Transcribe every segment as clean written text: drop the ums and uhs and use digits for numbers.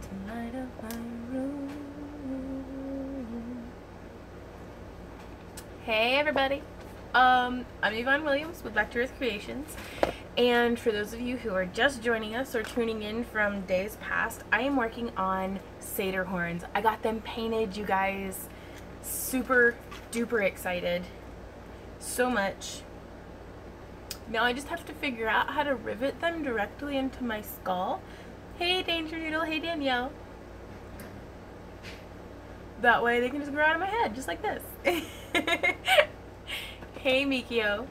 to light up my room. Hey everybody, I'm Yvonne Williams with Back to Earth Creations, and for those of you who are just joining us or tuning in from days past, I am working on satyr horns. I got them painted, you guys. Super duper excited. So much. Now I just have to figure out how to rivet them directly into my skull. Hey Danger Noodle, hey Danielle. That way they can just grow out of my head, just like this. Hey Mikio.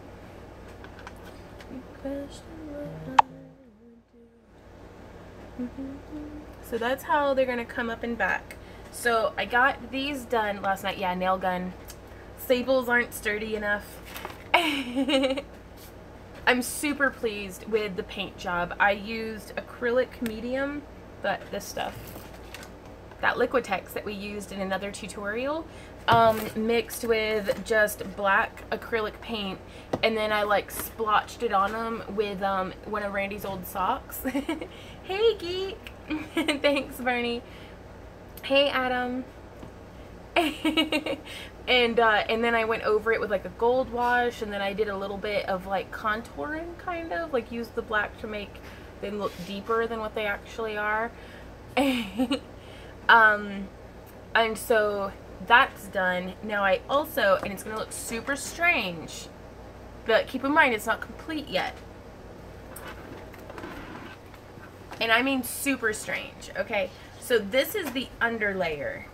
So that's how they're gonna come up and back. So I got these done last night. Yeah, nail gun. Staples aren't sturdy enough. I'm super pleased with the paint job. I used acrylic medium, but this stuff, that Liquitex that we used in another tutorial, mixed with just black acrylic paint, and then I like splotched it on them with one of Randy's old socks. Hey Geek. Thanks Bernie. Hey Adam. And then I went over it with like a gold wash, and then I did a little bit of like contouring, kind of like used the black to make them look deeper than what they actually are. And so that's done. Now I also, and it's gonna look super strange, but keep in mind it's not complete yet. And I mean super strange, okay? So this is the underlayer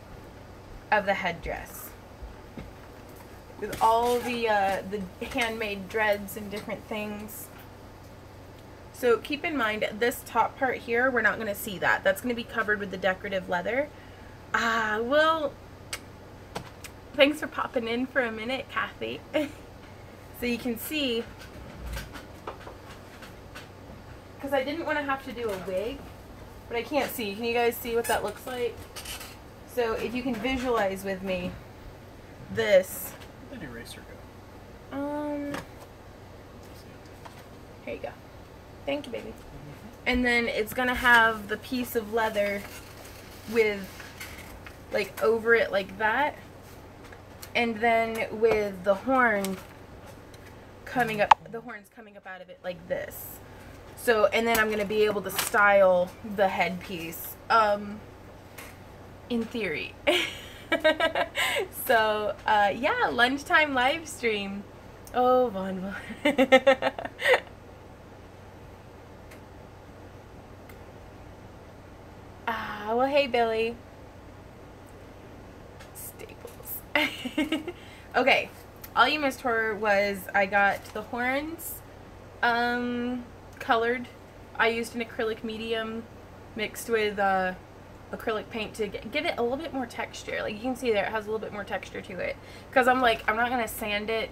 of the headdress, with all the handmade dreads and different things. So keep in mind, this top part here, we're not going to see that. That's going to be covered with the decorative leather. Well, thanks for popping in for a minute, Kathy. So you can see, because I didn't want to have to do a wig, but I can't see. Can you guys see what that looks like? So if you can visualize with me, this. Where did the eraser go? Here you go. Thank you, baby. And then it's gonna have the piece of leather with like over it like that, and then with the horn coming up, the horns coming up out of it like this. So, and then I'm gonna be able to style the headpiece, in theory. So, yeah, lunchtime live stream. Oh, Von. Well, hey, Billy. Staples. Okay, all you missed for was I got the horns colored. I used an acrylic medium mixed with acrylic paint to give it a little bit more texture. Like you can see there, it has a little bit more texture to it. Because I'm like, I'm not going to sand it.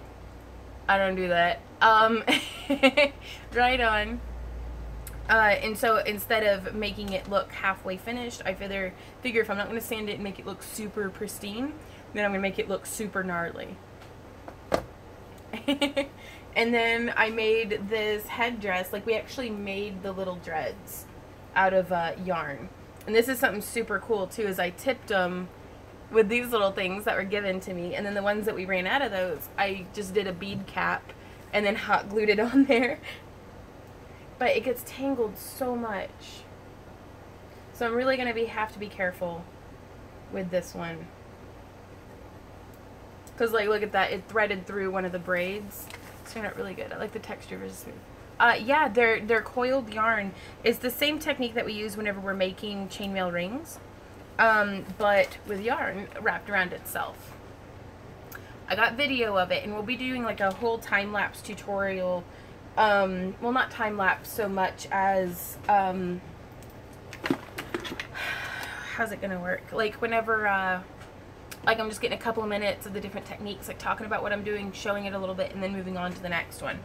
I don't do that. Right on. And so instead of making it look halfway finished, I figure if I'm not going to sand it and make it look super pristine, then I'm going to make it look super gnarly. And then I made this headdress. Like we actually made the little dreads out of yarn. And this is something super cool too, is I tipped them with these little things that were given to me, and then the ones that we ran out of those, I just did a bead cap and then hot glued it on there. But it gets tangled so much. So I'm really gonna have to be careful with this one. Cause like look at that, it threaded through one of the braids. It's turned out really good. I like the texture, very smooth. Yeah, they're coiled yarn. It's the same technique that we use whenever we're making chainmail rings, but with yarn wrapped around itself. I got video of it, and we'll be doing like a whole time-lapse tutorial. Well, not time-lapse so much as, how's it gonna work? Like whenever, like I'm just getting a couple of minutes of the different techniques, like talking about what I'm doing, showing it a little bit, and then moving on to the next one.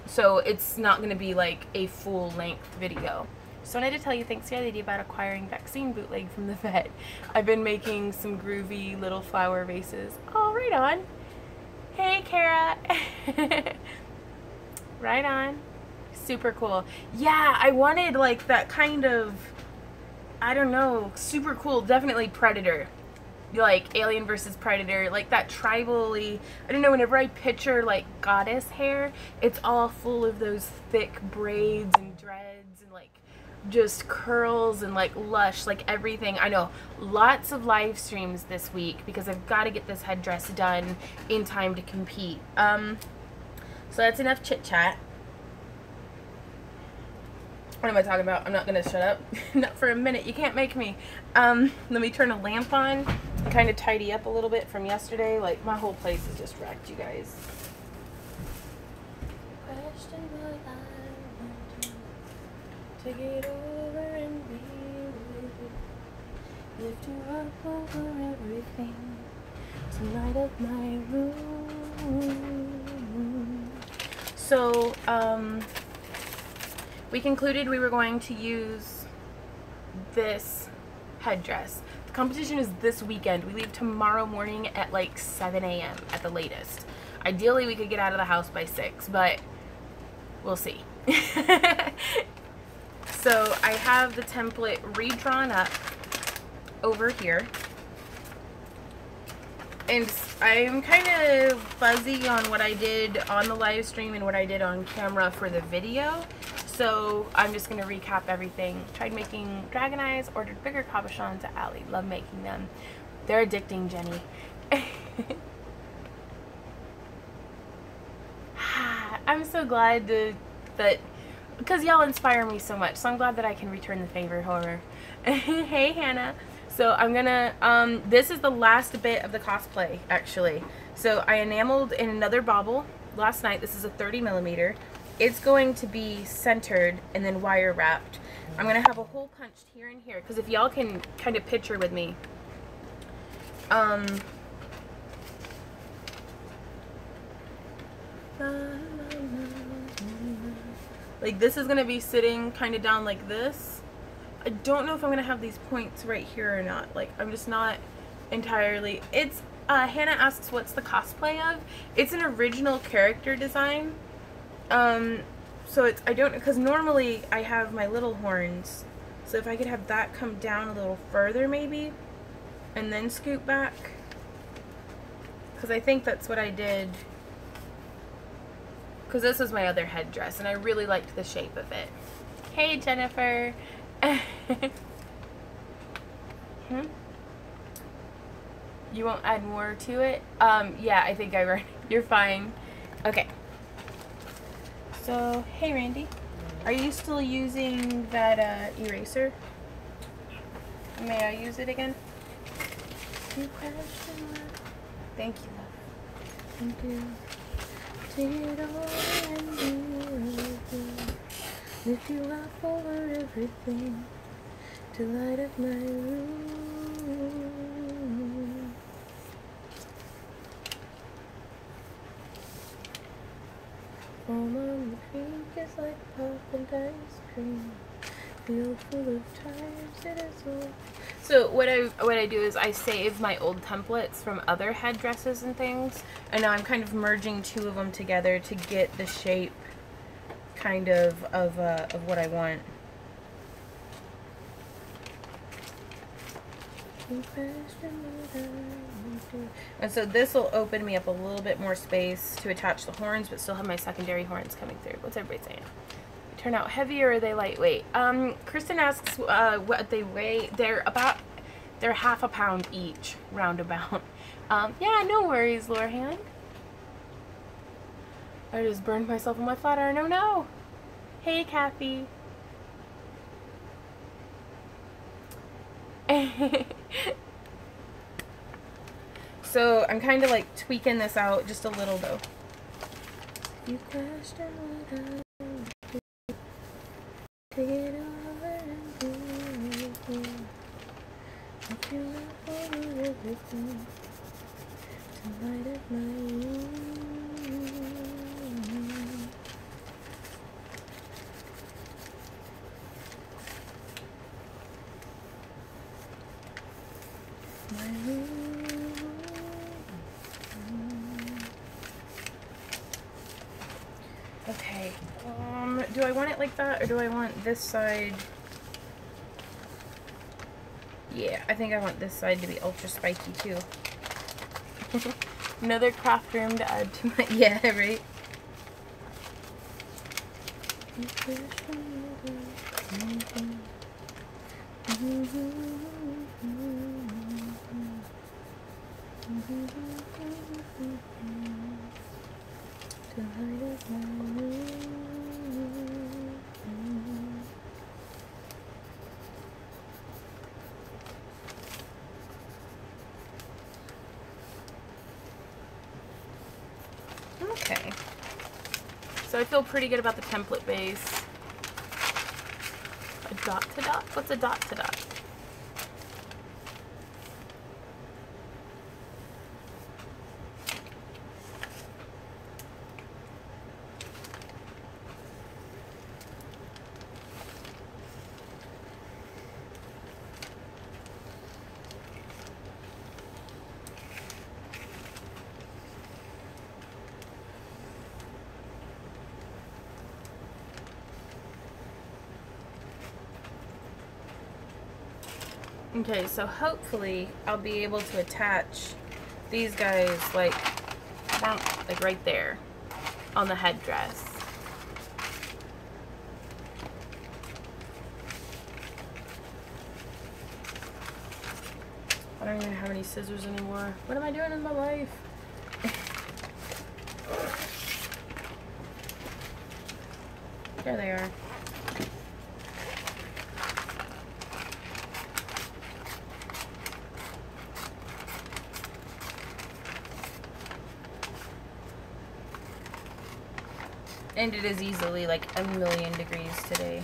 So it's not going to be like a full-length video. Just wanted to tell you thanks to the lady about acquiring vaccine bootleg from the vet. I've been making some groovy little flower vases. Oh, right on. Hey, Kara. Right on. Super cool. Yeah, I wanted like that kind of I don't know, super cool. Definitely Predator. Like Alien versus Predator, like that tribally, I don't know, whenever I picture like goddess hair, it's all full of those thick braids and dreads and like just curls and like lush, like everything. I know, lots of live streams this week because I've got to get this headdress done in time to compete. So that's enough chit chat. What am I talking about? I'm not gonna shut up. Not for a minute. You can't make me. Let me turn a lamp on and kind of tidy up a little bit from yesterday. Like, my whole place is just wrecked, you guys. Question what I want to get over and be with you. Lift you up over everything to light up my room. So, we concluded we were going to use this headdress. The competition is this weekend. We leave tomorrow morning at like 7 a.m. at the latest. Ideally, we could get out of the house by 6, but we'll see. So I have the template redrawn up over here. And I'm kind of fuzzy on what I did on the live stream and what I did on camera for the video. So I'm just going to recap everything. Tried making dragon eyes, ordered bigger cabochons at Allie. Love making them. They're addicting, Jenny. I'm so glad that, because y'all inspire me so much. So I'm glad that I can return the favor, horror. Hey, Hannah. So I'm gonna, this is the last bit of the cosplay, actually. So I enameled in another bauble last night. This is a 30mm. It's going to be centered and then wire wrapped. I'm gonna have a hole punched here and here, because if y'all can kind of picture with me, like this is gonna be sitting kind of down like this. I don't know if I'm gonna have these points right here or not. Like, I'm just not entirely. It's Hannah asks what's the cosplay of. It's an original character design. So it's, I don't, because normally I have my little horns, so if I could have that come down a little further maybe, and then scoot back, because I think that's what I did, because this was my other headdress, and I really liked the shape of it. Hey, Jennifer! You won't add more to it? Yeah, I think I read. You're fine. Okay. So, hey Randy, are you still using that eraser? May I use it again? Thank you, love. Thank you. Take it all and do everything. Lift you up over everything to light up my room. Foam on the peak is like popping ice cream. Feel full of times it is all. So what I do is I save my old templates from other headdresses and things, and now I'm kind of merging two of them together to get the shape kind of what I want. And so this will open me up a little bit more space to attach the horns, but still have my secondary horns coming through. What's everybody saying? They turn out heavy, or are they lightweight? Kristen asks what they weigh. They're half a pound each, roundabout. Yeah, no worries, Lorhan. I just burned myself on my flat iron. Oh no! Hey, Kathy. So I'm kind of like tweaking this out just a little though. You question what I do. Take it over and do everything. If you love over everything to light up my room. Okay, do I want it like that, or do I want this side? Yeah, I think I want this side to be ultra spiky too. Another craft room to add to my, yeah, right? Okay. So I feel pretty good about the template base. A dot to dot? What's a dot to dot? Okay, so hopefully I'll be able to attach these guys like right there on the headdress. I don't even have any scissors anymore. What am I doing in my life? There they are. And it is easily like 1,000,000 degrees today.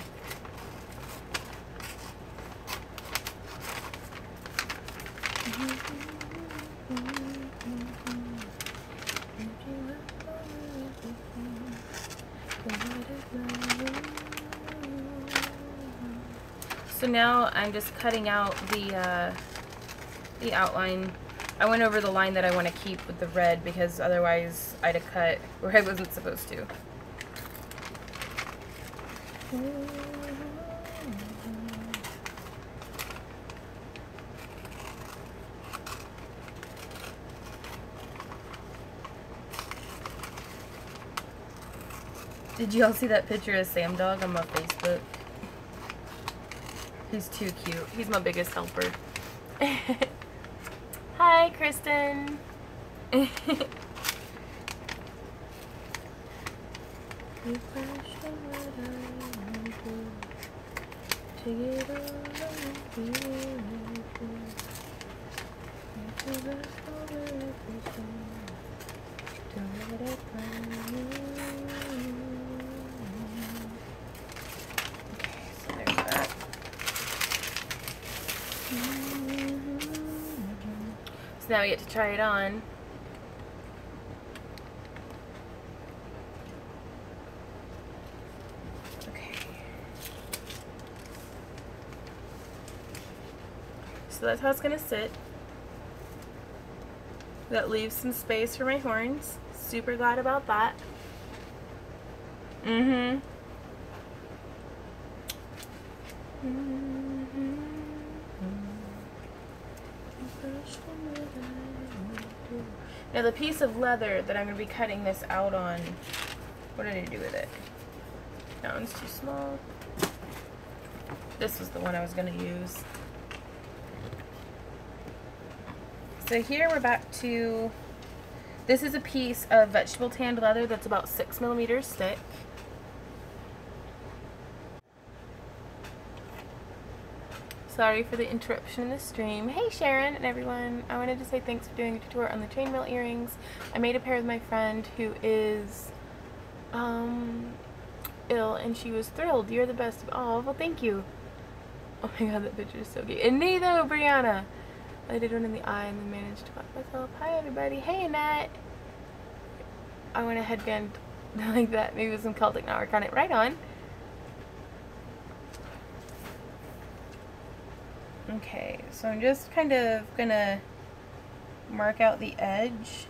So now I'm just cutting out the outline. I went over the line that I want to keep with the red because otherwise I'd have cut where I wasn't supposed to. Did you all see that picture of Sam Dog on my Facebook? He's too cute. He's my biggest helper. Hi, Kristen. So now we get to try it on. Okay. So that's how it's gonna sit. That leaves some space for my horns. Super glad about that. Mm-hmm. Now the piece of leather that I'm going to be cutting this out on, what did I do with it? That one's too small. This was the one I was going to use. So here we're back to, this is a piece of vegetable tanned leather that's about 6 millimeters thick. Sorry for the interruption in the stream. Hey Sharon and everyone. I wanted to say thanks for doing a tutorial on the chainmail earrings. I made a pair with my friend who is ill and she was thrilled. You're the best. Oh, well thank you. Oh my god, that picture is so cute. And neither, Brianna. I did one in the eye and then managed to pop myself. Hi everybody. Hey Annette. I want a headband like that. Maybe with some Celtic knotwork on it. Right on. Okay, so I'm just kind of gonna mark out the edge.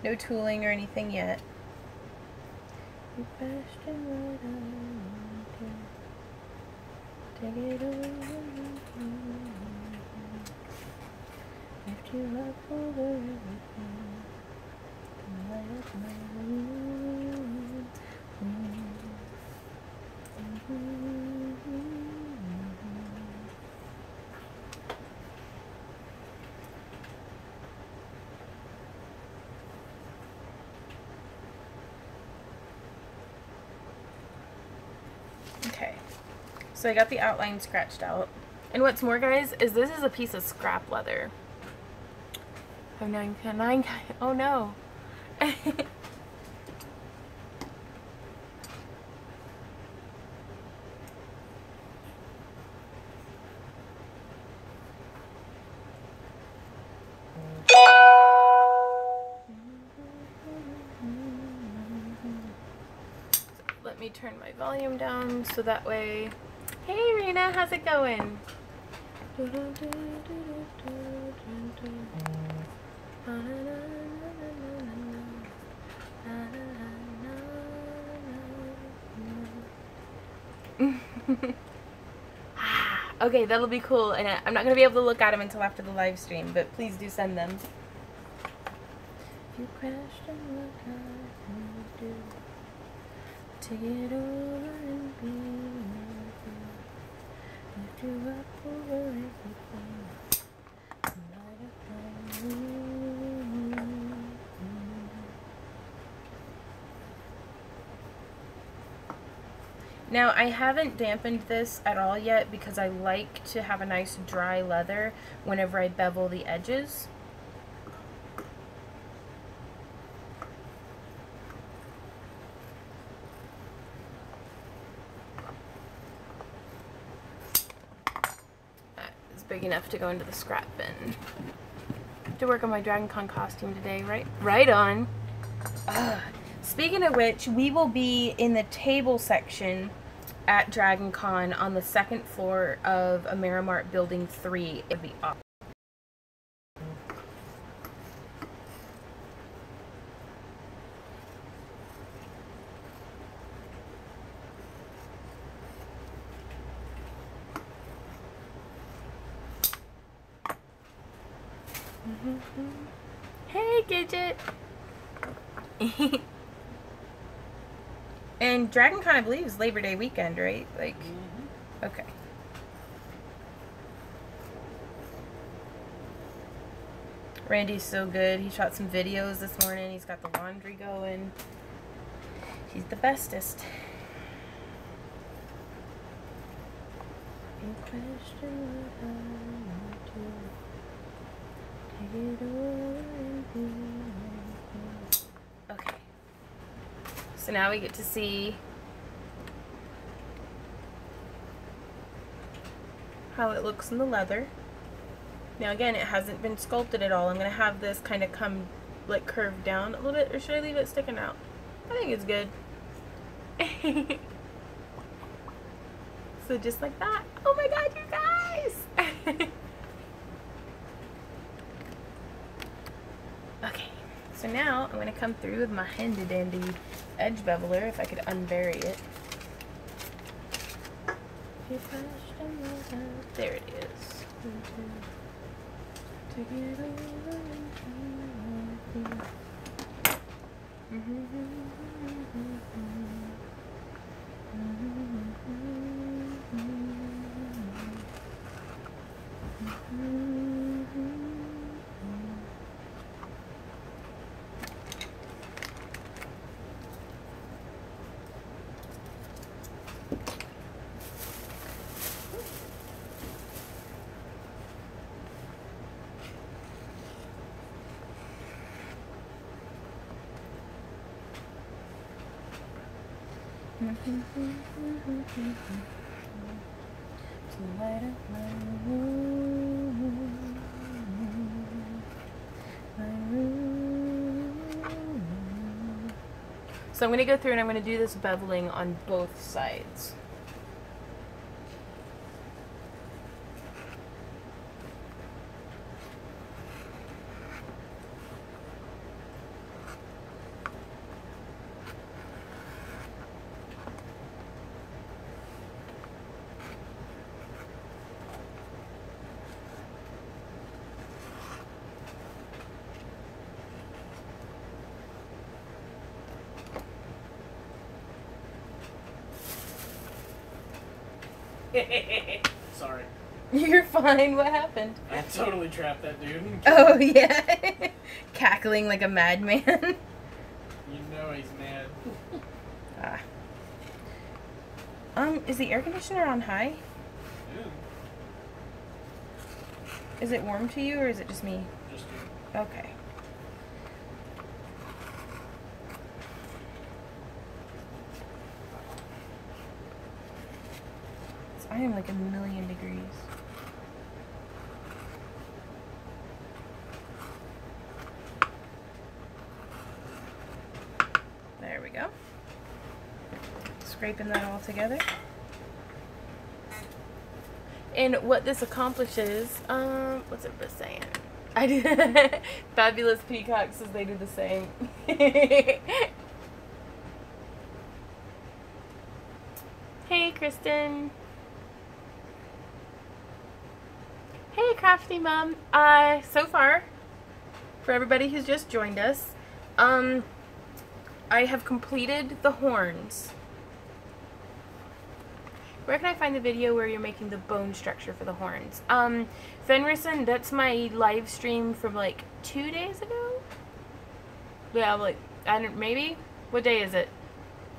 No tooling or anything yet. Take it over. Lift you up over everything. Light up my room. Okay, so I got the outline scratched out. And what's more, guys, is this is a piece of scrap leather. Oh, oh no. Let me turn my volume down so that way. Hey Rena, how's it going? Okay, that'll be cool, and I'm not going to be able to look at them until after the live stream, but please do send them. If you crashed and look how you do, take it over and be with you, lift you up over everything, light up my room. Now, I haven't dampened this at all yet because I like to have a nice dry leather whenever I bevel the edges. That is big enough to go into the scrap bin. To work on my Dragon Con costume today, right? Right on. Speaking of which, we will be in the table section at Dragon Con on the second floor of Amerimart Building 3. It'd be awesome. Hey, Gidget! And Dragon Con, I believe, is Labor Day weekend, right? Like, okay. Randy's so good. He shot some videos this morning. He's got the laundry going. He's the bestest. You question what I want to take it over and be with you. Okay. So now we get to see how it looks in the leather. Now again, it hasn't been sculpted at all. I'm going to have this kind of come, like, curved down a little bit, or should I leave it sticking out? I think it's good. So just like that. Oh my god, you guys! Okay, so now I'm going to come through with my handy dandy edge beveler, if I could unbury it. There it is. So I'm going to go through and I'm going to do this beveling on both sides. Sorry. You're fine. What happened? I totally trapped that dude. Oh, yeah. Cackling like a madman. You know he's mad. Is the air conditioner on high? Yeah. Is it warm to you, or is it just me? Just you. Okay. So I am like 1,000,000 degrees. There we go. Scraping that all together. And what this accomplishes, what's it saying? I did Fabulous Peacock says they do the same. Hey, Kristen. Hey, Crafty Mom. So far, for everybody who's just joined us, I have completed the horns. Where can I find the video where you're making the bone structure for the horns? Fenrison, that's my live stream from like 2 days ago? Yeah, like, I don't, maybe? What day is it?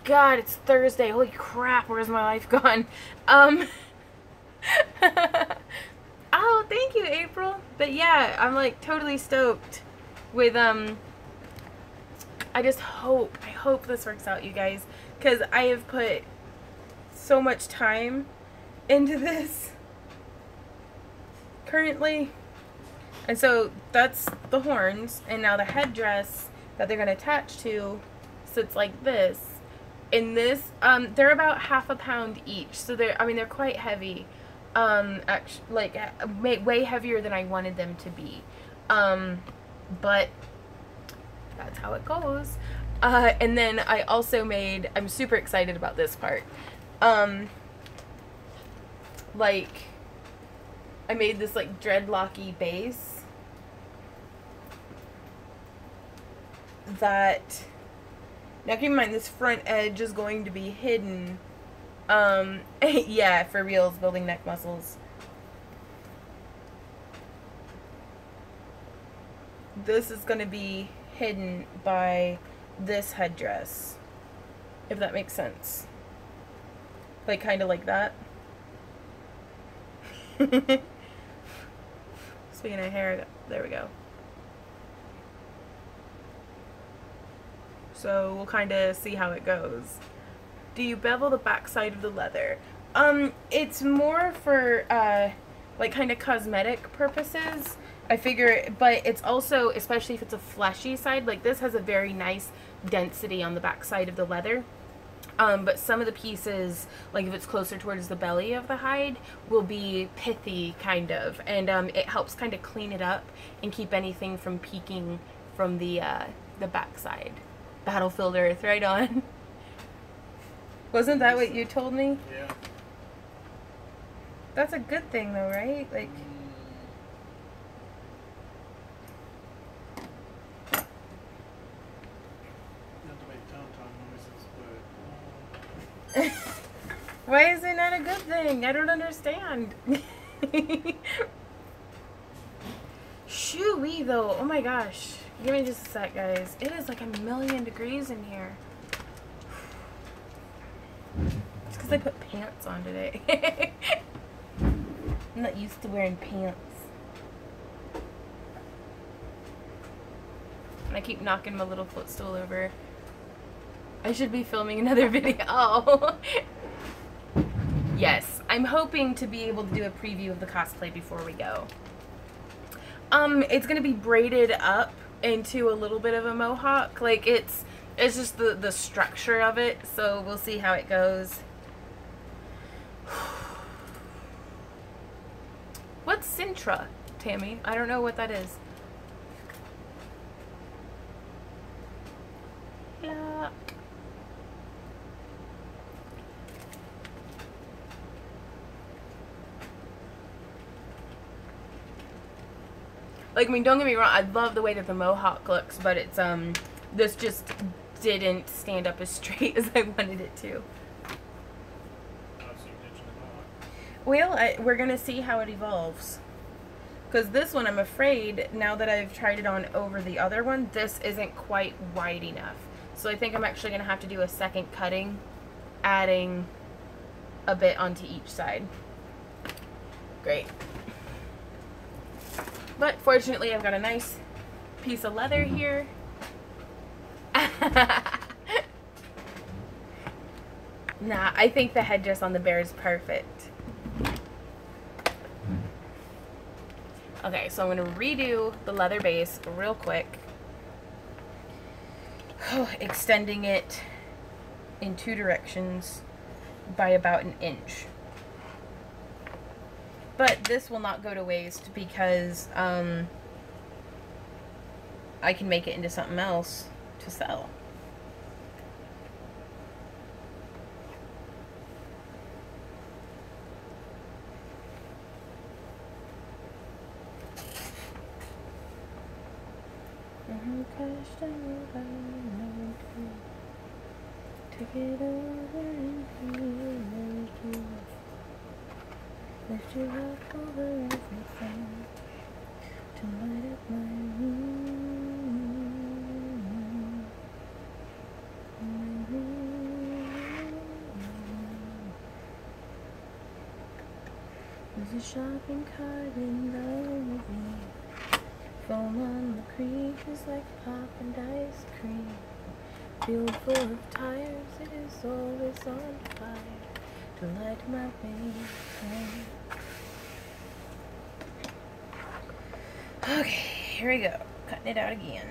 God, it's Thursday. Holy crap, where's my life gone? Oh, thank you, April. But yeah, I'm like totally stoked with, I hope this works out, you guys, because I have put so much time into this currently. And so that's the horns, and now the headdress that they're going to attach to sits like this. In this, they're about ½ pound each, so they're quite heavy. Actually, like way heavier than I wanted them to be. But that's how it goes. And then I also made, I'm super excited about this part. Like, I made this like dreadlocky base that, now keep in mind this front edge is going to be hidden. Yeah, for reals, building neck muscles. This is going to be hidden by this headdress, if that makes sense. Like, kind of like that. Speaking of hair, there we go. So we'll kind of see how it goes. Do you bevel the back side of the leather? It's more for like kind of cosmetic purposes. I figure, but it's also, especially if it's a fleshy side, like this has a very nice density on the back side of the leather. But some of the pieces, like if it's closer towards the belly of the hide, will be pithy kind of, and it helps kind of clean it up and keep anything from peeking from the back side. Battlefield Earth, right on. Wasn't that what you told me? Yeah. That's a good thing though, right? Like, Not to make tom-tom noises, but why is it not a good thing? I don't understand. Shoo-wee though, oh my gosh. Give me just a sec, guys. It is like 1,000,000 degrees in here. It's because I put pants on today. I'm not used to wearing pants. And I keep knocking my little footstool over. I should be filming another video. Yes, I'm hoping to be able to do a preview of the cosplay before we go. It's gonna be braided up into a little bit of a mohawk. Like it's just the structure of it, so we'll see how it goes. What's Sintra, Tammy? I don't know what that is. Look. Like, I mean, don't get me wrong, I love the way that the mohawk looks, but it's, this just didn't stand up as straight as I wanted it to. Well, we're going to see how it evolves. Because this one, I'm afraid, now that I've tried it on over the other one, this isn't quite wide enough. So I think I'm actually going to have to do a second cutting, adding a bit onto each side. Great. But fortunately, I've got a nice piece of leather here. Nah, I think the headdress on the bear is perfect. Okay, so I'm going to redo the leather base real quick. Extending it in 2 directions by about 1 inch. But this will not go to waste because I can make it into something else to sell. Take it over and feel it. Lift you up over everything to light up my room. There's a shopping cart in the movie. Foam on the creek is like popping ice cream. Field full of tires, it is always on fire to light my way home. Okay, here we go. Cutting it out again.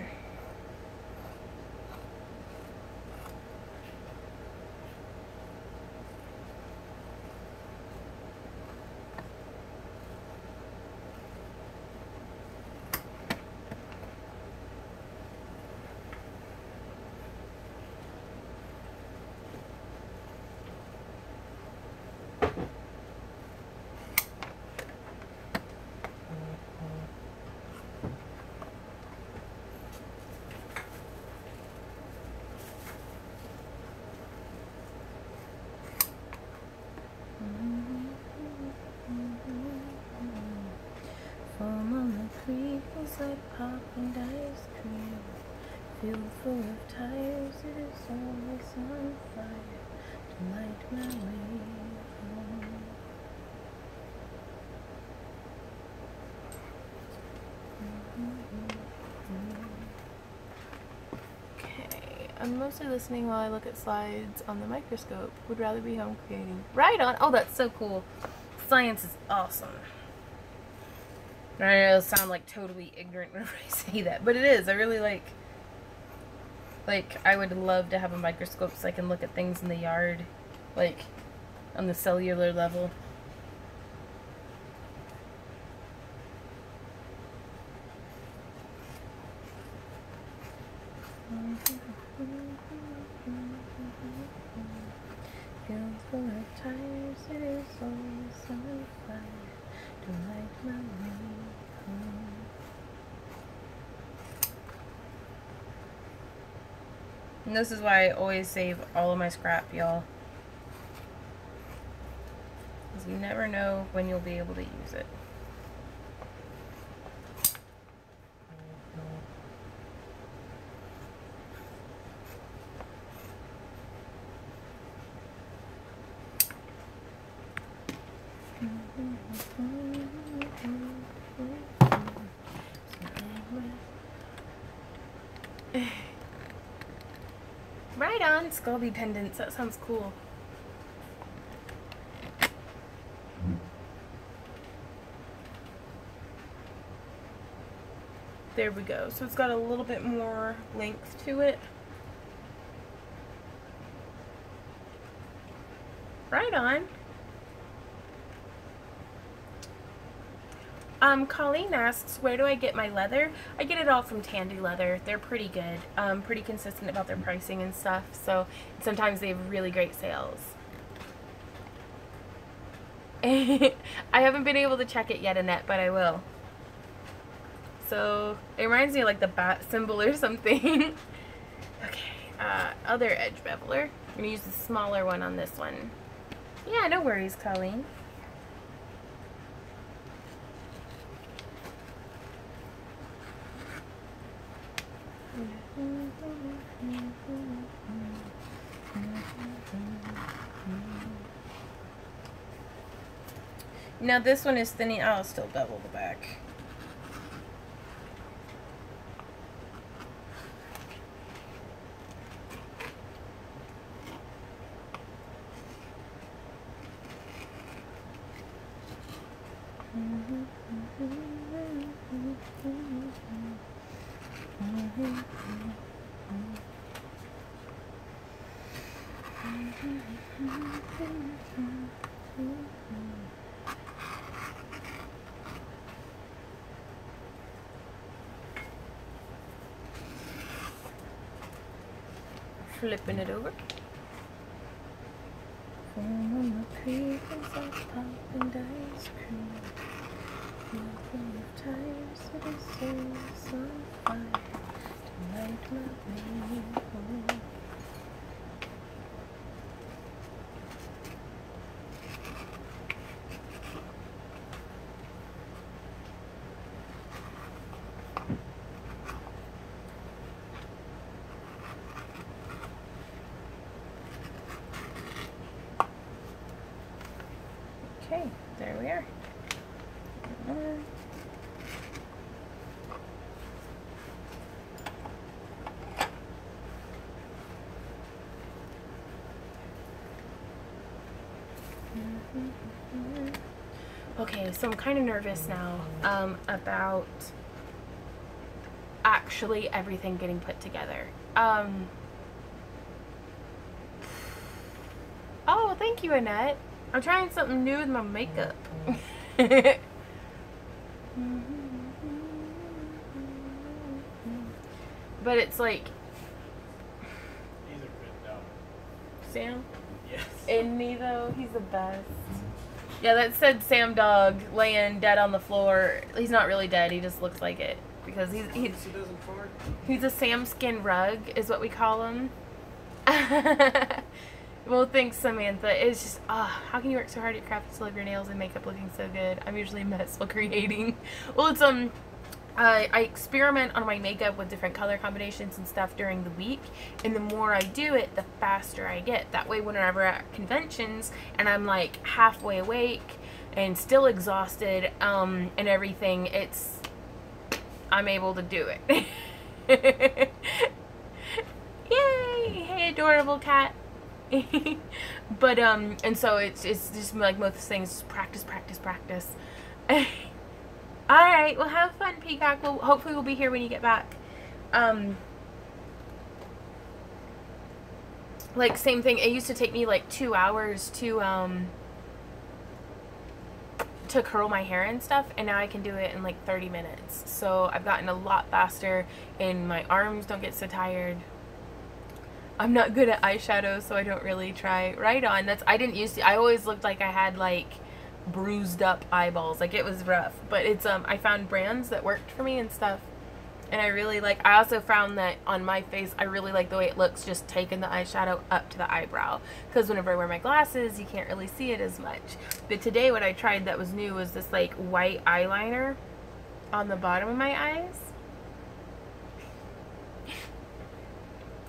Like popping ice cream, field full of tires, it is always on fire to light my way home. Okay, I'm mostly listening while I look at slides on the microscope. Would rather be home creating. Right on! Oh, that's so cool. Science is awesome. I know it'll sound like totally ignorant whenever I say that, but it is. I really like, I would love to have a microscope so I can look at things in the yard, like, on the cellular level. Fields full of tires, it is always on fire to light my way home. And this is why I always save all of my scrap, y'all. Because you never know when you'll be able to use it. Right on, Scalby pendants. That sounds cool. There we go. So it's got a little bit more length to it. Right on. Colleen asks, where do I get my leather? I get it all from Tandy Leather. They're pretty good, pretty consistent about their pricing and stuff, so sometimes they have really great sales. I haven't been able to check it yet, Annette, but I will. So, it reminds me of like the bat symbol or something. Okay, other edge beveler. I'm going to use the smaller one on this one. Yeah, no worries, Colleen. Now this one is thinning. I'll still bevel the back. Flipping it over. From the creek inside popping ice cream. Nothing of tires, citizens on fire. Tonight my way home. Okay, there we are. Okay, so I'm kind of nervous now about actually everything getting put together. Oh, thank you, Annette. I'm trying something new with my makeup. But it's like... He's a good dog. Sam? Yes. Isn't he, though? He's the best. Yeah, that said Sam Dog laying dead on the floor. He's not really dead. He just looks like it. Because He doesn't fart. he's a Sam skin rug, is what we call him. Well, thanks, Samantha. It's just, how can you work so hard at craft to love your nails and makeup looking so good? I'm usually a mess while creating. Well, it's, I experiment on my makeup with different color combinations and stuff during the week, and the more I do it, the faster I get. That way, whenever at conventions and I'm like halfway awake and still exhausted, and everything, I'm able to do it. Yay! Hey, adorable cat. But and so it's just like most things, practice. All right, well, have fun, Peacock. Hopefully we'll be here when you get back. Like, same thing. It used to take me like 2 hours to curl my hair and stuff, and now I can do it in like 30 minutes. So I've gotten a lot faster, and my arms don't get so tired. I'm not good at eyeshadow, so I don't really try. Right on. I always looked like I had like bruised up eyeballs. Like, it was rough. But it's, I found brands that worked for me and stuff. And I also found that on my face, I really like the way it looks just taking the eyeshadow up to the eyebrow. Because whenever I wear my glasses, you can't really see it as much. But today what I tried that was new was this like white eyeliner on the bottom of my eyes.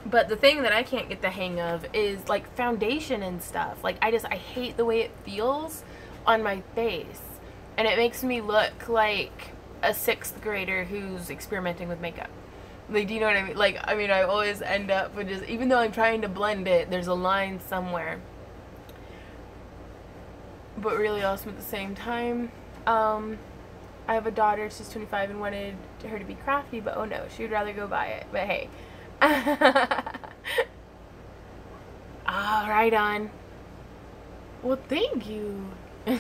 But the thing that I can't get the hang of is like foundation and stuff. Like, I hate the way it feels on my face. And it makes me look like a 6th grader who's experimenting with makeup. Like, do you know what I mean? Like, I always end up with just, even though I'm trying to blend it, there's a line somewhere. But really awesome at the same time. I have a daughter, she's 25, and wanted her to be crafty, but oh no, she would rather go buy it. But hey. Right on. Well, thank you. And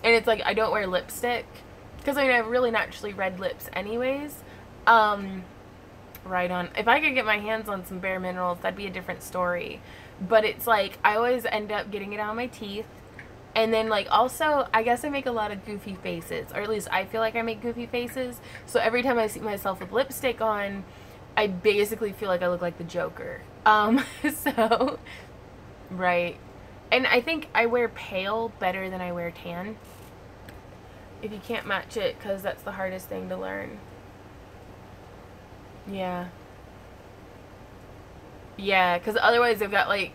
it's like, I don't wear lipstick because I have really naturally red lips anyways. Right on. If I could get my hands on some Bare Minerals, that'd be a different story. But it's like, I always end up getting it on my teeth. And then, like, also, I guess I make a lot of goofy faces. Or at least I feel like I make goofy faces. So every time I see myself with lipstick on, I basically feel like I look like the Joker. So, right. And I think I wear pale better than I wear tan. if you can't match it, because that's the hardest thing to learn. Yeah. Yeah, because otherwise they've got like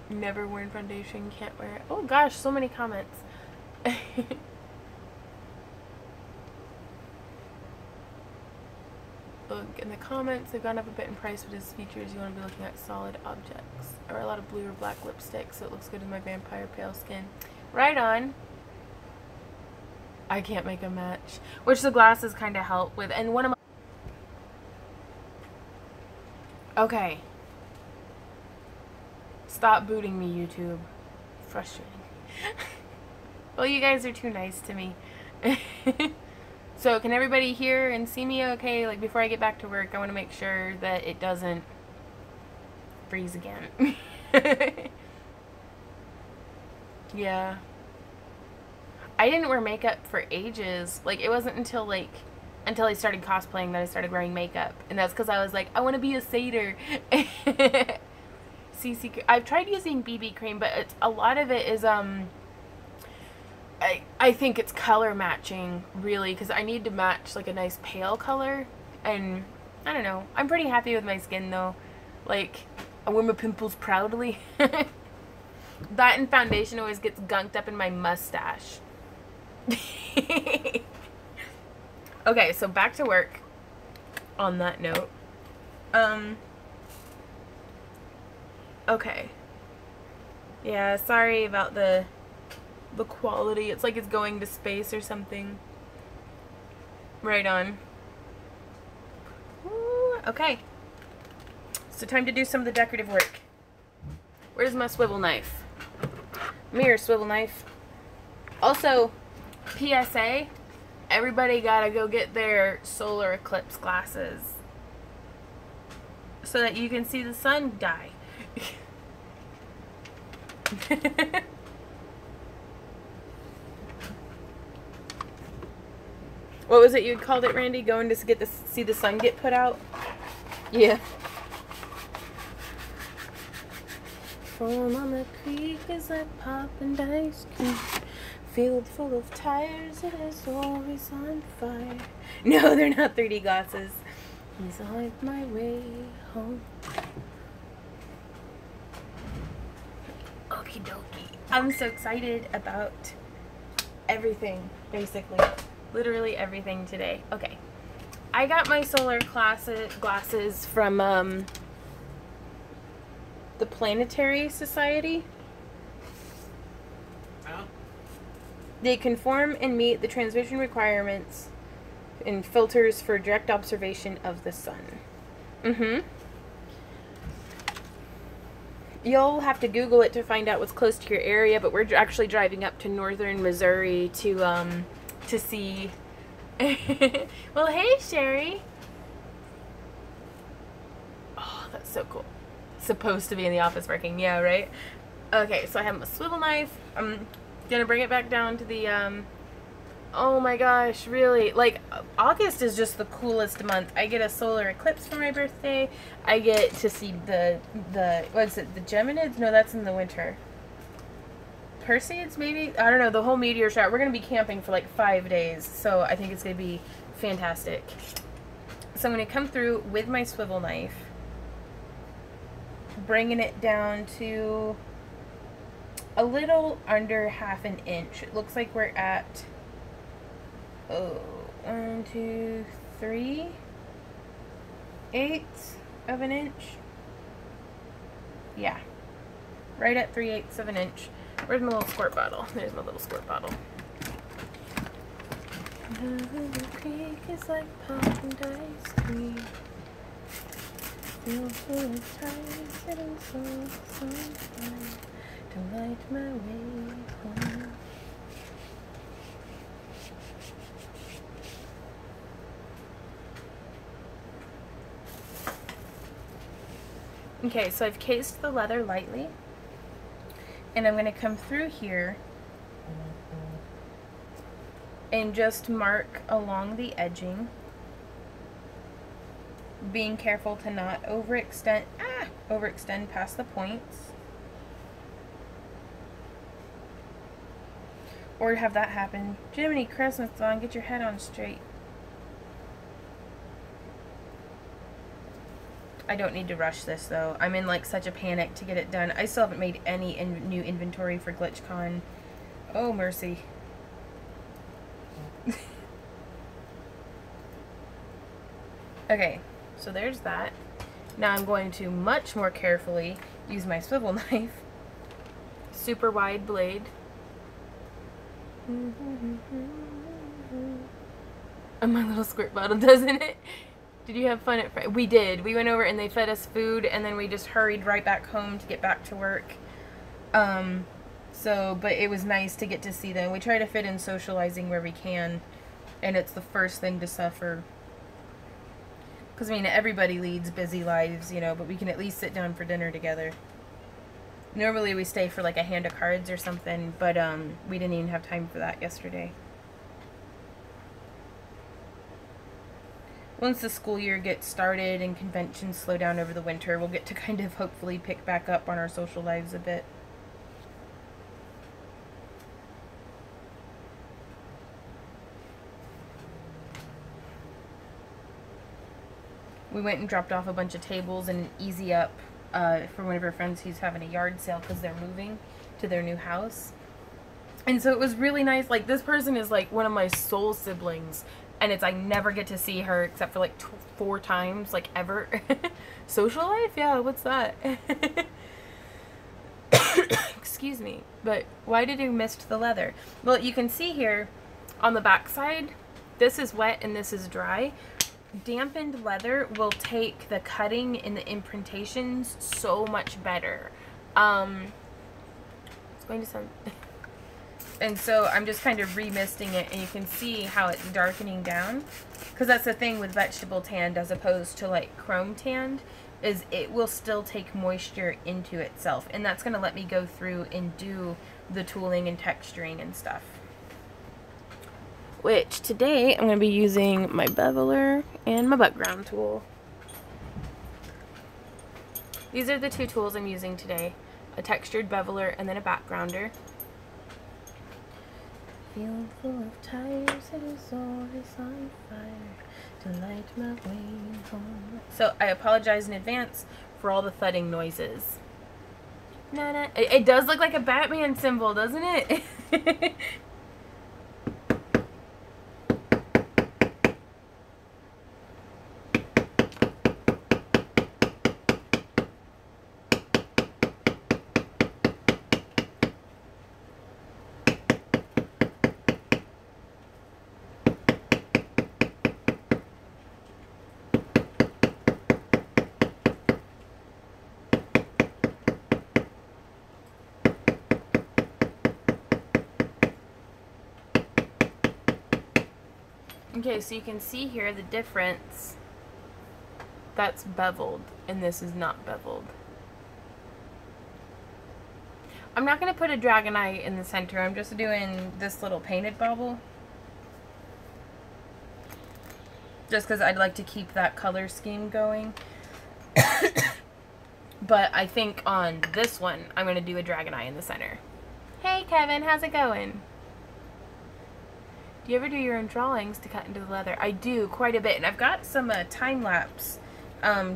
never worn foundation, can't wear it. Oh gosh, so many comments. Look, in the comments, they've gone up a bit in price with its features. You want to be looking at solid objects. Or a lot of blue or black lipstick, so it looks good in my vampire pale skin. Right on. I can't make a match. Which the glasses kind of help with. And one of my... Okay. Stop booting me, YouTube. Frustrating. Well, you guys are too nice to me. So, can everybody hear and see me okay? Like, before I get back to work, I want to make sure that it doesn't freeze again. Yeah. I didn't wear makeup for ages. Like, it wasn't until I started cosplaying that I started wearing makeup. And that's because I was like, I want to be a satyr. CC, I've tried using BB cream, but a lot of it is, I think it's color matching, really, because I need to match, like, a nice pale color, and, I don't know, I'm pretty happy with my skin, though. Like, I wear my pimples proudly. That and foundation always gets gunked up in my mustache. Okay, so back to work, on that note. Okay. Yeah, sorry about the quality. It's like it's going to space or something. Right on. Ooh, okay. So time to do some of the decorative work. Where's my swivel knife? Mirror swivel knife. Also, PSA, everybody gotta go get their solar eclipse glasses so that you can see the sun die. What was it you called it, Randy? Going to get see the sun get put out? Yeah. Foam on the creek is like popping ice cream. Field full of tires, it is always on fire. No, they're not 3D glasses. He's on my way home. Okie dokie. I'm so excited about everything, basically. Literally everything today. Okay. I got my solar glasses from the Planetary Society. Huh? They conform and meet the transmission requirements and filters for direct observation of the sun. Mm-hmm. You'll have to Google it to find out what's close to your area, but we're actually driving up to northern Missouri to see. Well, hey, Sherry. Oh, that's so cool. Supposed to be in the office working. Yeah, right? Okay, so I have a swivel knife. I'm gonna bring it back down to the, oh my gosh, really? Like, August is just the coolest month. I get a solar eclipse for my birthday. I get to see the what's it, the Geminids? No, that's in the winter. Perseids, maybe? I don't know, the whole meteor shower. We're going to be camping for like 5 days, so I think it's going to be fantastic. So I'm going to come through with my swivel knife, bringing it down to a little under 1/2 inch. It looks like we're at, 1, 2, 3/8 of an inch. Yeah, right at 3/8 of an inch. Where's my little squirt bottle? There's my little squirt bottle. The creek is like popping ice cream. Feel full of tires and so fun to light my way home. Okay, so I've cased the leather lightly. And I'm going to come through here and just mark along the edging, being careful to not overextend past the points. Or have that happen. Jiminy Christmas, Dawn, get your head on straight. I don't need to rush this though. I'm in like such a panic to get it done. I still haven't made any new inventory for GlitchCon. Oh, mercy. Okay, so there's that. Now I'm going to much more carefully use my swivel knife. Super wide blade. And my little squirt bottle, doesn't it? Did you have fun at We did. We went over and they fed us food and then we just hurried right back home to get back to work. But it was nice to get to see them. We try to fit in socializing where we can, and it's the first thing to suffer. Because, I mean, everybody leads busy lives, you know, but we can at least sit down for dinner together. Normally we stay for like a hand of cards or something, but we didn't even have time for that yesterday. Once the school year gets started and conventions slow down over the winter, we'll get to kind of hopefully pick back up on our social lives a bit. We went and dropped off a bunch of tables and Easy Up for one of our friends who's having a yard sale because they're moving to their new house. And so it was really nice. Like, this person is like one of my soul siblings, and it's I never get to see her except for like 4 times, like, ever. Social life? Yeah, what's that? Excuse me. But why did you mist the leather? Well, you can see here on the back side, this is wet and this is dry. Dampened leather will take the cutting and the imprintations so much better. It's going to sound... And so I'm just kind of remisting it, and you can see how it's darkening down. Because that's the thing with vegetable tanned as opposed to like chrome tanned, is it will still take moisture into itself. And that's going to let me go through and do the tooling and texturing and stuff. Which today I'm going to be using my Beveler and my butt ground tool. These are the 2 tools I'm using today. A textured Beveler and then a backgrounder. Field full of tires, it is always on fire to light my way home. So I apologize in advance for all the thudding noises. It does look like a Batman symbol, doesn't it? Okay, so you can see here the difference. That's beveled, and this is not beveled. I'm not going to put a dragon eye in the center. I'm just doing this little painted bauble. Just because I'd like to keep that color scheme going. But I think on this one, I'm going to do a dragon eye in the center. Hey Kevin, how's it going? Do you ever do your own drawings to cut into the leather? I do, quite a bit. And I've got some time-lapse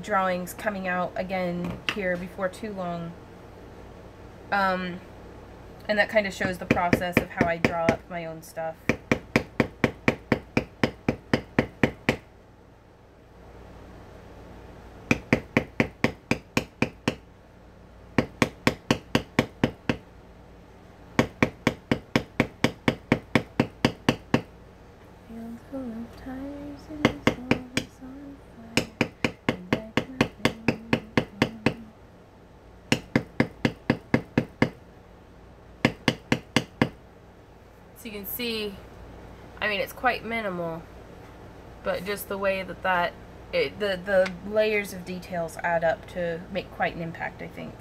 drawings coming out again here before too long. And that kind of shows the process of how I draw up my own stuff. So you can see, I mean, it's quite minimal, but just the way that the layers of details add up to make quite an impact, I think.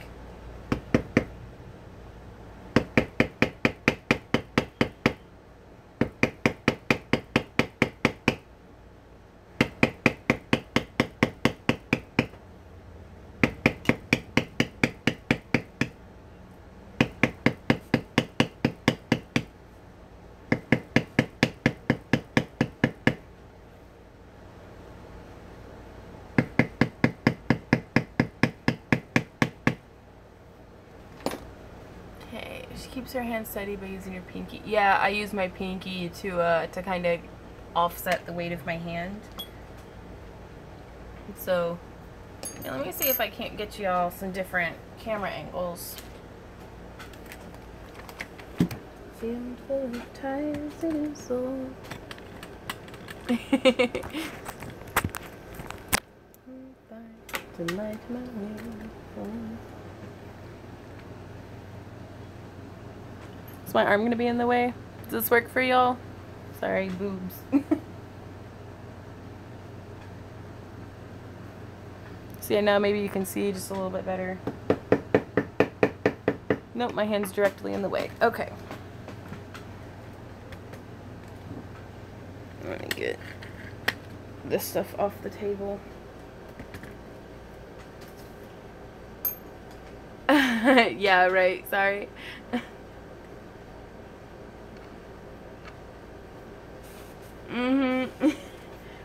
Okay, she keeps her hand steady by using her pinky. Yeah, I use my pinky to kind of offset the weight of my hand. So, yeah, let me see if I can't get y'all some different camera angles. Filled full of tires and soul. To light my uniform. Is my arm gonna be in the way? Does this work for y'all? Sorry, boobs. See, now maybe you can see just a little bit better. Nope, my hand's directly in the way. Okay. Let me get this stuff off the table. Yeah, right. Sorry.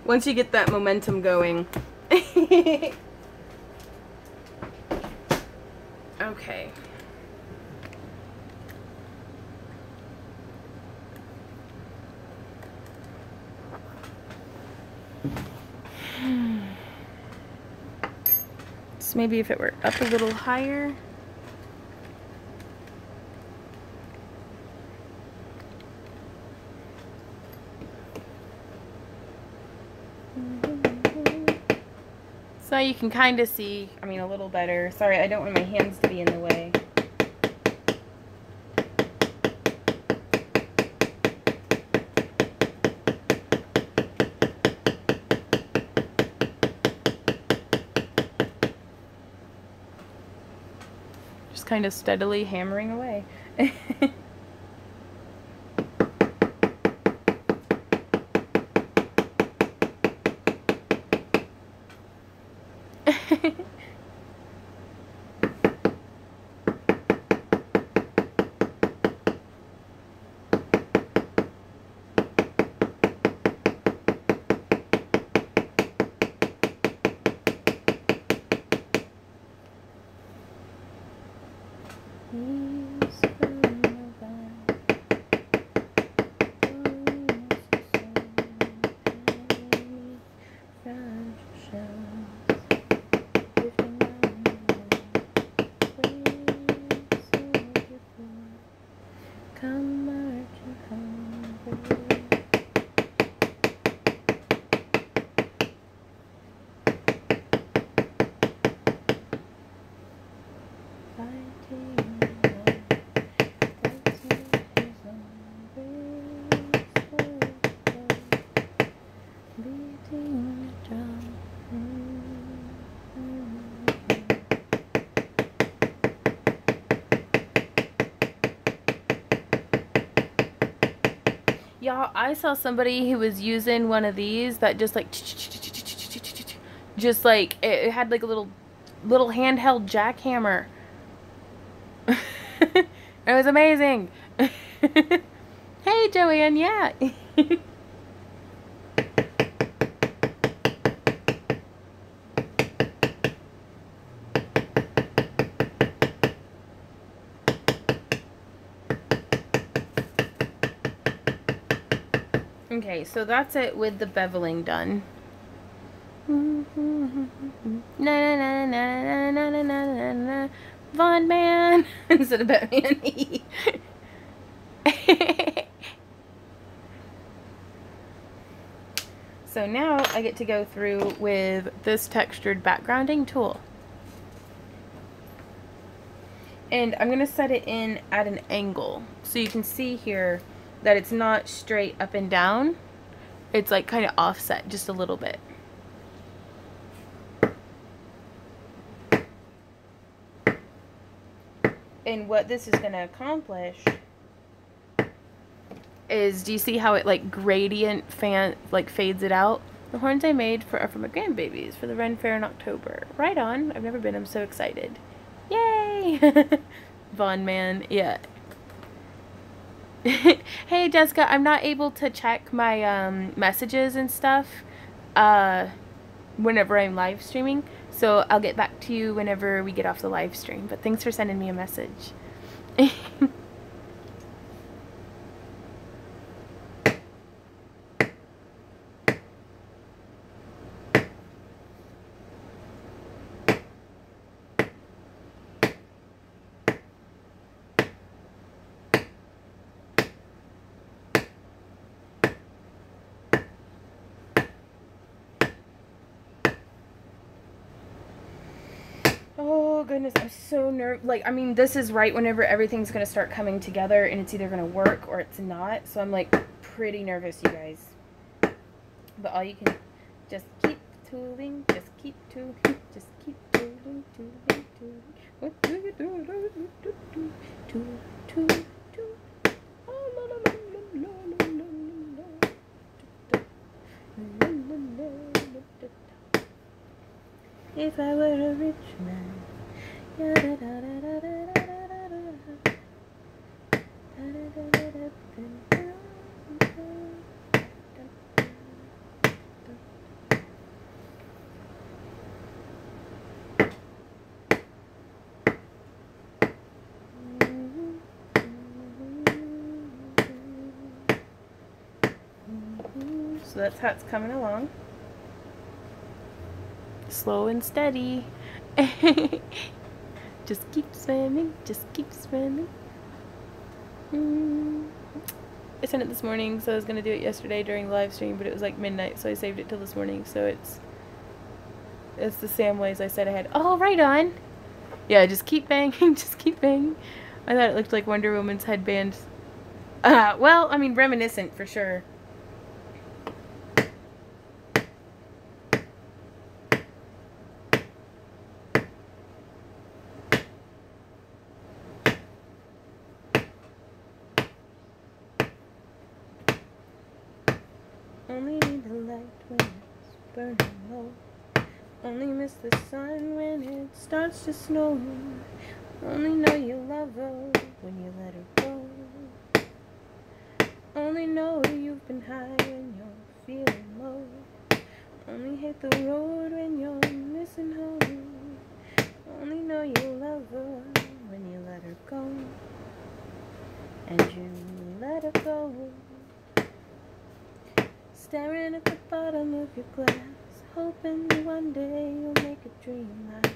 Once you get that momentum going. Okay. So maybe if it were up a little higher. So you can kind of see, I mean, a little better. Sorry, I don't want my hands to be in the way. Just kind of steadily hammering away. Y'all, I saw somebody who was using one of these that just like it had like a little handheld jackhammer. It was amazing. Hey Joanne, yeah. Okay, so that's it with the beveling done. Na na na na na na na na Von Man instead of Batman. So now I get to go through with this textured backgrounding tool. And I'm going to set it in at an angle. So you can see here that it's not straight up and down. It's like kind of offset just a little bit. And what this is going to accomplish is, do you see how it like gradient fades it out? The horns I made are for my grandbabies for the Ren Fair in October. Right on. I've never been. I'm so excited. Yay! Von Man. Yeah. Hey Jessica, I'm not able to check my messages and stuff whenever I'm live streaming. So I'll get back to you whenever we get off the live stream. But thanks for sending me a message. Oh goodness, I'm so nervous. Like, I mean, this is right whenever everything's gonna start coming together, and it's either gonna work or it's not. So I'm like pretty nervous, you guys. But all you can just keep tooling, just keep tooling, just keep tooling, tooling, tooling. What do you do? Tool, tool, tool. Oh, la, la, la, la, la, la, la, la. If I were a rich man. So that's how it's coming along. Slow and steady. Just keep swimming, just keep swimming. I sent it this morning, so I was going to do it yesterday during the live stream, but it was like midnight, so I saved it till this morning. So it's the same ways I said I had. Oh, right on. Yeah, just keep banging, just keep banging. I thought it looked like Wonder Woman's headband. Well, I mean, reminiscent for sure. Only need the light when it's burning low. Only miss the sun when it starts to snow. Only know you love her when you let her go. Only know you've been high when you're feeling low. Only hate the road when you're missing home. Only know you love her when you let her go. And you let her go. Staring at the bottom of your glass, hoping one day you'll make a dream last.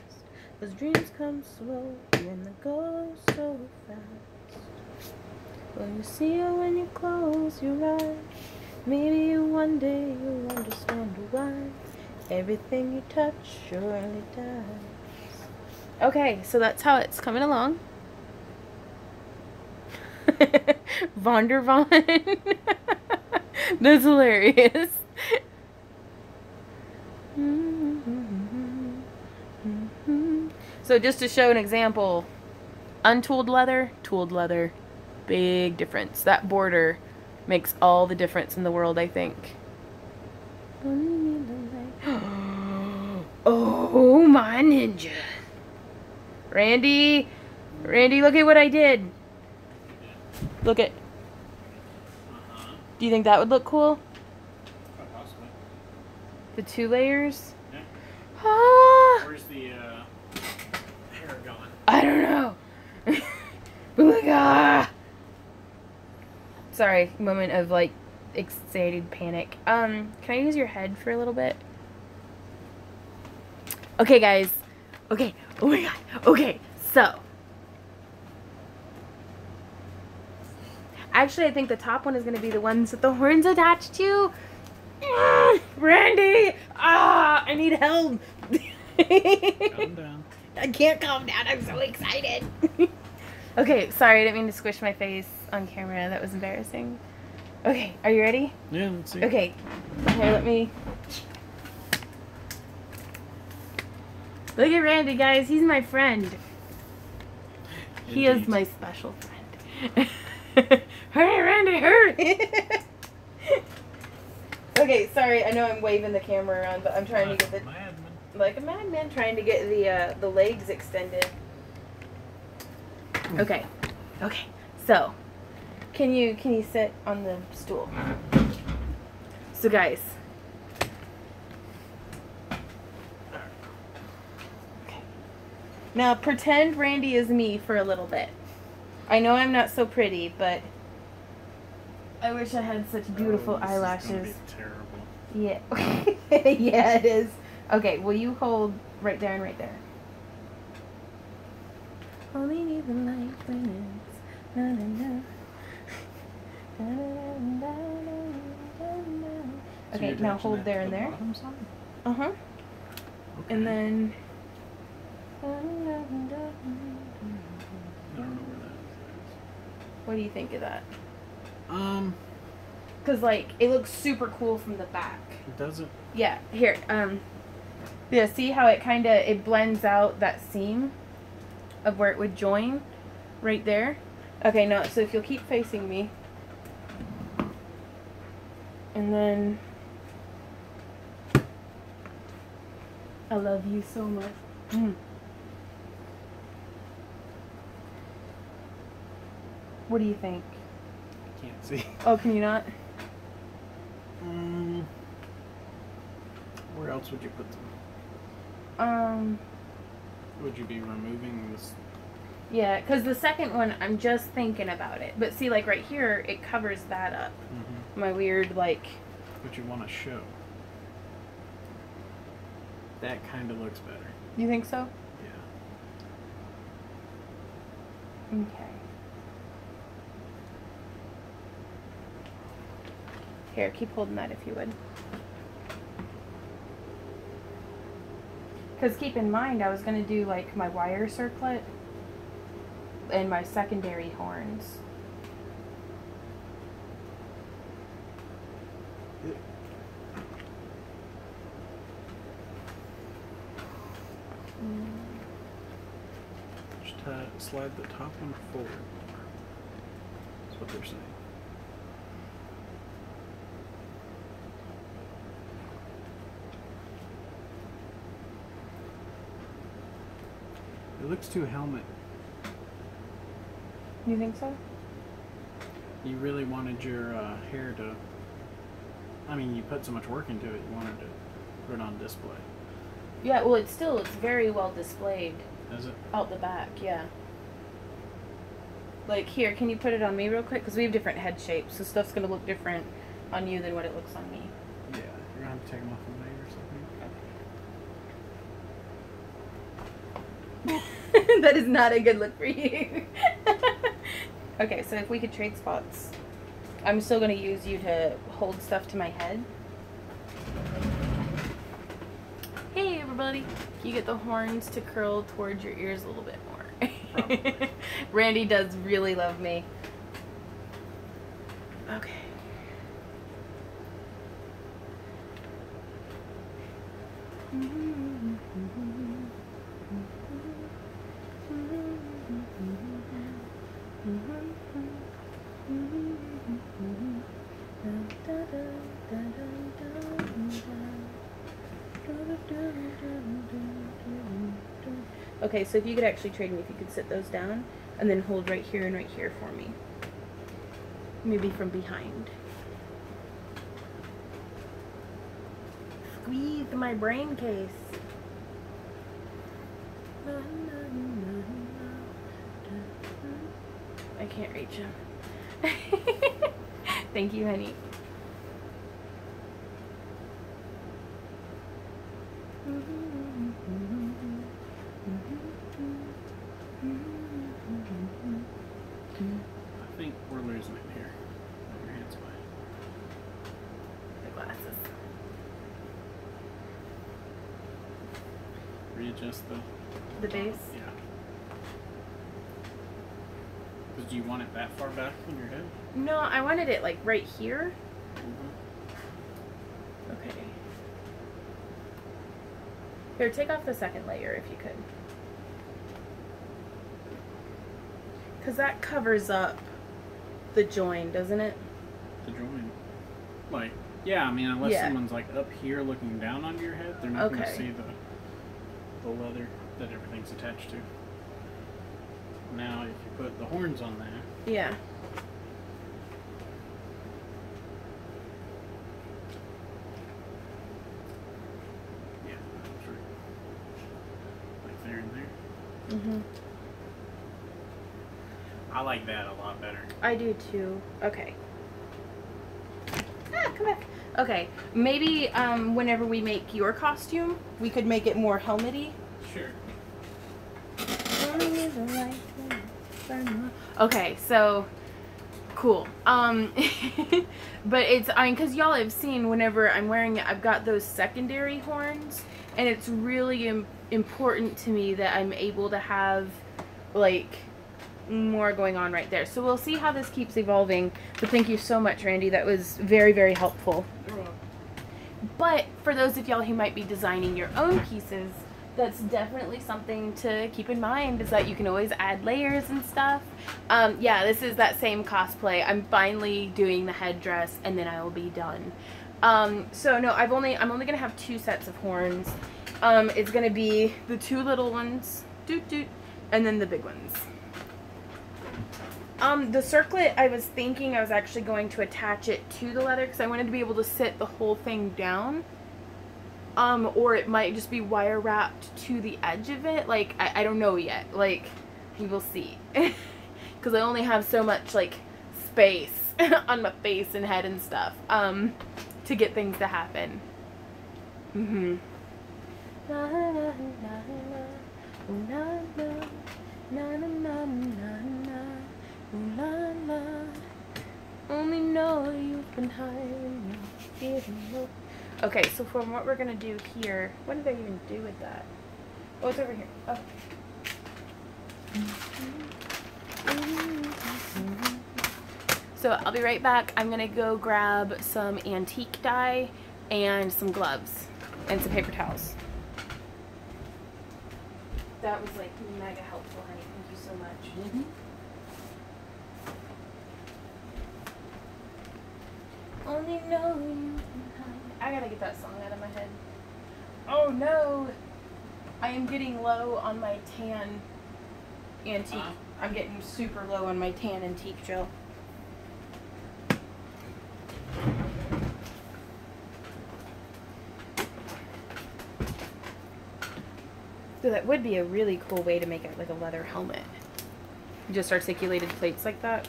Those dreams come slow and they go so fast. Will you see her when you close your eyes? Maybe one day you'll understand why everything you touch surely dies. Okay, so that's how it's coming along. Vondervon. That's hilarious. So just to show an example, untooled leather, tooled leather, big difference. That border makes all the difference in the world, I think. Oh, my ninja. Randy, look at what I did. Look at. Do you think that would look cool? Possibly. The 2 layers? Yeah. Ah, Where's the hair going? I don't know. But look, sorry, moment of like excited panic. Can I use your head for a little bit? Okay, guys. Okay. Oh my god. Okay, so. Actually, I think the top one is going to be the ones with the horns attached to. Randy! I need help. Calm down. I can't calm down. I'm so excited. Okay, sorry. I didn't mean to squish my face on camera. That was embarrassing. Okay, are you ready? Yeah, let's see. Okay. Here, let me. Look at Randy, guys. He's my friend. He is my special friend. Hurry, Randy, hurry! Okay, sorry. I know I'm waving the camera around, but I'm trying to get the like a madman, trying to get the legs extended. Okay, okay. So, can you sit on the stool? So, guys. Okay. Now pretend Randy is me for a little bit. I know I'm not so pretty, but I wish I had such beautiful this eyelashes. is gonna be terrible. Yeah. Yeah, it is. Okay, will you hold right there and right there? Only need the light when it's na na na. Da, da, da, da, da, da. So Okay, you're now attaching hold that there to and the there. bottom side? Uh-huh. Okay. And then I don't know where that is. what do you think of that? Cause like it looks super cool from the back. Does it? Yeah, here. Yeah, see how it kind of it blends out that seam of where it would join right there. Okay, no, so if you'll keep facing me. And then I love you so much. What do you think? I can't see. Oh, can you not? Where else would you put them? Would you be removing this? Yeah, because the second one, I'm just thinking about it. But see, like right here, it covers that up. Mm-hmm. My weird, like... What you want to show. That kind of looks better. You think so? Yeah. Okay. Here, keep holding that if you would. Because keep in mind, I was going to do like my wire circlet and my secondary horns. Just slide the top one forward. That's what they're saying. It looks too helmet. You think so? You really wanted your hair to... I mean, you put so much work into it, you wanted to put it on display. Yeah, well, it's very well displayed. Is it? Out the back, yeah. Like, here, can you put it on me real quick? Because we have different head shapes, so stuff's going to look different on you than what it looks on me. Yeah, you're going to have to take them off the leg or something. That is not a good look for you. Okay, so if we could trade spots. I'm still going to use you to hold stuff to my head. Hey, everybody. You get the horns to curl towards your ears a little bit more. Probably. Randy does really love me. Okay. Okay, so if you could actually trade me, if you could sit those down and then hold right here and right here for me. Maybe from behind. Squeeze my brain case. I can't reach him. Thank you, honey. I think we're losing it here. Move your hands away. The glasses. Readjust The base? Yeah. Because do you want it that far back in your head? No, I wanted it like right here. Okay. Here, take off the second layer if you could. Because that covers up the join, doesn't it? The join. Like, yeah, I mean, unless Yeah. someone's like up here looking down on your head, they're not going to Okay. see the leather that everything's attached to. Now, if you put the horns on that, Yeah. yeah, that's right. Like there and there. I like that a lot better. I do too. Okay. Ah, come back. Okay, maybe whenever we make your costume, we could make it more helmety. Sure. Okay, so cool. But it's, I mean, because y'all have seen whenever I'm wearing it, I've got those secondary horns, and it's really important to me that I'm able to have like more going on right there. So we'll see how this keeps evolving. But thank you so much, Randy. That was very, very helpful. You're welcome. But for those of y'all who might be designing your own pieces, that's definitely something to keep in mind, is that you can always add layers and stuff. Yeah, this is that same cosplay. I'm finally doing the headdress and then I will be done. So no, I'm only gonna have 2 sets of horns. It's gonna be the 2 little ones, doot doot, and then the big ones. The circlet, I was thinking I was actually going to attach it to the leather because I wanted to be able to sit the whole thing down. Or it might just be wire wrapped to the edge of it. Like, I don't know yet. Like, we will see. Because I only have so much, like, space on my face and head and stuff, to get things to happen. Mm-hmm. Na na na na na na na na. Ooh la la, only know you've been hiding, feeling. Okay, so from what we're gonna do here, what did I even do with that? Oh, it's over here. Oh. So I'll be right back. I'm gonna go grab some antique dye and some gloves and some paper towels. That was like mega helpful, honey. Thank you so much. Mm-hmm. Only know you. I gotta get that song out of my head. Oh no! I am getting low on my tan antique. I'm getting super low on my tan antique gel. So that would be a really cool way to make it like a leather helmet. Just articulated plates like that.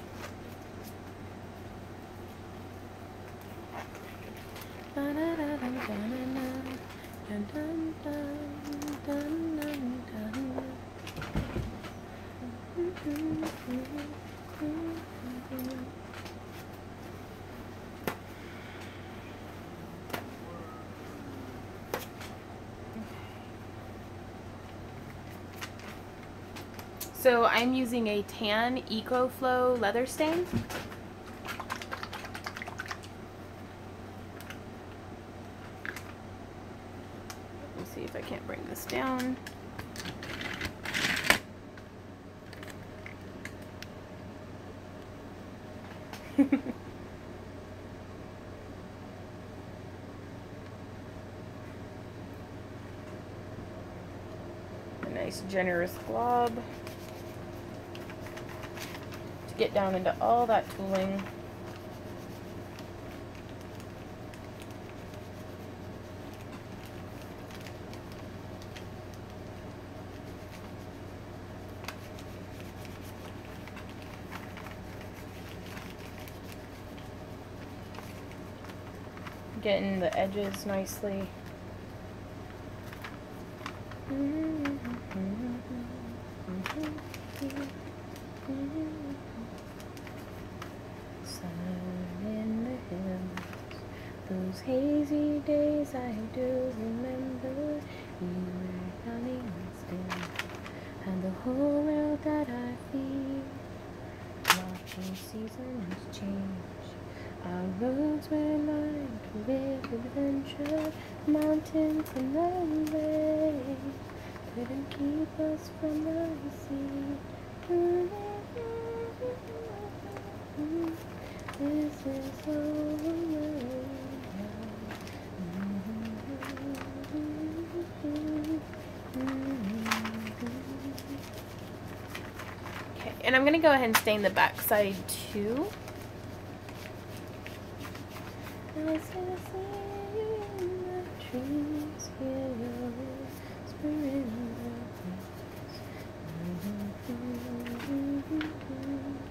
So I'm using a tan EcoFlow leather stain. Let's see if I can't bring this down. A nice generous glob to get down into all that tooling. Getting the edges nicely. Sun in the hills, those hazy days I do remember. We were young and still, and the whole world that I feel. Watching seasons change, our roads were lined with adventure. Mountains and the waves couldn't keep us from the sea. This is over Okay, and I'm going to go ahead and stain the back side too. As I see in the trees, hear your whisper in the breeze.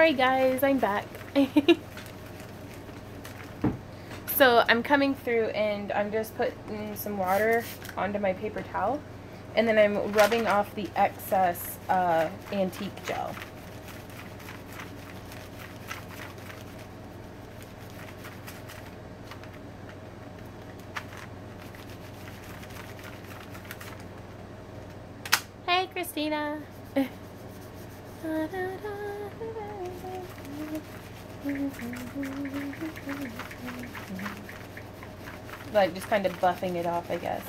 Sorry guys, I'm back. So I'm coming through and I'm just putting some water onto my paper towel, and then I'm rubbing off the excess antique gel. Hey Christina. Like just kind of buffing it off, I guess.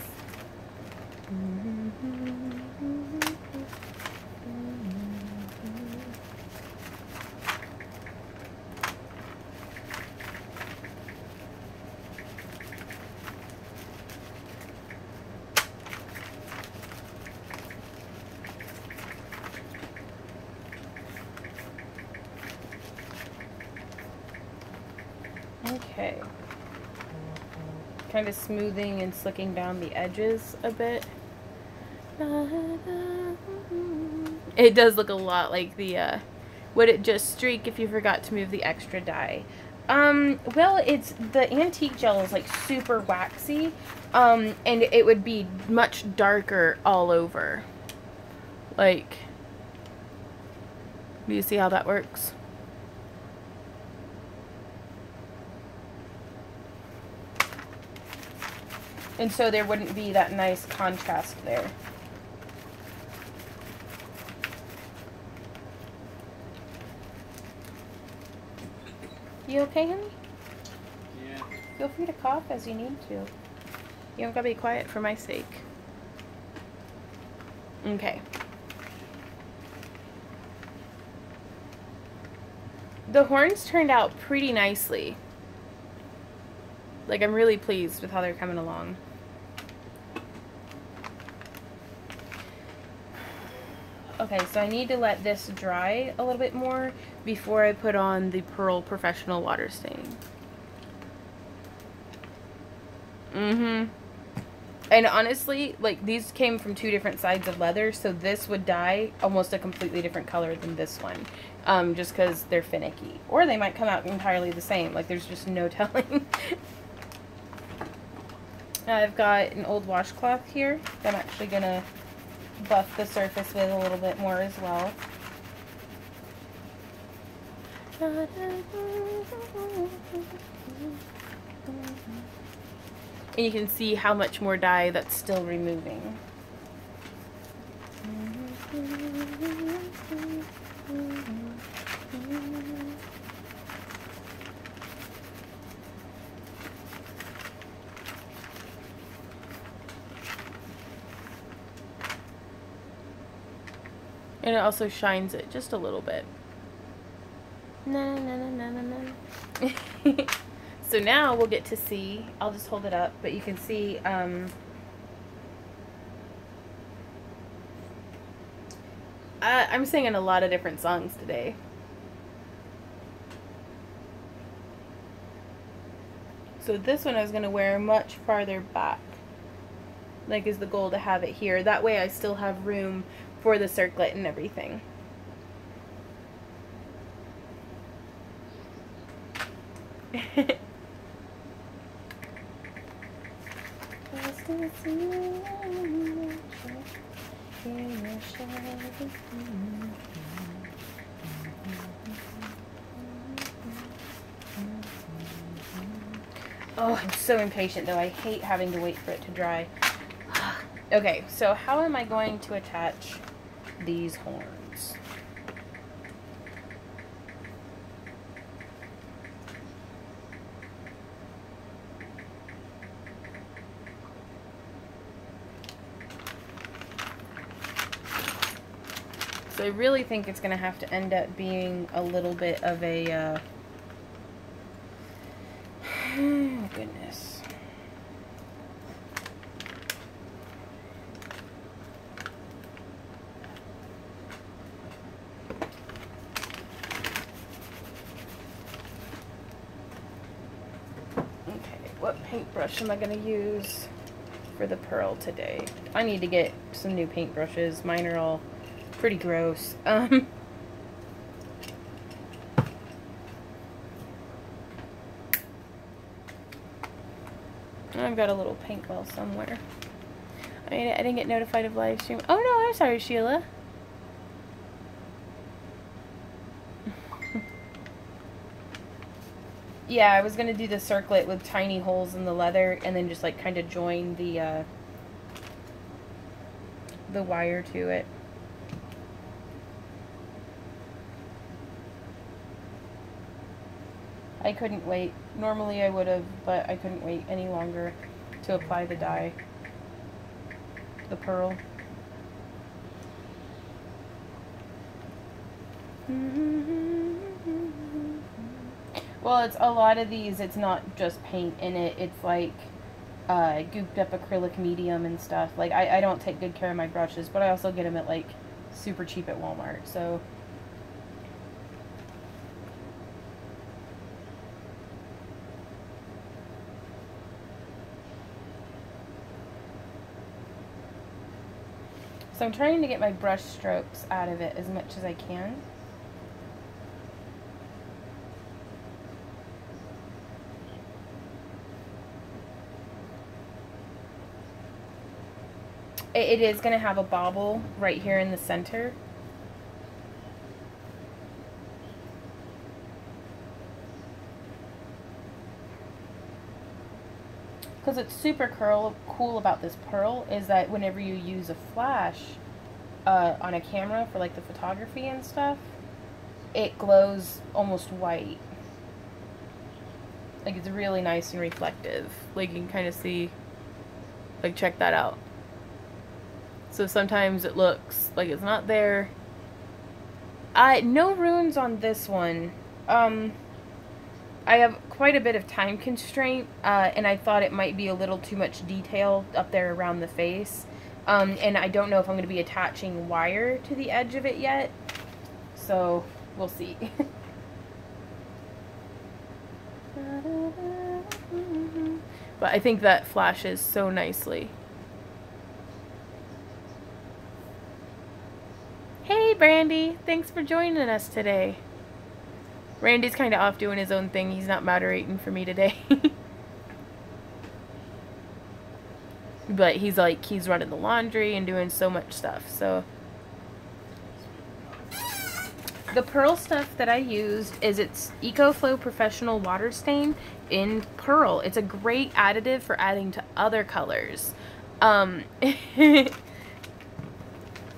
Okay. Kind of smoothing and slicking down the edges a bit. It does look a lot like the, would it just streak if you forgot to move the extra dye? Well, it's, the antique gel is like super waxy, and it would be much darker all over. Like, do you see how that works? And so there wouldn't be that nice contrast there. You okay, honey? Yeah. Feel free to cough as you need to. You don't gotta be quiet for my sake. Okay. The horns turned out pretty nicely. Like, I'm really pleased with how they're coming along. Okay, so I need to let this dry a little bit more before I put on the Pearl Professional Water Stain. And honestly, like, these came from two different sides of leather, so this would dye almost a completely different color than this one. Just because they're finicky. Or they might come out entirely the same. Like, there's just no telling. I've got an old washcloth here that I'm actually going to buff the surface with a little bit more as well. And you can see how much more dye that's still removing. And it also shines it just a little bit. Na, na, na, na, na, na. So now we'll get to see, I'll just hold it up, but you can see I'm singing a lot of different songs today. So this one I was going to wear much farther back. Like, is the goal to have it here. That way I still have room for the circlet and everything. Oh, I'm so impatient though. I hate having to wait for it to dry. Okay, so how am I going to attach these horns? So I really think it's going to have to end up being a little bit of a, oh goodness. Okay, what paintbrush am I going to use for the pearl today? I need to get some new paintbrushes. Mine are all pretty gross. I've got a little paint well somewhere. I didn't get notified of live stream. Oh no, I'm sorry, Sheila. Yeah, I was gonna do the circlet with tiny holes in the leather and then just like kind of join the wire to it. I couldn't wait. Normally I would have, but I couldn't wait any longer to apply the dye. The pearl. Well, it's a lot of these, it's not just paint in it, it's like gooped up acrylic medium and stuff. Like, I don't take good care of my brushes, but I also get them at like super cheap at Walmart, so. So I'm trying to get my brush strokes out of it as much as I can. It is going to have a bobble right here in the center. Because it's super cool about this pearl is that whenever you use a flash on a camera for like the photography and stuff, it glows almost white. Like, it's really nice and reflective. Like, you can kind of see, like, check that out. So sometimes it looks like it's not there. No runes on this one. I have quite a bit of time constraint, and I thought it might be a little too much detail up there around the face. And I don't know if I'm going to be attaching wire to the edge of it yet. So, we'll see. But I think that flashes so nicely. Hey, Brandy! Thanks for joining us today. Randy's kind of off doing his own thing. He's not moderating for me today. But he's running the laundry and doing so much stuff, so. The pearl stuff that I used is it's EcoFlow Professional Water Stain in pearl. It's a great additive for adding to other colors.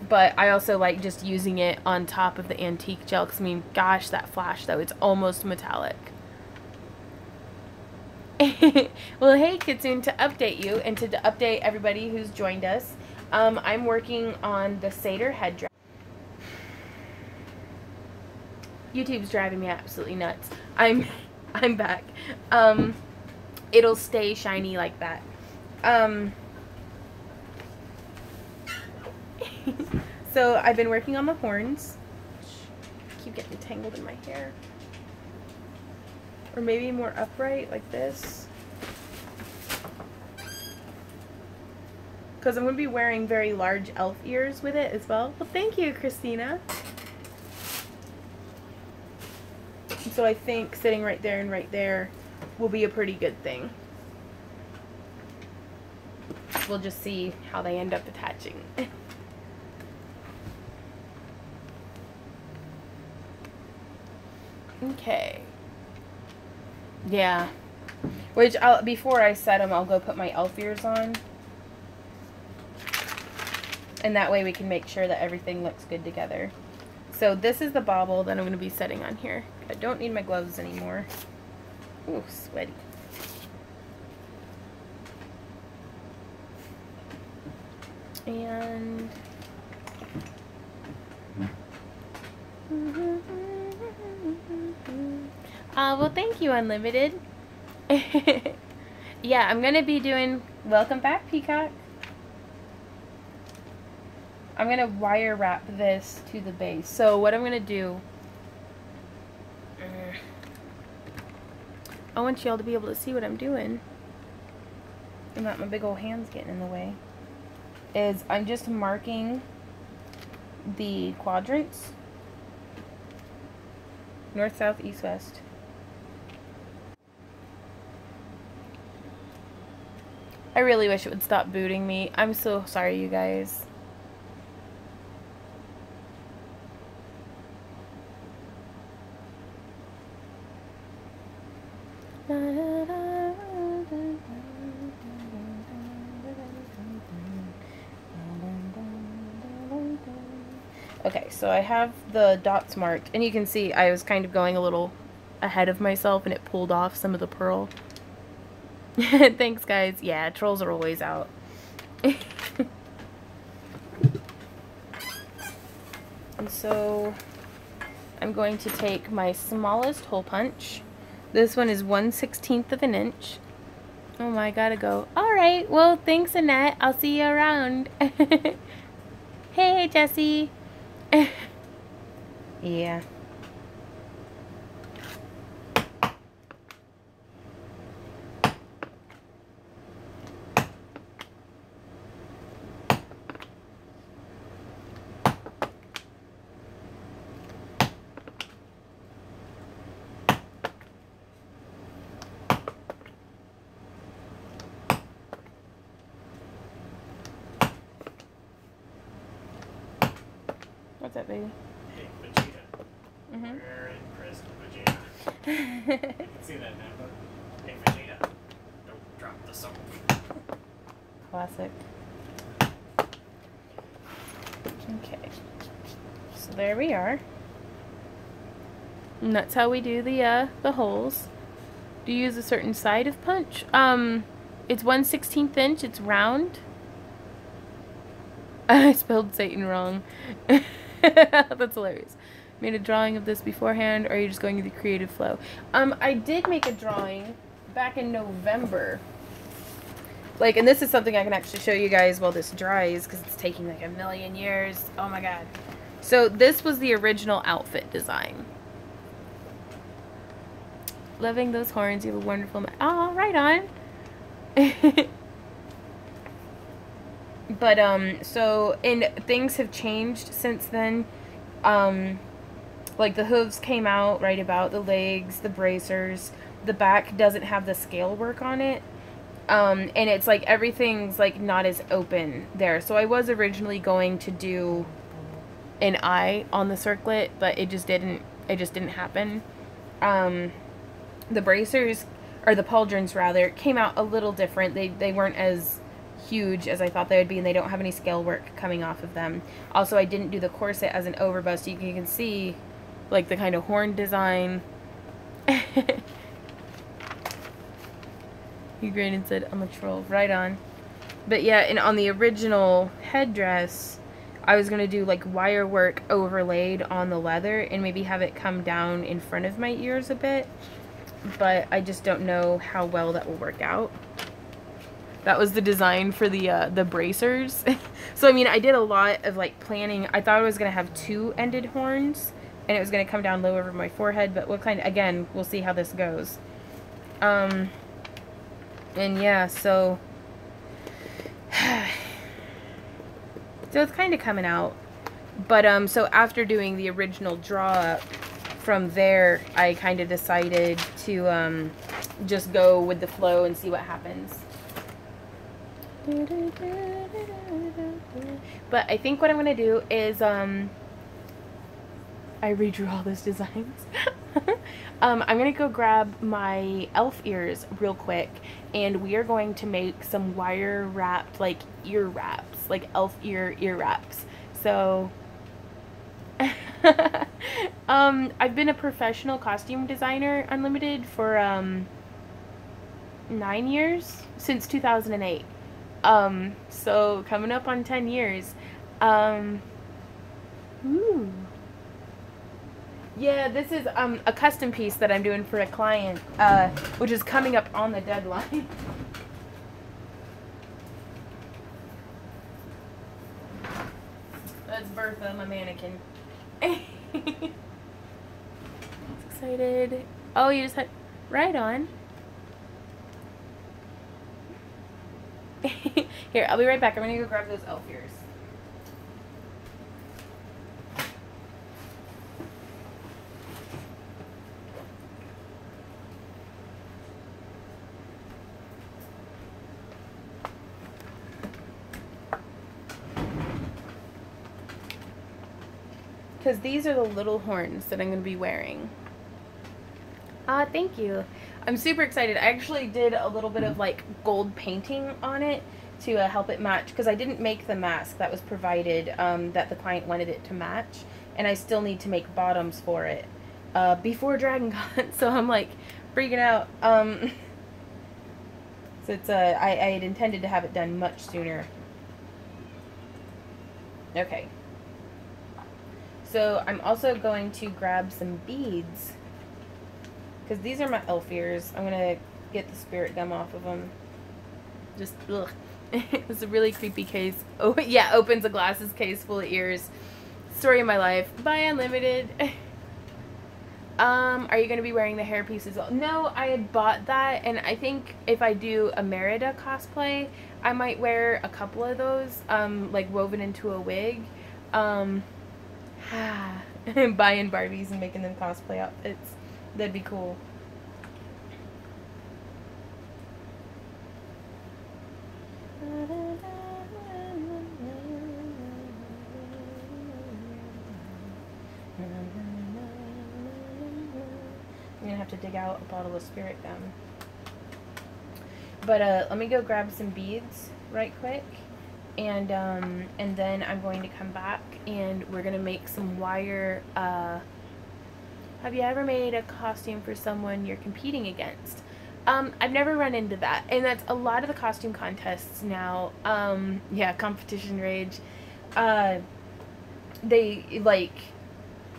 But I also like just using it on top of the antique gel, because I mean, gosh, that flash though, it's almost metallic. Well, hey Kitsune, to update you and to update everybody who's joined us, I'm working on the Satyr headdress. YouTube's driving me absolutely nuts. I'm back. It'll stay shiny like that. So I've been working on the horns. I keep getting tangled in my hair. Or maybe more upright, like this. Because I'm going to be wearing very large elf ears with it as well. Well, thank you, Christina. So I think sitting right there and right there will be a pretty good thing. We'll just see how they end up attaching. Okay. Yeah. Which, before I set them, I'll go put my elf ears on. And that way we can make sure that everything looks good together. So this is the bobble that I'm going to be setting on here. I don't need my gloves anymore. Ooh, sweaty. And... well, thank you, Unlimited. Yeah, I'm going to be doing... Welcome back, Peacock. I'm going to wire wrap this to the base. So what I'm going to do... I want y'all to be able to see what I'm doing. And not my big old hands getting in the way. Is I'm just marking the quadrants. North, south, east, west. I really wish it would stop booting me. I'm so sorry, you guys. Okay, so I have the dots marked, and you can see I was kind of going a little ahead of myself, and it pulled off some of the pearl. Thanks, guys. Yeah, trolls are always out. And so I'm going to take my smallest hole punch. This one is 1/16 of an inch. Oh my, gotta go. Alright, well, thanks, Annette. I'll see you around. Hey, Jessie. Yeah. What's up, baby? Hey, Vegeta. Mm-hmm. Very impressed with Vegeta. You can see that now, but hey, Vegeta, don't drop the soap. Classic. Okay. So there we are. And that's how we do the holes. Do you use a certain side of punch? It's 1/16 inch. It's round. I spelled Satan wrong. That's hilarious. Made a drawing of this beforehand, or are you just going with the creative flow? I did make a drawing back in November. Like, and this is something I can actually show you guys while this dries, because it's taking like a million years. Oh my god. So this was the original outfit design. Loving those horns. You have a wonderful... Oh, right on. But, so, and things have changed since then. Like, the hooves came out right about, the legs, the bracers. The back doesn't have the scale work on it. And it's like, everything's, like, not as open there. So I was originally going to do an eye on the circlet, but it just didn't happen. The bracers, or the pauldrons rather, came out a little different. They weren't as huge as I thought they would be, and they don't have any scale work coming off of them. Also, I didn't do the corset as an overbust, so you can see like the kind of horn design. He grinned and said, I'm a troll. Right on. But yeah, and on the original headdress, I was going to do like wire work overlaid on the leather and maybe have it come down in front of my ears a bit. But I just don't know how well that will work out. That was the design for the bracers. So, I mean, I did a lot of, like, planning. I thought I was going to have 2-ended horns, and it was going to come down low over my forehead, but again, we'll see how this goes. And, yeah, so... so it's kind of coming out. But, so after doing the original draw-up, from there, I kind of decided to, just go with the flow and see what happens. But I think what I'm going to do is, I redrew all those designs. I'm going to go grab my elf ears real quick, and we are going to make some wire wrapped, like, ear wraps, like elf ear wraps. So, I've been a professional costume designer, Unlimited, for, 9 years, since 2008. So coming up on 10 years. Ooh. Yeah, this is, a custom piece that I'm doing for a client, which is coming up on the deadline. That's Bertha, my mannequin. Excited. Oh, you just had, right on. Here, I'll be right back. I'm gonna go grab those elf ears. because these are the little horns that I'm going to be wearing. Thank you. I'm super excited. I actually did a little bit of like gold painting on it to help it match, because I didn't make the mask that was provided, that the client wanted it to match, and I still need to make bottoms for it before Dragon Con, so I'm like freaking out. So it's I had intended to have it done much sooner. Okay. So I'm also going to grab some beads, because these are my elf ears. I'm going to get the spirit gum off of them. Just, ugh. It's a really creepy case. Oh, yeah, opens a glasses case full of ears. Story of my life. Bye, Unlimited. Are you going to be wearing the hairpiece as well? No, I had bought that, and I think if I do a Merida cosplay, I might wear a couple of those, like woven into a wig. Buying Barbies and making them cosplay outfits. That'd be cool. I'm gonna have to dig out a bottle of spirit gum. But let me go grab some beads right quick, and then I'm going to come back and we're gonna make some wire. Have you ever made a costume for someone you're competing against? I've never run into that, and that's a lot of the costume contests now. Yeah, competition rage. They like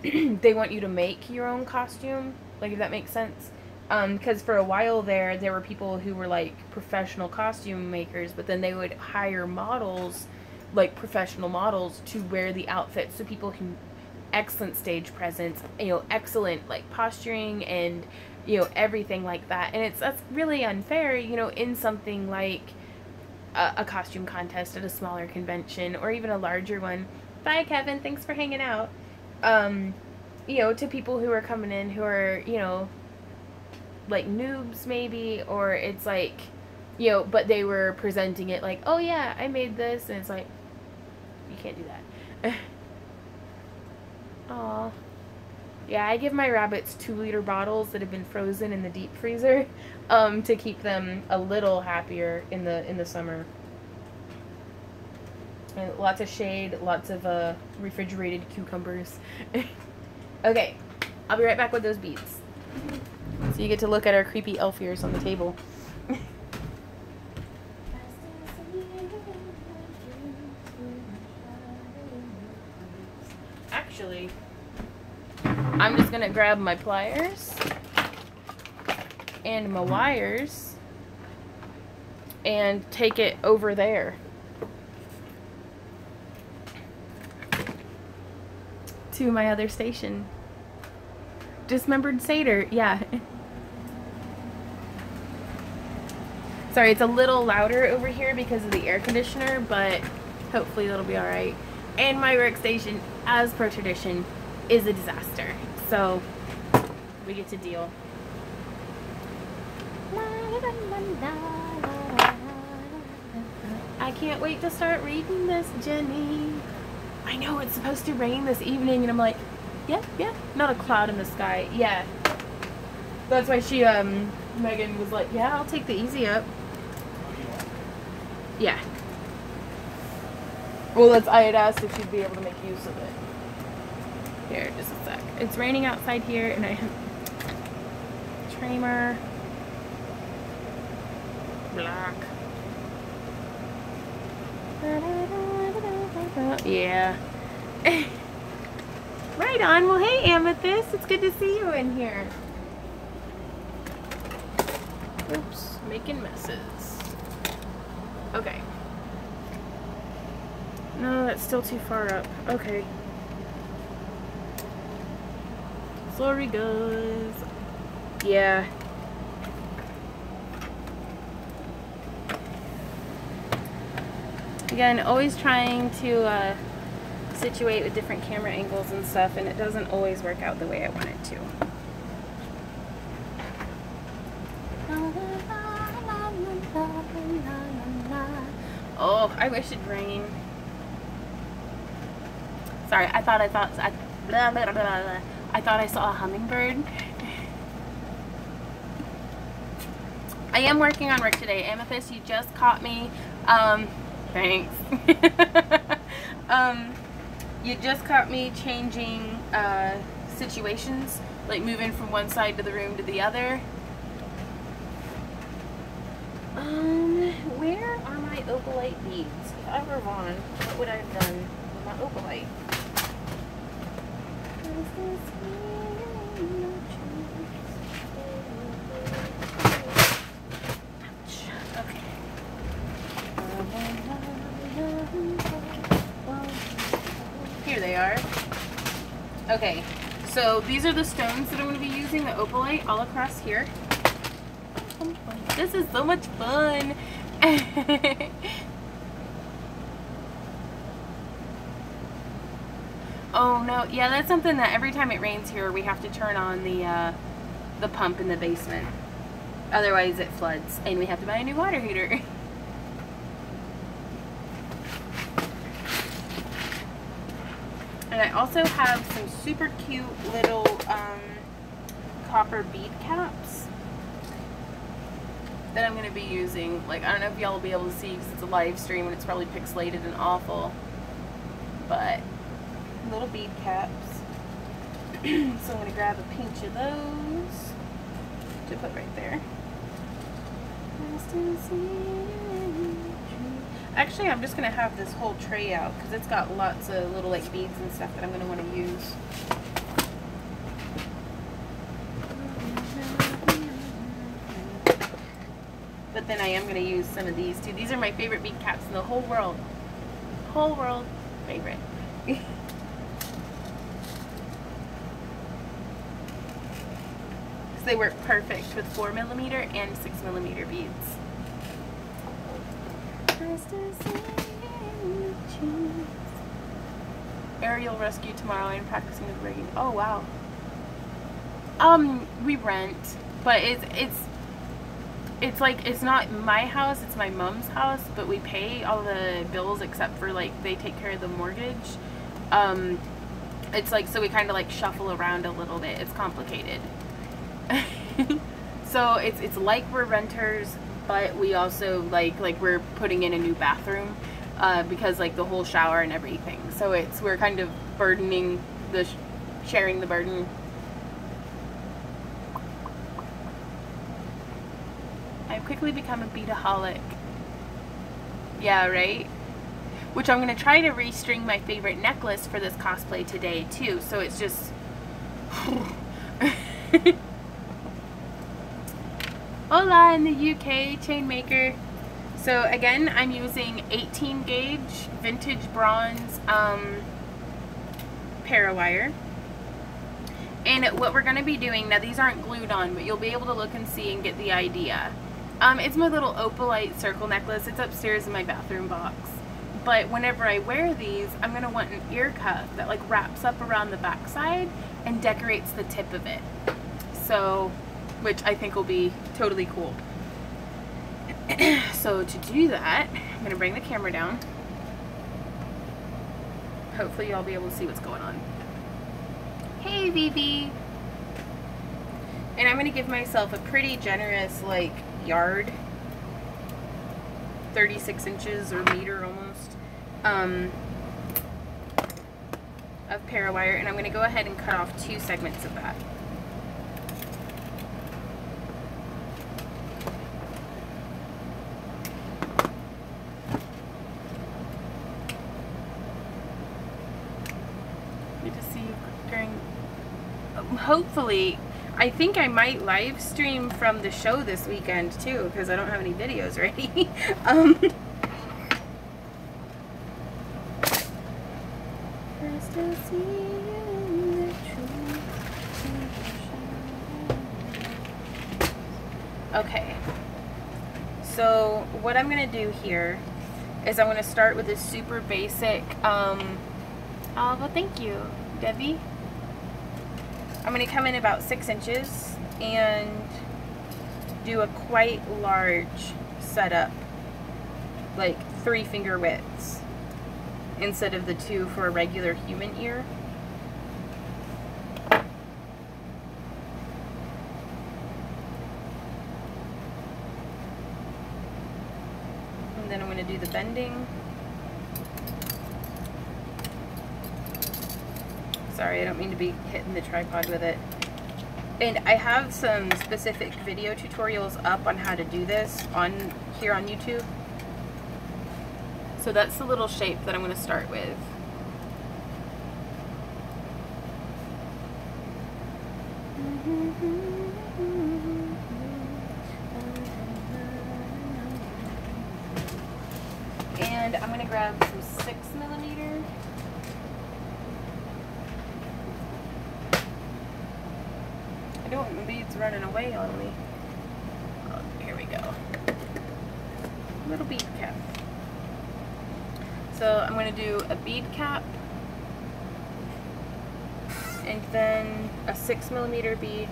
they want you to make your own costume, like, if that makes sense. Because for a while there were people who were like professional costume makers, but then they would hire models, like professional models, to wear the outfits. So people who excellent stage presence, you know, excellent like posturing and, you know, everything like that. And that's really unfair, you know, in something like a costume contest at a smaller convention or even a larger one. Bye, Kevin. Thanks for hanging out. You know, to people who are coming in who are, you know, like noobs maybe, or it's like, you know, but they were presenting it like, oh yeah, I made this, and it's like, you can't do that. Aw. Yeah, I give my rabbits 2-liter bottles that have been frozen in the deep freezer, to keep them a little happier in the summer. And lots of shade, lots of refrigerated cucumbers. Okay, I'll be right back with those beads. So you get to look at our creepy elf ears on the table. Actually, I'm just gonna grab my pliers and my wires and take it over there to my other station. Dismembered Satyr, yeah. Sorry, it's a little louder over here because of the air conditioner, but hopefully that'll be alright. And my workstation, as per tradition, is a disaster. So, we get to deal. I can't wait to start reading this, Jenny. I know it's supposed to rain this evening, and I'm like, yeah, not a cloud in the sky. Yeah. That's why she, Megan was like, yeah, I'll take the easy up. Yeah. Well, I had asked if she'd be able to make use of it. Here, just a sec. It's raining outside here, and I have Tramer. Black. Yeah. Right on. Well, hey, Amethyst. It's good to see you in here. Oops. Making messes. Okay. No, that's still too far up. Okay. Sorry, guys. Yeah. Again, always trying to situate with different camera angles and stuff, and it doesn't always work out the way I want it to. Oh, I wish it'd rain. Sorry, I thought Blah, blah, blah, blah. I thought I saw a hummingbird. I am working on work today. Amethyst, you just caught me. Thanks. You just caught me changing situations, like moving from one side of the room to the other. Where are my opalite beads? If I were Vaughn, what would I have done with my opalite? Here they are. Okay, so these are the stones that I'm going to be using, the opalite, all across here. This is so much fun. Oh no, yeah, that's something that every time it rains here, we have to turn on the pump in the basement. Otherwise it floods, and we have to buy a new water heater. And I also have some super cute little copper bead caps that I'm going to be using. Like, I don't know if y'all will be able to see because it's a live stream and it's probably pixelated and awful. But, little bead caps. So I'm going to grab a pinch of those to put right there. Actually, I'm just going to have this whole tray out because it's got lots of little like beads and stuff that I'm going to want to use. But then I am going to use some of these too. These are my favorite bead caps in the whole world. Whole world favorite. Because they work perfect with 4mm and 6mm beads. Aerial rescue tomorrow. I'm practicing with rigging. Oh wow. We rent, but it's like, it's not my house, it's my mom's house, but we pay all the bills except for like they take care of the mortgage. It's like, so we kind of like shuffle around a little bit. It's complicated. So it's like we're renters, but we also like we're putting in a new bathroom because like the whole shower and everything. So we're kind of burdening sharing the burden. I've quickly become a beadaholic. Yeah, right? Which I'm going to try to restring my favorite necklace for this cosplay today too. So it's just Hola in the UK, Chainmaker. So again, I'm using 18 gauge vintage bronze parawire. And what we're going to be doing, now these aren't glued on, but you'll be able to look and see and get the idea. It's my little opalite circle necklace. It's upstairs in my bathroom box. But whenever I wear these, I'm going to want an ear cuff that like wraps up around the backside and decorates the tip of it. So, which I think will be totally cool. So to do that, I'm going to bring the camera down. Hopefully y'all be able to see what's going on. Hey Vivi! And I'm going to give myself a pretty generous like yard, 36 inches or meter almost, of parawire, and I'm going to go ahead and cut off 2 segments of that. Good to see you during, hopefully, I think I might live stream from the show this weekend too, because I don't have any videos ready. Okay, so what I'm going to do here is I'm going to start with this super basic, oh, well thank you, Debbie. I'm going to come in about 6 inches and do a quite large setup, like 3 finger widths, instead of the 2 for a regular human ear. And then I'm going to do the bending. Sorry, I don't mean to be hitting the tripod with it. And I have some specific video tutorials up on how to do this here on YouTube. So that's the little shape that I'm going to start with. And I'm going to grab some 6mm. I don't want my beads running away on me. Oh, here we go. Little bead cap. So I'm going to do a bead cap, and then a 6mm bead.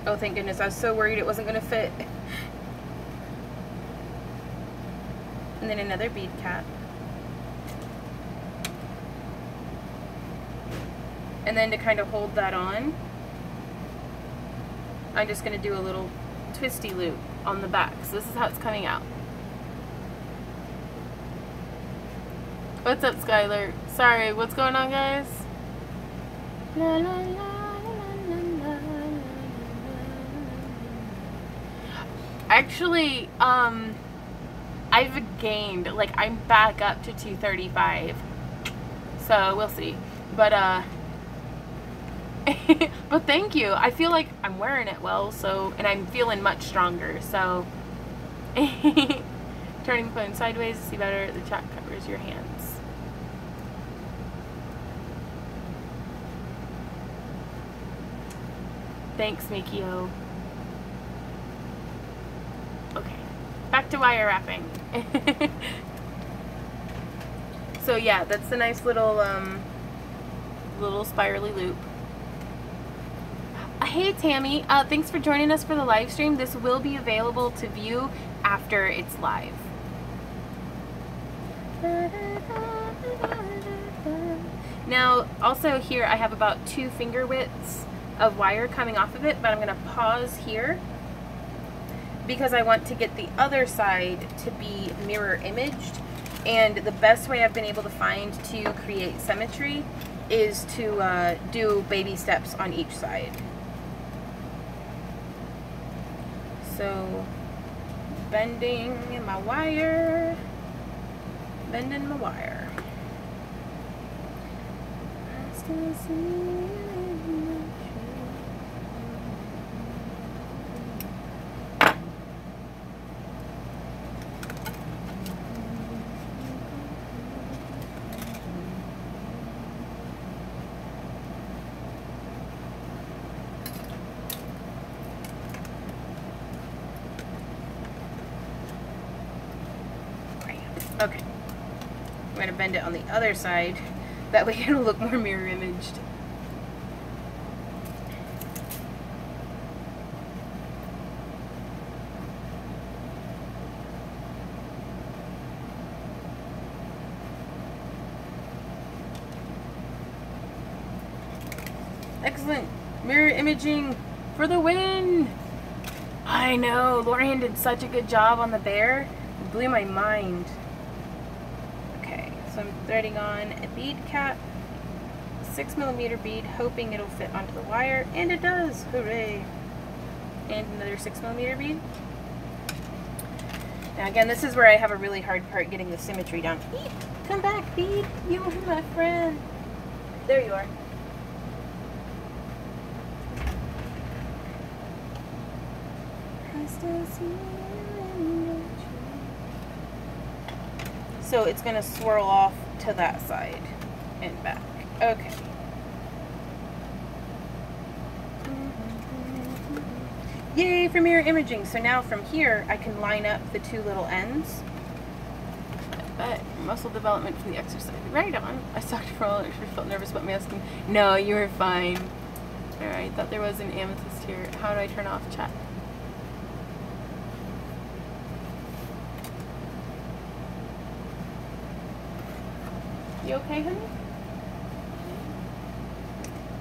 Oh, thank goodness, I was so worried it wasn't going to fit. And then another bead cap. And then to kind of hold that on, I'm just going to do a little twisty loop on the back. So this is how it's coming out. What's up, Skylar? Sorry, what's going on, guys? La, la, la, la, la, la, la. Actually, I've gained, like, I'm back up to 235. So, we'll see. But, but thank you. I feel like I'm wearing it well, so, and I'm feeling much stronger, so. Turning the phone sideways to see better. The chat covers your hands. Thanks, Mikio. Okay, back to wire wrapping. So yeah, that's the nice little little spirally loop. Hey Tammy, thanks for joining us for the live stream. This will be available to view after it's live. Now, also here I have about 2 finger widths of wire coming off of it, but I'm going to pause here because I want to get the other side to be mirror imaged, and the best way I've been able to find to create symmetry is to do baby steps on each side. So, bending my wire, bending my wire. I still see. Okay, I'm going to bend it on the other side, that way it'll look more mirror imaged. Excellent, mirror imaging for the win! I know, Lorian did such a good job on the bear, it blew my mind. So I'm threading on a bead cap, 6mm bead, hoping it'll fit onto the wire, and it does! Hooray! And another 6mm bead. Now again, this is where I have a really hard part getting the symmetry down. Eep, come back, bead! You are my friend! There you are. I still see you. So it's going to swirl off to that side and back. Okay. Yay for mirror imaging. So now from here I can line up the 2 little ends. But muscle development from the exercise. Right on. I sucked for all. I felt nervous about masking. No, you were fine. Alright, thought there was an amethyst here. How do I turn off chat? You okay, honey?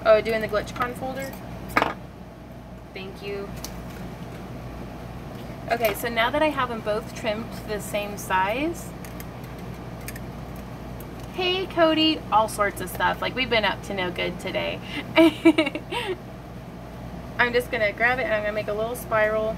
Oh, doing the GlitchCon folder? Thank you. Okay, so now that I have them both trimmed to the same size, hey Cody, all sorts of stuff. Like, we've been up to no good today. I'm just gonna grab it and I'm gonna make a little spiral.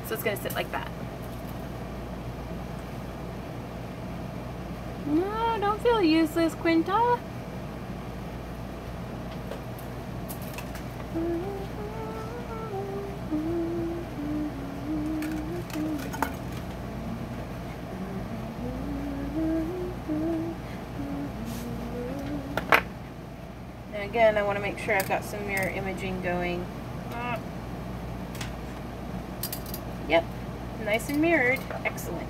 So it's gonna sit like that. No, don't feel useless, Quinta. Now again, I want to make sure I've got some mirror imaging going. Yep, nice and mirrored. Excellent.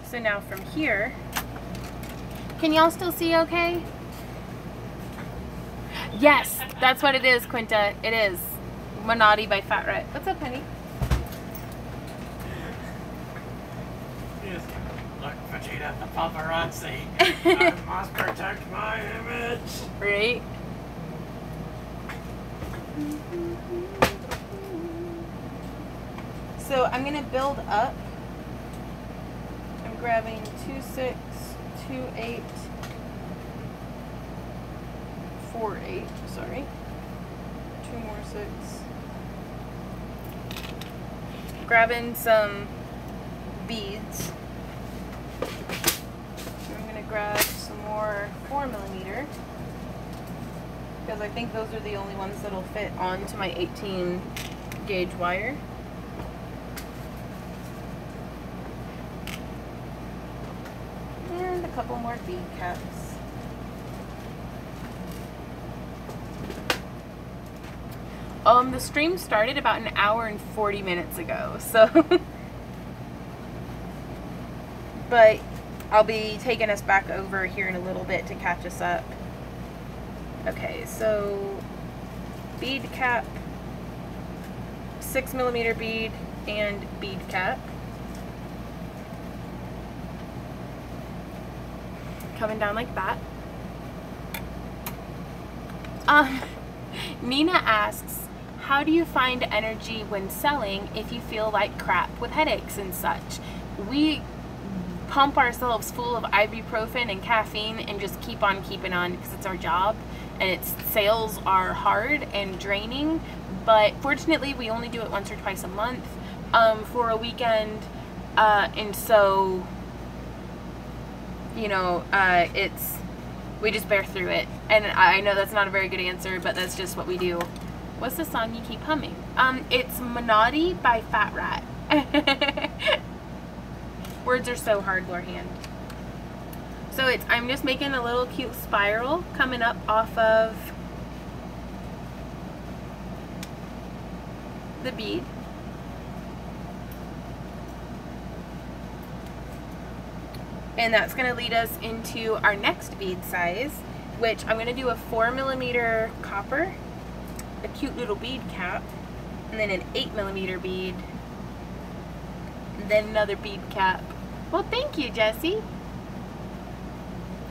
So now from here, can y'all still see okay? Yes, that's what it is, Quinta. It is. Minotti by Fat Rat. What's up, honey? Yes. Look, Vegeta, the paparazzi. I must protect my image. Right? So I'm going to build up. I'm grabbing 2, 6, 2, 8, 4, 8, sorry. 2 more 6. Grabbing some beads. I'm going to grab some more 4mm because I think those are the only ones that'll fit onto my 18 gauge wire. And a couple more bead caps. The stream started about an hour and 40 minutes ago, so but I'll be taking us back over here in a little bit to catch us up. Okay, so bead cap, 6mm bead, and bead cap. Coming down like that. Nina asks, how do you find energy when selling if you feel like crap with headaches and such? We pump ourselves full of ibuprofen and caffeine and just keep on keeping on because it's our job, and sales are hard and draining, but fortunately we only do it once or twice a month for a weekend, and so, you know, we just bear through it. And I know that's not a very good answer, but that's just what we do. What's the song you keep humming? It's Minotti by Fat Rat. Words are so hard, Lorhand. So I'm just making a little cute spiral coming up off of the bead. And that's going to lead us into our next bead size, which I'm going to do a 4mm copper, a cute little bead cap, and then an 8mm bead, and then another bead cap. Well, thank you, Jessie.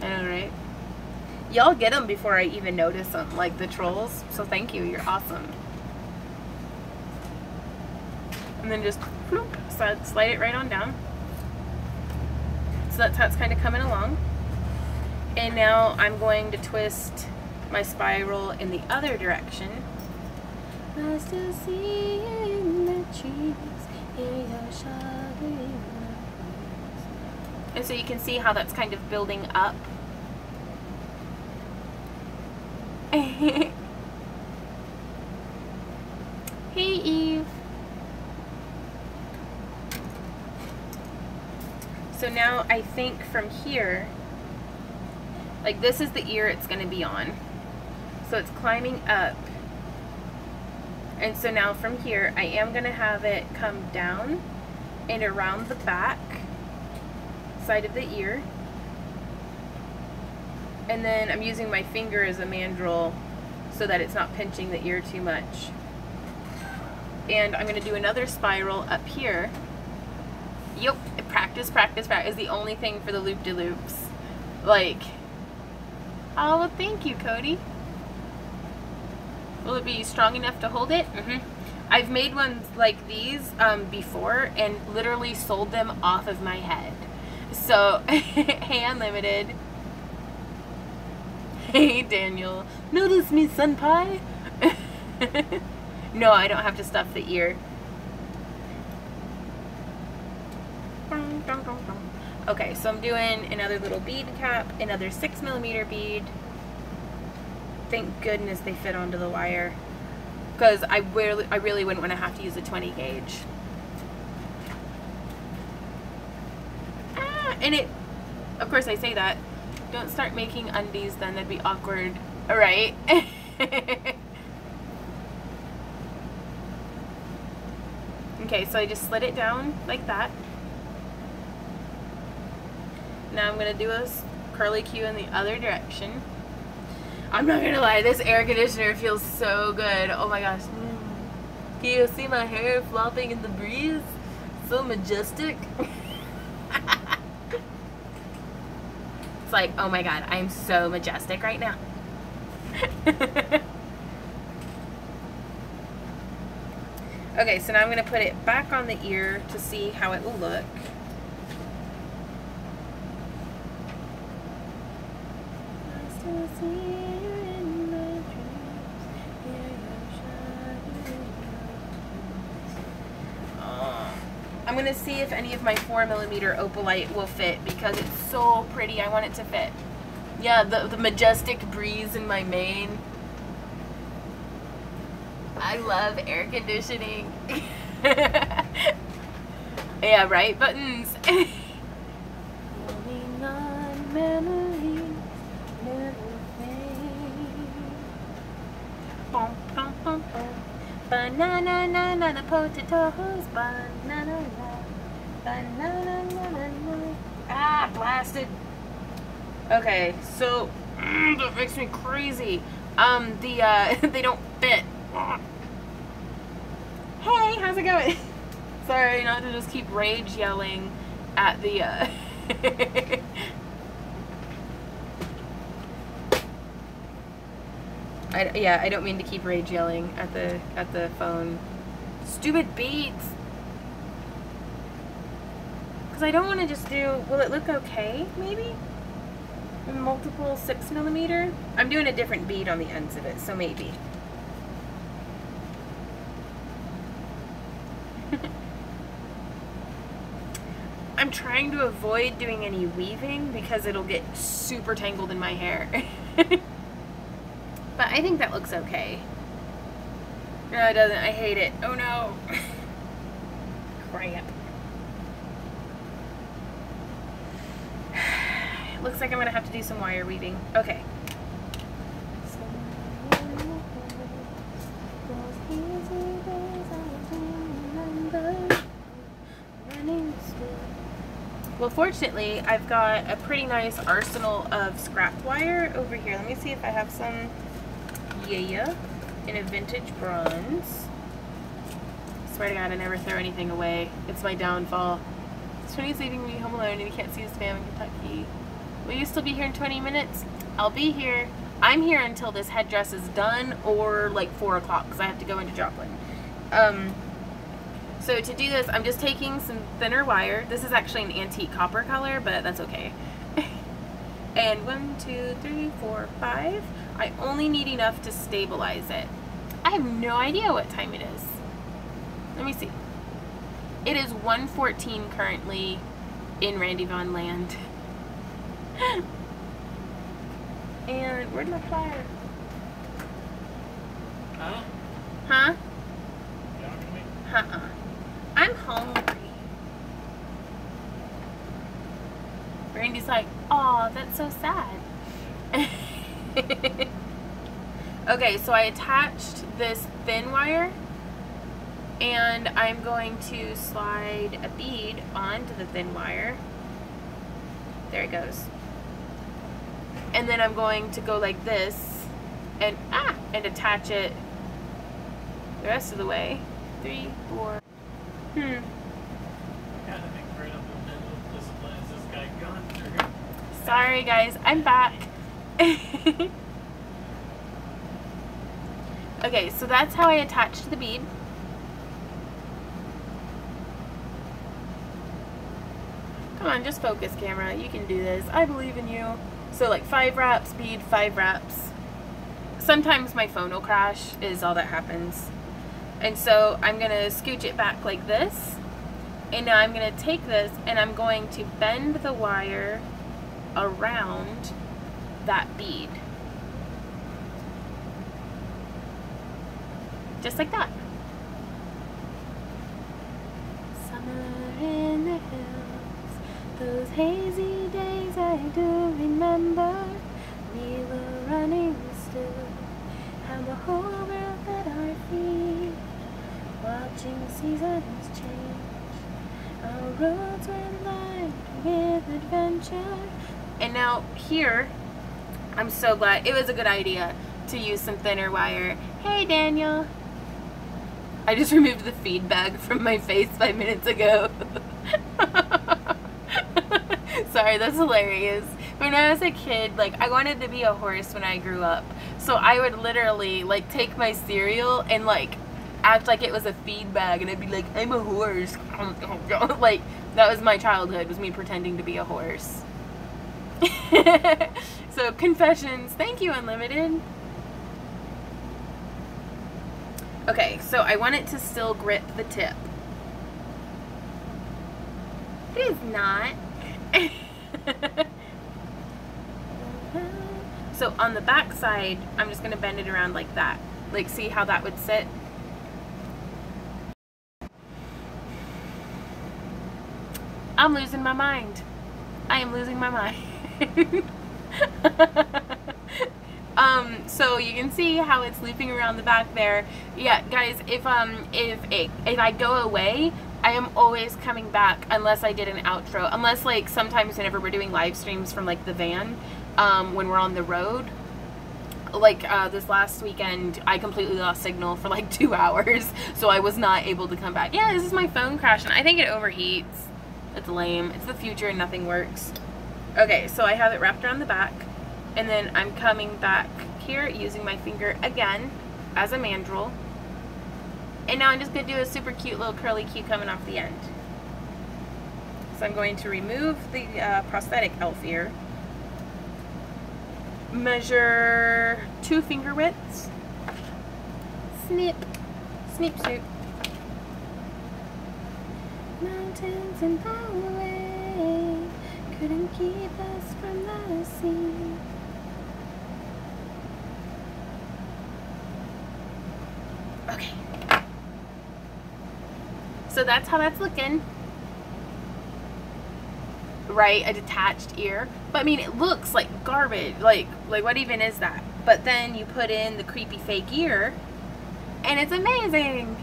I know, right? Y'all get them before I even notice them, like the trolls, so thank you, you're awesome. And then just floop, slide it right on down. So that's how it's kind of coming along. And now I'm going to twist my spiral in the other direction. I still see in the trees, hear your shouting. And so you can see how that's kind of building up. Hey Eve. So now I think from here, like this is the ear it's going to be on. So it's climbing up. And so now from here, I am going to have it come down and around the back side of the ear. And then I'm using my finger as a mandrel so that it's not pinching the ear too much. And I'm going to do another spiral up here. Yep, practice, practice, practice is the only thing for the loop-de-loops. Like, oh, well, thank you, Cody. Will it be strong enough to hold it? Mm-hmm. I've made ones like these before and literally sold them off of my head. So, hey, Unlimited. Hey, Daniel. Notice me, senpai? No, I don't have to stuff the ear. Okay, so I'm doing another little bead cap, another 6mm bead. Thank goodness they fit onto the wire, because I really wouldn't want to have to use a 20 gauge. And it, of course I say that, don't start making undies then, that'd be awkward, alright? Okay, so I just slid it down like that. Now I'm going to do a curly Q in the other direction. I'm not going to lie, this air conditioner feels so good. Oh my gosh. Can you see my hair flopping in the breeze? So majestic. It's like, oh my god, I'm so majestic right now. Okay, so now I'm going to put it back on the ear to see how it will look. I'm going to see if any of my 4mm opalite will fit because it's so pretty. I want it to fit. Yeah, the majestic breeze in my mane. I love air conditioning. Yeah, right? Buttons. Holding on memories, never fade. Bum, bum, bum, bum. Banana, banana, potatoes, banana, banana. Ah, blasted. Okay, so that makes me crazy. They don't fit. Hey, how's it going? Sorry, not to just keep rage yelling at the I don't mean to keep rage yelling at the phone. Stupid beads. Because I don't want to just do. Will it look okay? Maybe multiple 6mm. I'm doing a different bead on the ends of it, so maybe. I'm trying to avoid doing any weaving because it'll get super tangled in my hair. But I think that looks okay. No, it doesn't. I hate it. Oh no. Crap. Looks like I'm gonna have to do some wire weaving. Okay. Well, fortunately, I've got a pretty nice arsenal of scrap wire over here. Let me see if I have some. Yeah, in a vintage bronze. Swear to God, I never throw anything away. It's my downfall. Tony's leaving me home alone and he can't see his fam in Kentucky. Will you still be here in 20 minutes? I'll be here. I'm here until this headdress is done, or like 4 o'clock because I have to go into Joplin. So to do this, I'm just taking some thinner wire. This is actually an antique copper color, but that's okay. And 1, 2, 3, 4, 5. I only need enough to stabilize it. I have no idea what time it is. Let me see. It is 1:14 currently in Randy Von land. And where'd my flyer? Huh? Huh? You talking to me? Uh-uh. I'm hungry. Randy's like, aw, that's so sad. Okay, so I attached this thin wire and I'm going to slide a bead onto the thin wire. There it goes. And then I'm going to go like this and attach it the rest of the way. 3, 4. I kind of think we're in Sorry guys, I'm back. Okay, so that's how I attached the bead. Come on, just focus, camera. You can do this. I believe in you. So like 5 wraps, bead, 5 wraps. Sometimes my phone will crash is all that happens. And so I'm going to scooch it back like this. And now I'm going to take this and I'm going to bend the wire around that bead. Just like that. Summer in the hills, those hazy days I do remember. We were running still, how the whole world at our feet, watching seasons change. Our roads were lined with adventure. And now here, I'm so glad, it was a good idea to use some thinner wire. Hey Daniel. I just removed the feed bag from my face 5 minutes ago. Sorry, that's hilarious. When I was a kid, like, I wanted to be a horse when I grew up. So I would literally, like, take my cereal and, like, act like it was a feed bag. And I'd be like, I'm a horse. Like, that was my childhood, was me pretending to be a horse. So, confessions. Thank you, Unlimited. Okay, so I want it to still grip the tip. It is not. So on the back side, I'm just going to bend it around like that. Like, see how that would sit? I'm losing my mind. I am losing my mind. So you can see how it's looping around the back there. Yeah, guys, if I go away, I am always coming back unless I did an outro. Unless, like, sometimes whenever we're doing live streams from, like, the van, when we're on the road. Like, this last weekend, I completely lost signal for, like, 2 hours, so I was not able to come back. Yeah, this is my phone crashing. I think it overheats. It's lame. It's the future and nothing works. Okay, so I have it wrapped around the back, and then I'm coming back here using my finger again as a mandrel. And now I'm just going to do a super cute little curly Q coming off the end. So I'm going to remove the prosthetic elf ear. Measure 2 finger widths. Snip. Snip, snip. Mountains in the way couldn't keep us from the sea. Okay. So that's how that's looking. Right, a detached ear. But I mean, it looks like garbage. Like what even is that? But then you put in the creepy fake ear, and it's amazing.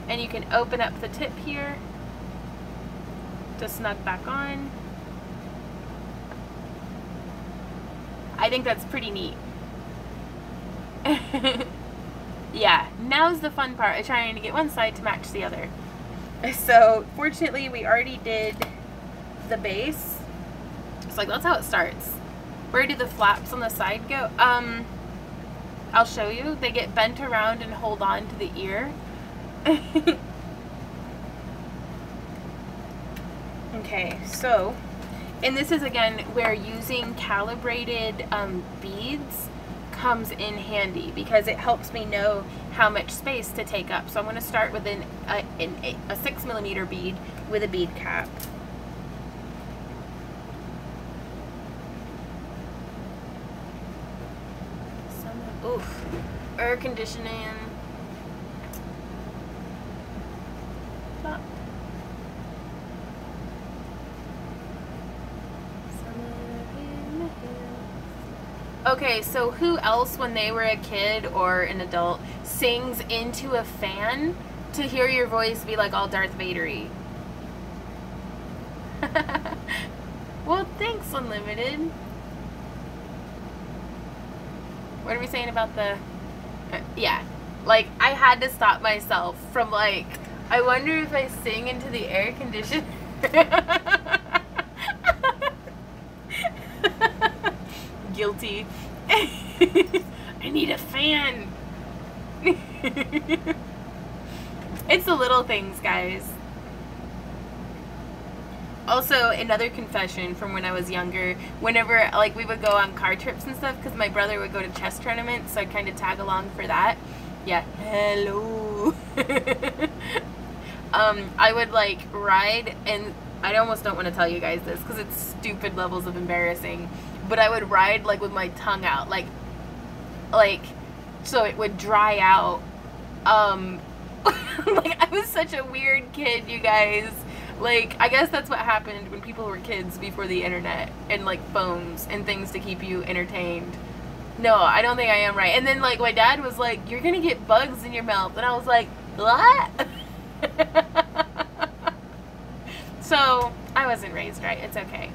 And you can open up the tip here to snug back on. I think that's pretty neat. Yeah, now's the fun part of trying to get one side to match the other. So, fortunately, we already did the base. So, like, that's how it starts. Where do the flaps on the side go? I'll show you. They get bent around and hold on to the ear. Okay, so, and this is, again, where using calibrated beads comes in handy, because it helps me know how much space to take up. So I'm going to start with a 6mm bead with a bead cap. Oof, air conditioning. Stop. Okay, so who else, when they were a kid or an adult, sings into a fan to hear your voice be like all Darth Vader-y? Well, thanks, Unlimited. What are we saying about the... yeah, like, I had to stop myself from, like, I wonder if I sing into the air conditioner. Guilty. I need a fan. It's the little things, guys. Also, another confession from when I was younger, whenever, like, we would go on car trips and stuff, because my brother would go to chess tournaments, so I'd kind of tag along for that. Yeah, hello. I would, like, ride, and I almost don't want to tell you guys this, because it's stupid levels of embarrassing, but I would ride, like, with my tongue out, like, so it would dry out. Like, I was such a weird kid, you guys. Like, I guess that's what happened when people were kids before the internet and, like, phones and things to keep you entertained. No, I don't think I am right. And then, like, my dad was like, you're gonna get bugs in your mouth. And I was like, what? So, I wasn't raised right. It's okay.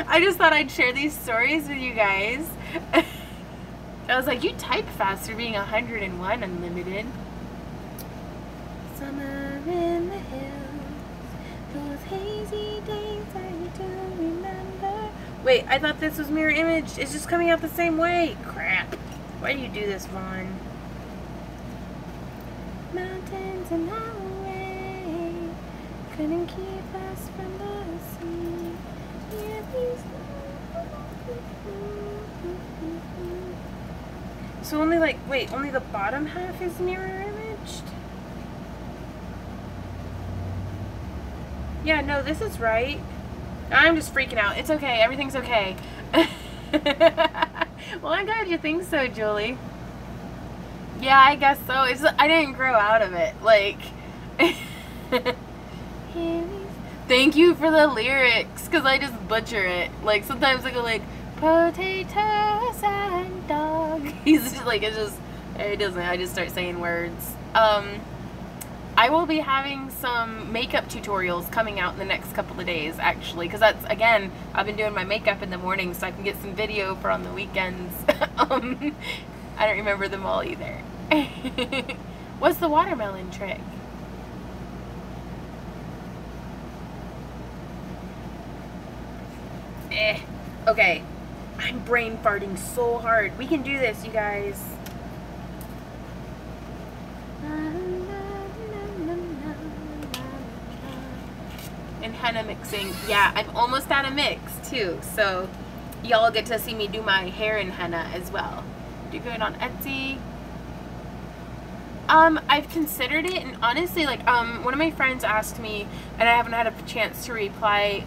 I just thought I'd share these stories with you guys. I was like, you type fast for being 101 unlimited. Summer in the hills, those hazy days I do remember. Wait, I thought this was mirror image. It's just coming out the same way. Crap. Why do you do this, Vaughn? Mountains in our way couldn't keep us from the sea. So only like, wait, only the bottom half is mirror imaged? Yeah, no, this is right. I'm just freaking out. It's okay. Everything's okay. Well, I'm glad you think so, Julie. Yeah, I guess so. It's, I didn't grow out of it. Like, thank you for the lyrics, because I just butcher it. Like, sometimes I go like, potatoes and dog. He's just like, it's just, it doesn't, I just start saying words. I will be having some makeup tutorials coming out in the next couple of days, actually, because that's, again, I've been doing my makeup in the morning so I can get some video for on the weekends. I don't remember them all either. What's the watermelon trick? Okay. I'm brain farting so hard. We can do this, you guys. And henna mixing. Yeah, I'm almost out of mix too, so y'all get to see me do my hair in henna as well. Do good on Etsy. I've considered it, and honestly, like, one of my friends asked me, and I haven't had a chance to reply,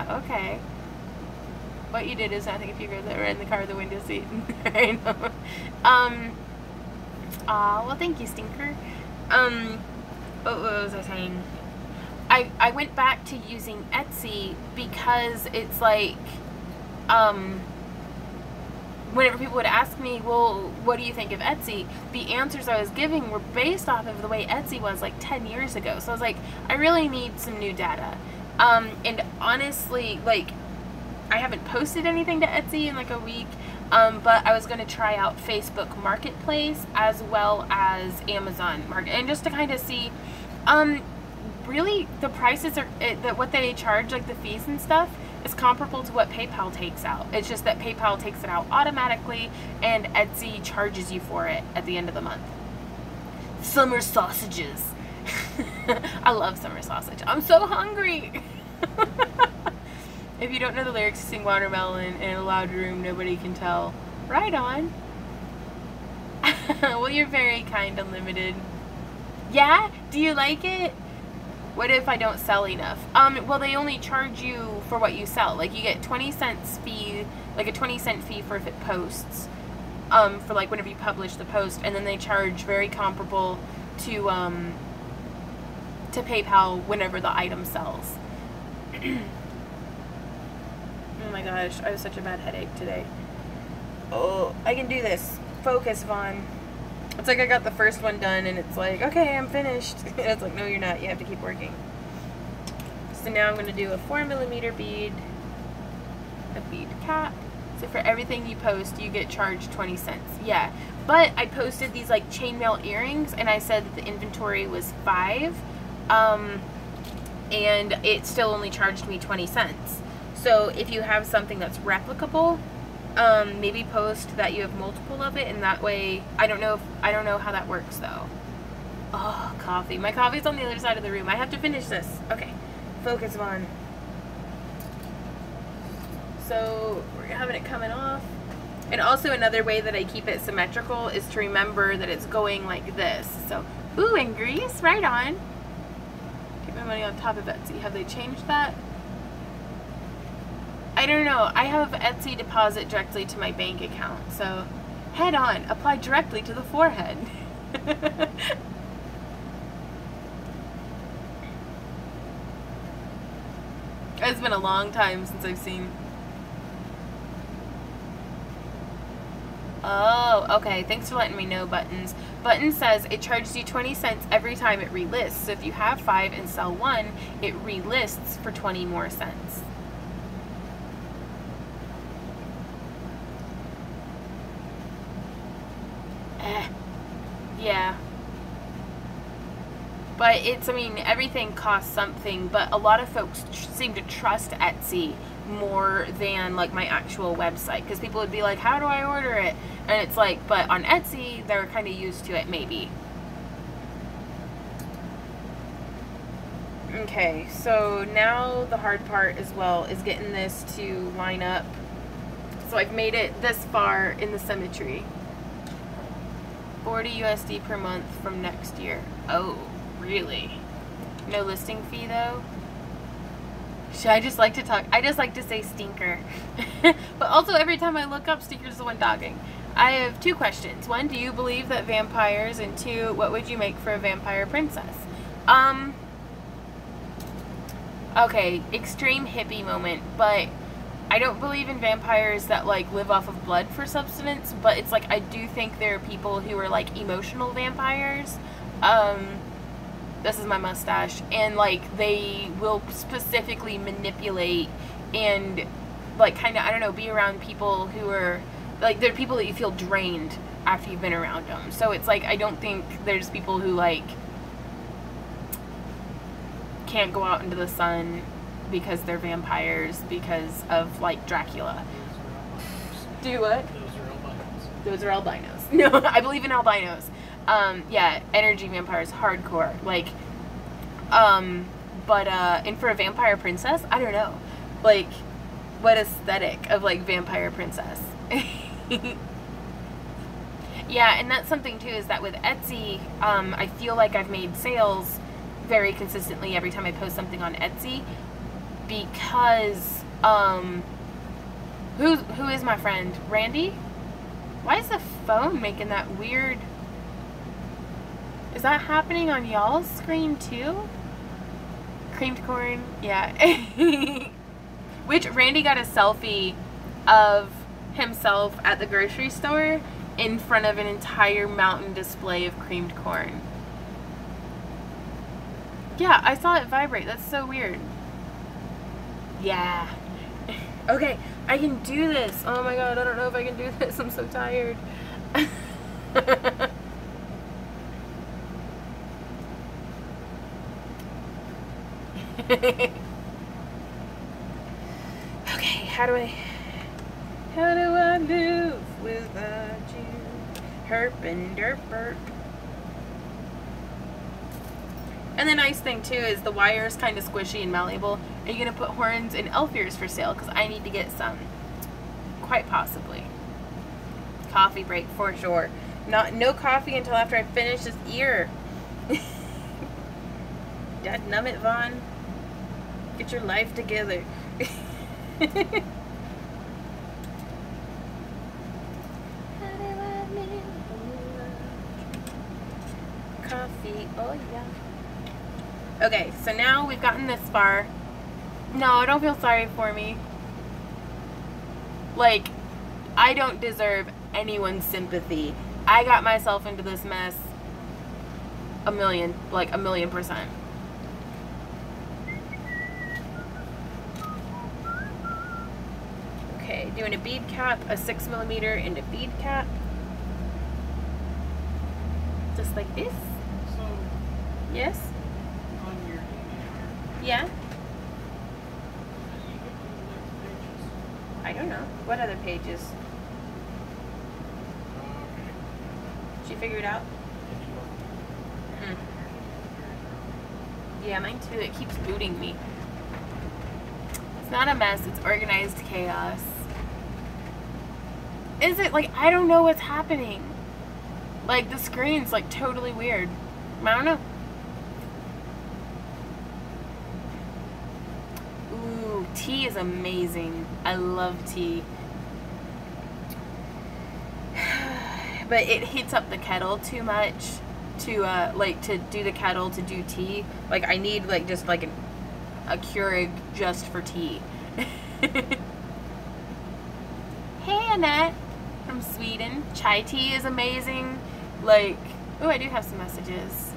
okay. What you did is nothing if you girls that were in the car with the window seat. I know. Well, thank you, Stinker. What was I saying? I went back to using Etsy because it's like, whenever people would ask me, well, what do you think of Etsy? The answers I was giving were based off of the way Etsy was like 10 years ago. So I was like, I really need some new data. And honestly, like, I haven't posted anything to Etsy in like a week, but I was going to try out Facebook Marketplace as well as Amazon Market, and just to kind of see, really the prices are, what they charge, like the fees and stuff, is comparable to what PayPal takes out. It's just that PayPal takes it out automatically and Etsy charges you for it at the end of the month. Summer sausages. I love summer sausage. I'm so hungry. If you don't know the lyrics, you sing watermelon in a loud room, nobody can tell. Right on. Well, you're very kind, Unlimited. Yeah? Do you like it? What if I don't sell enough? Well, they only charge you for what you sell. Like, you get 20 cents fee, like a 20-cent fee for if it posts, for like whenever you publish the post, and then they charge very comparable to PayPal whenever the item sells. Oh my gosh, I have such a bad headache today. Oh, I can do this. Focus, Vaughn. It's like I got the first one done and it's like, okay, I'm finished. And it's like, no, you're not. You have to keep working. So now I'm going to do a 4mm bead, a bead cap, So for everything you post, you get charged 20 cents. Yeah, but I posted these like chainmail earrings, and I said that the inventory was 5, and it still only charged me 20 cents. So if you have something that's replicable, maybe post that you have multiple of it, and that way, I don't know how that works though. Oh, coffee. My coffee's on the other side of the room. I have to finish this. Okay, focus on. So we're having it coming off. And also another way that I keep it symmetrical is to remember that it's going like this. So, ooh, and grease, right on. Keep my money on top of Etsy. Have they changed that? I don't know. I have Etsy deposit directly to my bank account. So, head on, apply directly to the forehead. It's been a long time since I've seen. Oh, okay. Thanks for letting me know, Buttons. Buttons says it charges you 20 cents every time it relists. So if you have 5 and sell 1, it relists for 20 more cents. Yeah. But it's, I mean, everything costs something, but a lot of folks seem to trust Etsy more than like my actual website, because people would be like, how do I order it? And it's like, but on Etsy they're kind of used to it, maybe. Okay, so now the hard part as well is getting this to line up. So I've made it this far in the symmetry. 40 USD per month from next year. Oh, really? No listing fee though? Should I just like to talk? I just like to say stinker. But also every time I look up, Stinker's the one talking. I have 2 questions. 1, do you believe that vampires? And 2, what would you make for a vampire princess? Okay, extreme hippie moment, but I don't believe in vampires that like live off of blood for subsistence, but it's like I do think there are people who are like emotional vampires. This is my mustache, and like they will specifically manipulate and like kind of, I don't know, be around people who are like, they're people that you feel drained after you've been around them. So it's like I don't think there's people who like can't go out into the sun because they're vampires because of like Dracula. Do what? Those are albinos. No, I believe in albinos. Yeah, energy vampires, hardcore. Like, and for a vampire princess, I don't know. Like, what aesthetic of like vampire princess? Yeah, and that's something too, is that with Etsy, I feel like I've made sales very consistently every time I post something on Etsy, because, who is my friend? Randy? Why is the phone making that weird... Is that happening on y'all's screen too? Creamed corn? Yeah. Which Randy got a selfie of himself at the grocery store in front of an entire mountain display of creamed corn. Yeah, I saw it vibrate. That's so weird. Yeah. Okay, I can do this. Oh my god, I don't know if I can do this. I'm so tired. Okay, how do I live without you? Herp and derp burp. And the nice thing too is the wire is kind of squishy and malleable. Are you gonna put horns and elf ears for sale? Because I need to get some. Quite possibly. Coffee break for sure. No coffee until after I finish this ear. Dadnummit, Vaughn. Get your life together. Coffee, oh yeah. Okay, so now we've gotten this far. No, don't feel sorry for me. Like, I don't deserve anyone's sympathy. I got myself into this mess a million %. Okay, doing a bead cap, a 6mm and a bead cap. Just like this. So, Yes? on your DVR, Yeah? how do you get to the next pages? I don't know. What other pages? Okay. Did you figure it out? Mm. Yeah, mine too. It keeps booting me. It's not a mess. It's organized chaos. Is it? Like, I don't know what's happening. Like, the screen's, like, totally weird. I don't know. Ooh, tea is amazing. I love tea. But it heats up the kettle too much to, like, to do the kettle to do tea. Like, I need, like, just, like, a Keurig just for tea. Hey, Annette from Sweden. Chai tea is amazing. Like, oh, I do have some messages.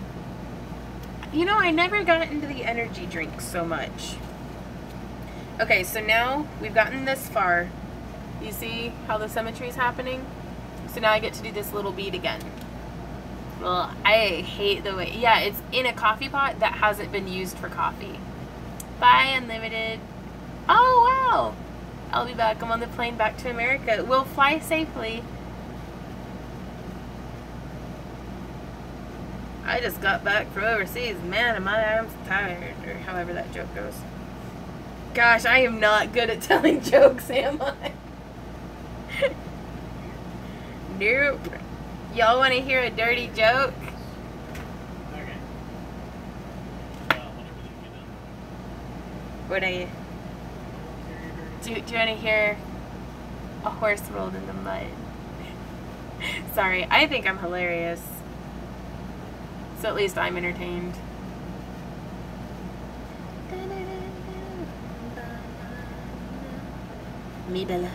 You know, I never got into the energy drinks so much. Okay, so now we've gotten this far. You see how the symmetry is happening? So now I get to do this little bead again. Well, I hate the way, yeah, it's in a coffee pot that hasn't been used for coffee. Bye, Unlimited. Oh, wow. I'll be back. I'm on the plane back to America. We'll fly safely. I just got back from overseas. Man, and my arm's tired. Or however that joke goes. Gosh, I am not good at telling jokes, am I? Nope. Y'all want to hear a dirty joke? Okay. Whenever you get done. What are you? Do you want to hear a horse rolled in the mud? Sorry, I think I'm hilarious. So at least I'm entertained. Me Bella.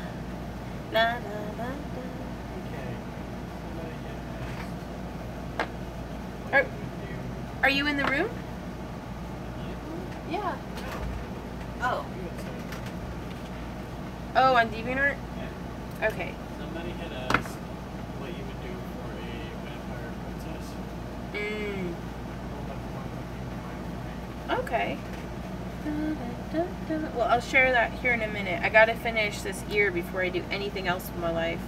La la la la. Okay. Are you in the room? Yeah. Oh. Oh, on DeviantArt? Yeah. Okay. Somebody had asked what you would do for a vampire princess. Okay. Well, I'll share that here in a minute. I gotta finish this ear before I do anything else with my life.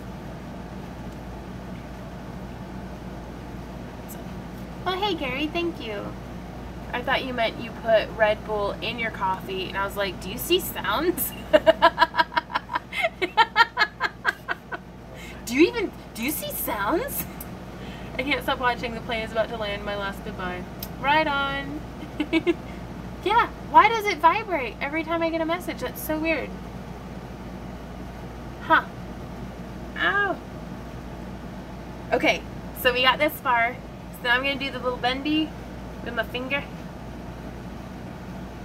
Oh, hey, Gary, thank you. I thought you meant you put Red Bull in your coffee, and I was like, do you see sounds? Do you see sounds? I can't stop watching. The plane is about to land. My last goodbye. Right on. Yeah, why does it vibrate every time I get a message? That's so weird. Huh. Ow. Okay, so we got this far. So now I'm going to do the little bendy with my finger.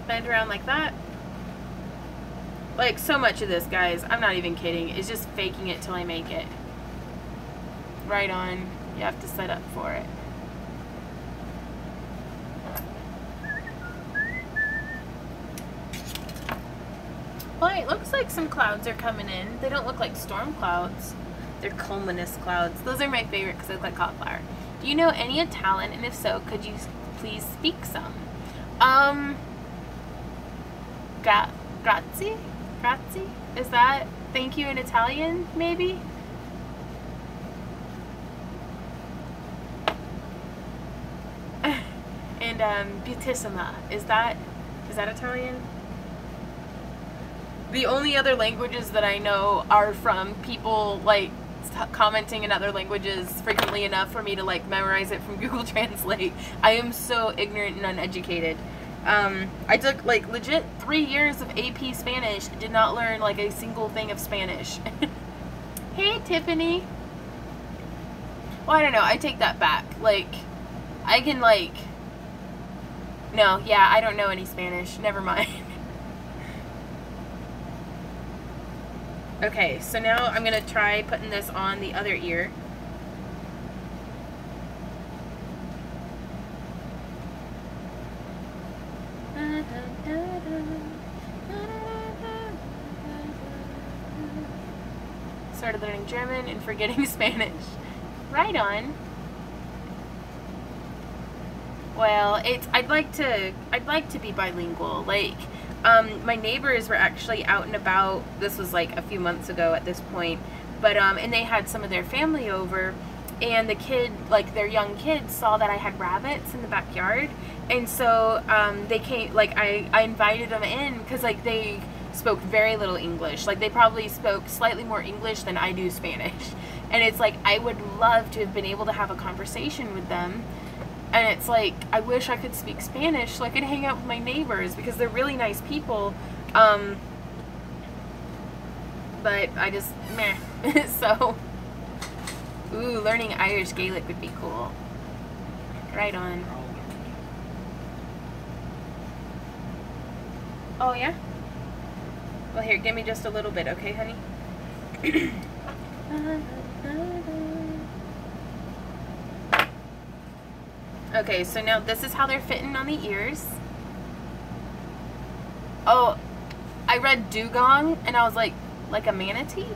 Bend around like that. Like, so much of this, guys, I'm not even kidding, is just faking it till I make it. Right on. You have to set up for it. Well, it looks like some clouds are coming in. They don't look like storm clouds. They're cumulus clouds. Those are my favorite because they look like cauliflower. Do you know any Italian? And if so, could you please speak some? Grazie? Grazie? Is that thank you in Italian, maybe? And beautissima. Is that Italian? The only other languages that I know are from people like commenting in other languages frequently enough for me to like memorize it from Google Translate. I am so ignorant and uneducated. I took like legit 3 years of AP Spanish, did not learn like a single thing of Spanish. Hey Tiffany. Well, I don't know, I take that back. Like, I can like, no, yeah, I don't know any Spanish, never mind. Okay, so now I'm going to try putting this on the other ear. Started learning German and forgetting Spanish. Right on. Well, I'd like to be bilingual. Like, my neighbors were actually out and about. This was like a few months ago at this point, but and they had some of their family over, and the kid, like their young kids, saw that I had rabbits in the backyard, and so they came. Like I invited them in because like they spoke very little English. Like they probably spoke slightly more English than I do Spanish, and it's like I would love to have been able to have a conversation with them. And it's like, I wish I could speak Spanish so I could hang out with my neighbors because they're really nice people. But I just, meh. So, ooh, learning Irish Gaelic would be cool. Right on. Oh, yeah? Well, here, give me just a little bit, okay, honey? Okay, so now this is how they're fitting on the ears. Oh, I read dugong and I was like a manatee?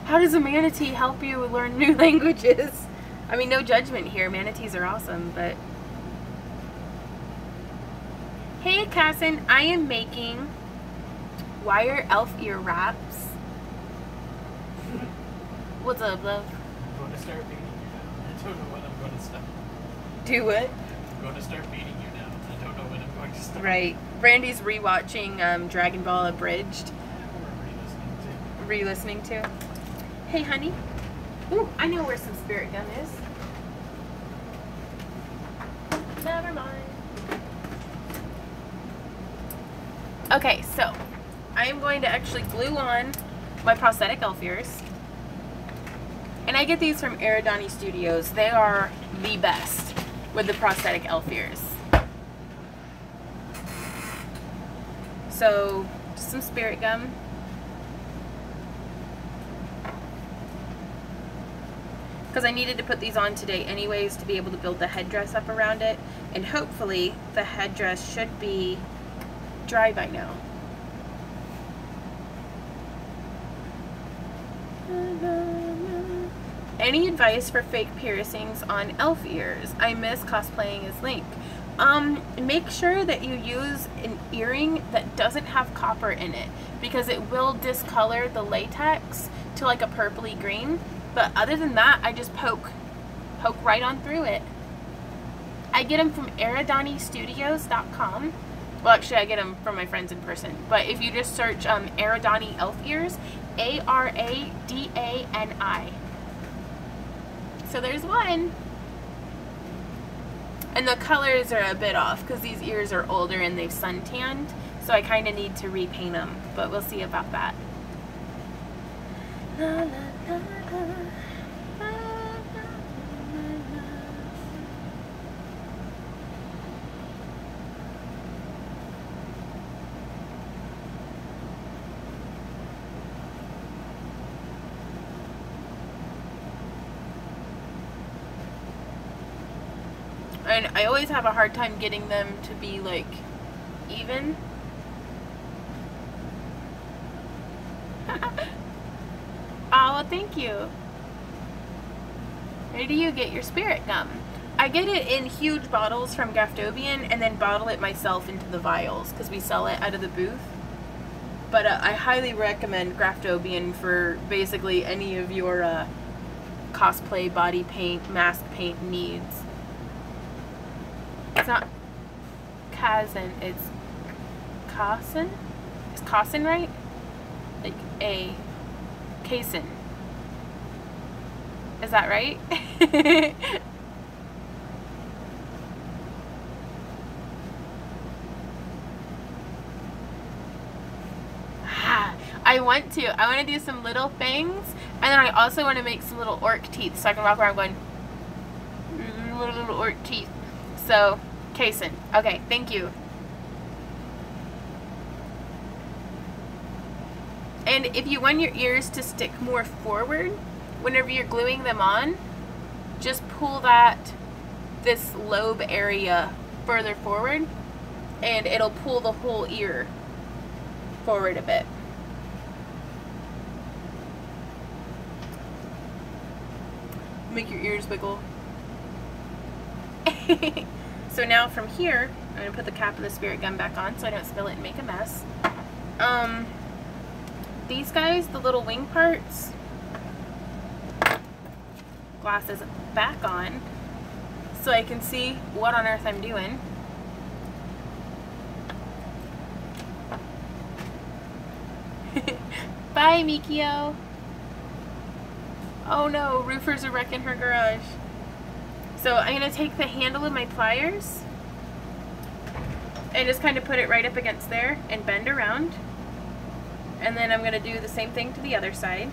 How does a manatee help you learn new languages? I mean, no judgment here. Manatees are awesome, but... Hey, Cassin, I am making wire elf ear wraps. What's up, love? I'm going to start beating you now. I don't know when I'm going to stop. Do what? I'm going to start beating you now. I don't know when I'm going to stop. Right. Brandy's rewatching Dragon Ball Abridged. We're Re-listening to. Hey, honey. Ooh, I know where some spirit gum is. Never mind. Okay, so I am going to actually glue on my prosthetic elf ears. And I get these from Eridani Studios. They are the best with the prosthetic elf ears. So, just some spirit gum. Because I needed to put these on today anyways to be able to build the headdress up around it. And hopefully the headdress should be dry by now. Any advice for fake piercings on elf ears? I miss cosplaying as Link. Make sure that you use an earring that doesn't have copper in it because it will discolor the latex to like a purpley green. But other than that, I just poke right on through it. I get them from eridanistudios.com. Well, actually, I get them from my friends in person. But if you just search Eridani elf ears, Aradani. So there's one. And the colors are a bit off because these ears are older and they've suntanned. So I kind of need to repaint them. But we'll see about that. La, la, la, la. And I always have a hard time getting them to be like even. Oh, well, thank you. Where do you get your spirit gum? I get it in huge bottles from Graftobian and then bottle it myself into the vials because we sell it out of the booth. But I highly recommend Graftobian for basically any of your cosplay, body paint, mask paint needs. It's not Kazan, it's Kasen? Is Kasen right? Like a Kasen. Is that right? I want to do some little fangs, and then I also want to make some little orc teeth so I can walk around going little orc teeth. So, Kasen. Okay, thank you. And if you want your ears to stick more forward, whenever you're gluing them on, just pull this lobe area further forward, and it'll pull the whole ear forward a bit. Make your ears wiggle. So now from here, I'm going to put the cap of the spirit gun back on so I don't spill it and make a mess. These guys, the little wing parts, glasses back on so I can see what on earth I'm doing. Bye, Mikio. Oh no, roofers are wrecking her garage. So I'm going to take the handle of my pliers and just kind of put it right up against there and bend around. And then I'm going to do the same thing to the other side.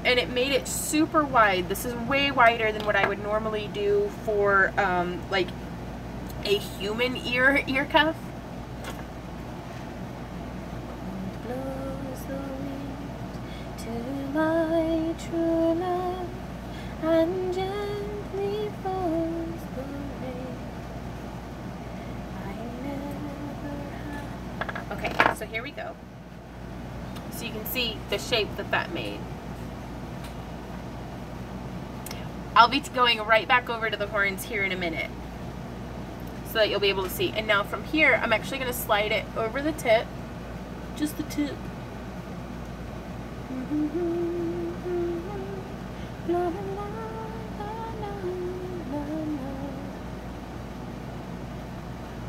And it made it super wide. This is way wider than what I would normally do for like a human ear cuff. Blows the wind to my true love and gently falls the rain. I never have. Okay, so here we go. So you can see the shape that made. I'll be going right back over to the horns here in a minute so that you'll be able to see. And now from here, I'm actually going to slide it over the tip. Just the tip.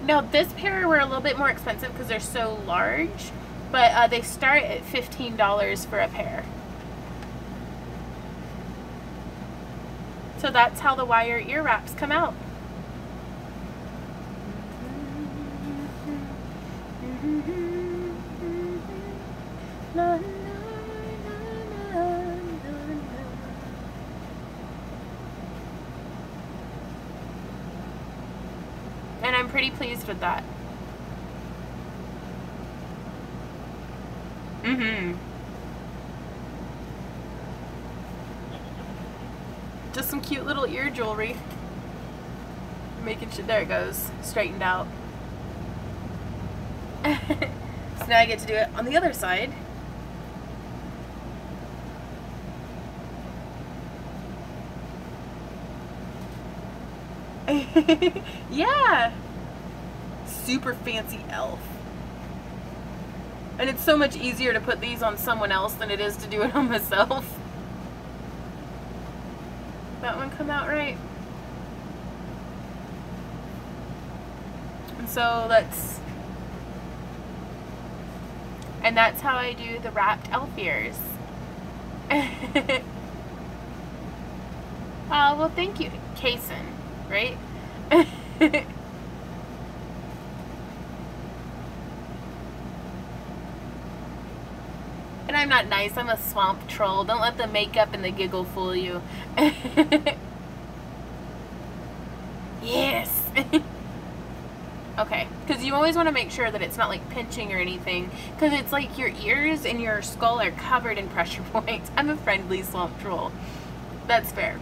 Now this pair were a little bit more expensive because they're so large, but they start at $15 for a pair. So that's how the wire ear wraps come out. And I'm pretty pleased with that. Just some cute little ear jewelry. Making sure, there it goes, straightened out. So now I get to do it on the other side. Yeah! Super fancy elf. And it's so much easier to put these on someone else than it is to do it on myself. That one come out right. And so that's how I do the wrapped elf ears. Oh, well, thank you, Kason, right? And I'm not nice, I'm a swamp troll. Don't let the makeup and the giggle fool you. Yes! Okay, because you always want to make sure that it's not like pinching or anything, because it's like your ears and your skull are covered in pressure points. I'm a friendly swamp troll. That's fair.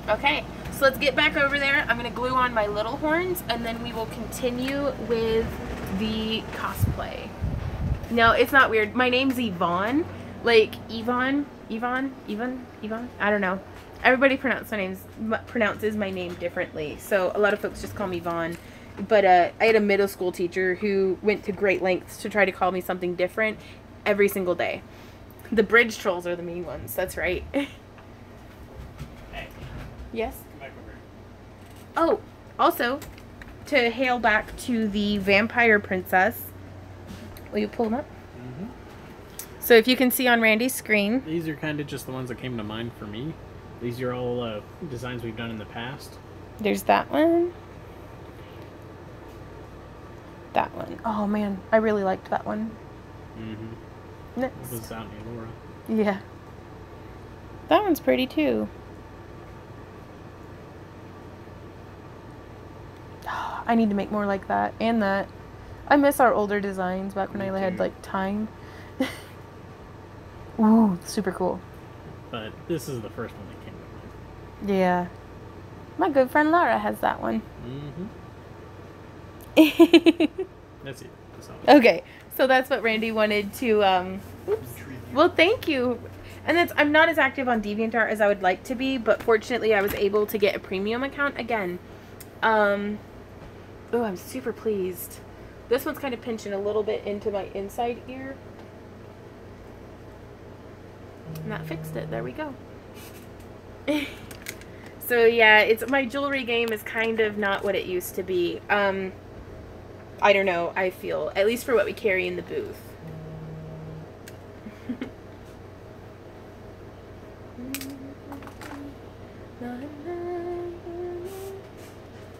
Okay, so let's get back over there. I'm going to glue on my little horns, and then we will continue with the cosplay. No, it's not weird. My name's Yvonne. Like, Yvonne? I don't know. Everybody pronounces my name differently. So a lot of folks just call me Vaughn. But I had a middle school teacher who went to great lengths to try to call me something different every single day. The bridge trolls are the mean ones. That's right. Hey. Yes? Come back over here. Oh, also, to hail back to the vampire princess. Will you pull them up? Mm-hmm. So if you can see on Randy's screen. These are kind of just the ones that came to mind for me. These are all designs we've done in the past. There's that one. That one. Oh man, I really liked that one. Mm-hmm. Next. That was out near Laura. Yeah. That one's pretty too. I need to make more like that. And that. I miss our older designs back when I had like time. Ooh, super cool. But this is the first one that came to mind. Yeah. My good friend Laura has that one. Mm-hmm. That's it. That's all. Okay, so that's what Randy wanted to, oops, Well, thank you. And I'm not as active on DeviantArt as I would like to be, but fortunately I was able to get a premium account again. Oh, I'm super pleased. This one's kind of pinching a little bit into my inside ear. And that fixed it. There we go. So yeah, my jewelry game is kind of not what it used to be. I don't know, I feel. At least for what we carry in the booth.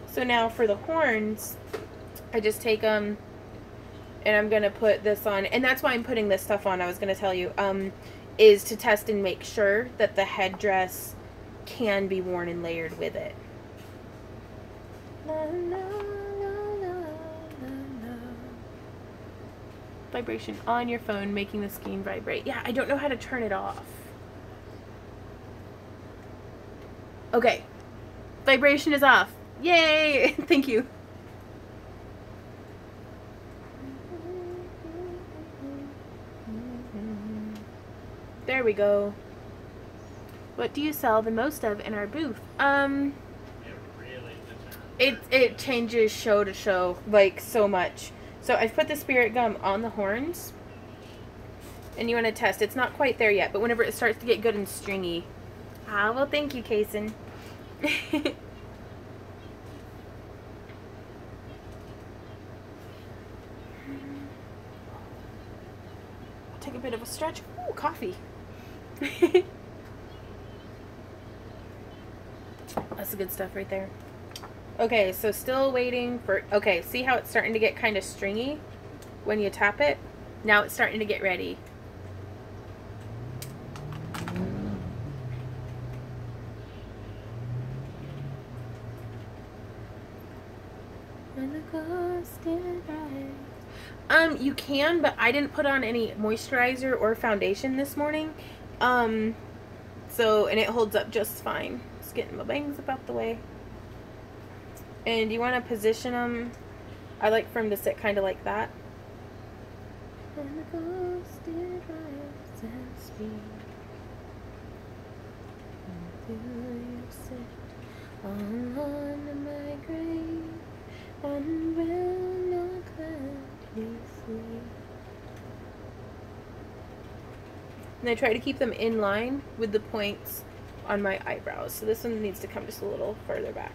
So now for the horns, I just take them and I'm going to put this on. And that's why I'm putting this stuff on, I was going to tell you, is to test and make sure that the headdress can be worn and layered with it. Vibration on your phone, making the screen vibrate. Yeah, I don't know how to turn it off. Okay. Vibration is off. Yay! Thank you. There we go. What do you sell the most of in our booth? It changes show to show, like, so much. So I've put the spirit gum on the horns. And you want to test. It's not quite there yet, but whenever it starts to get good and stringy. Ah, well, thank you, Kason. I'll take a bit of a stretch. Ooh, coffee. That's the good stuff right there. Okay, so still waiting for... Okay, see how it's starting to get kind of stringy when you tap it? Now it's starting to get ready. You can, but I didn't put on any moisturizer or foundation this morning. And it holds up just fine. Just getting my bangs up out the way. And you want to position them. I like for them to sit kind of like that. And the ghost did rise and speak. Until you sit on my grave and will not gladly sleep. And I try to keep them in line with the points on my eyebrows. So this one needs to come just a little further back.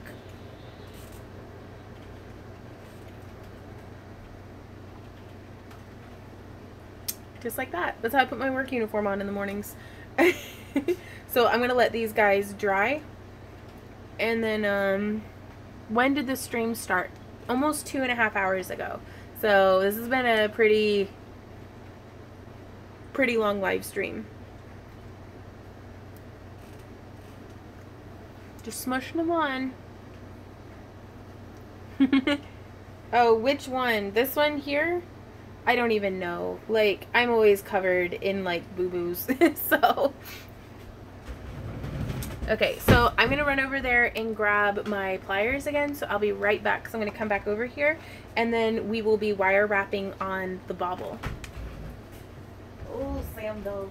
Just like that. That's how I put my work uniform on in the mornings. So I'm going to let these guys dry. And then, when did the stream start? Almost 2.5 hours ago. So this has been a pretty long live stream. Just smushing them on. Oh, which one? This one here? I don't even know. Like, I'm always covered in, like, boo-boos. So, okay, so I'm going to run over there and grab my pliers again. So I'll be right back. So I'm going to come back over here. And then we will be wire wrapping on the bauble. Oh, Sam Dove.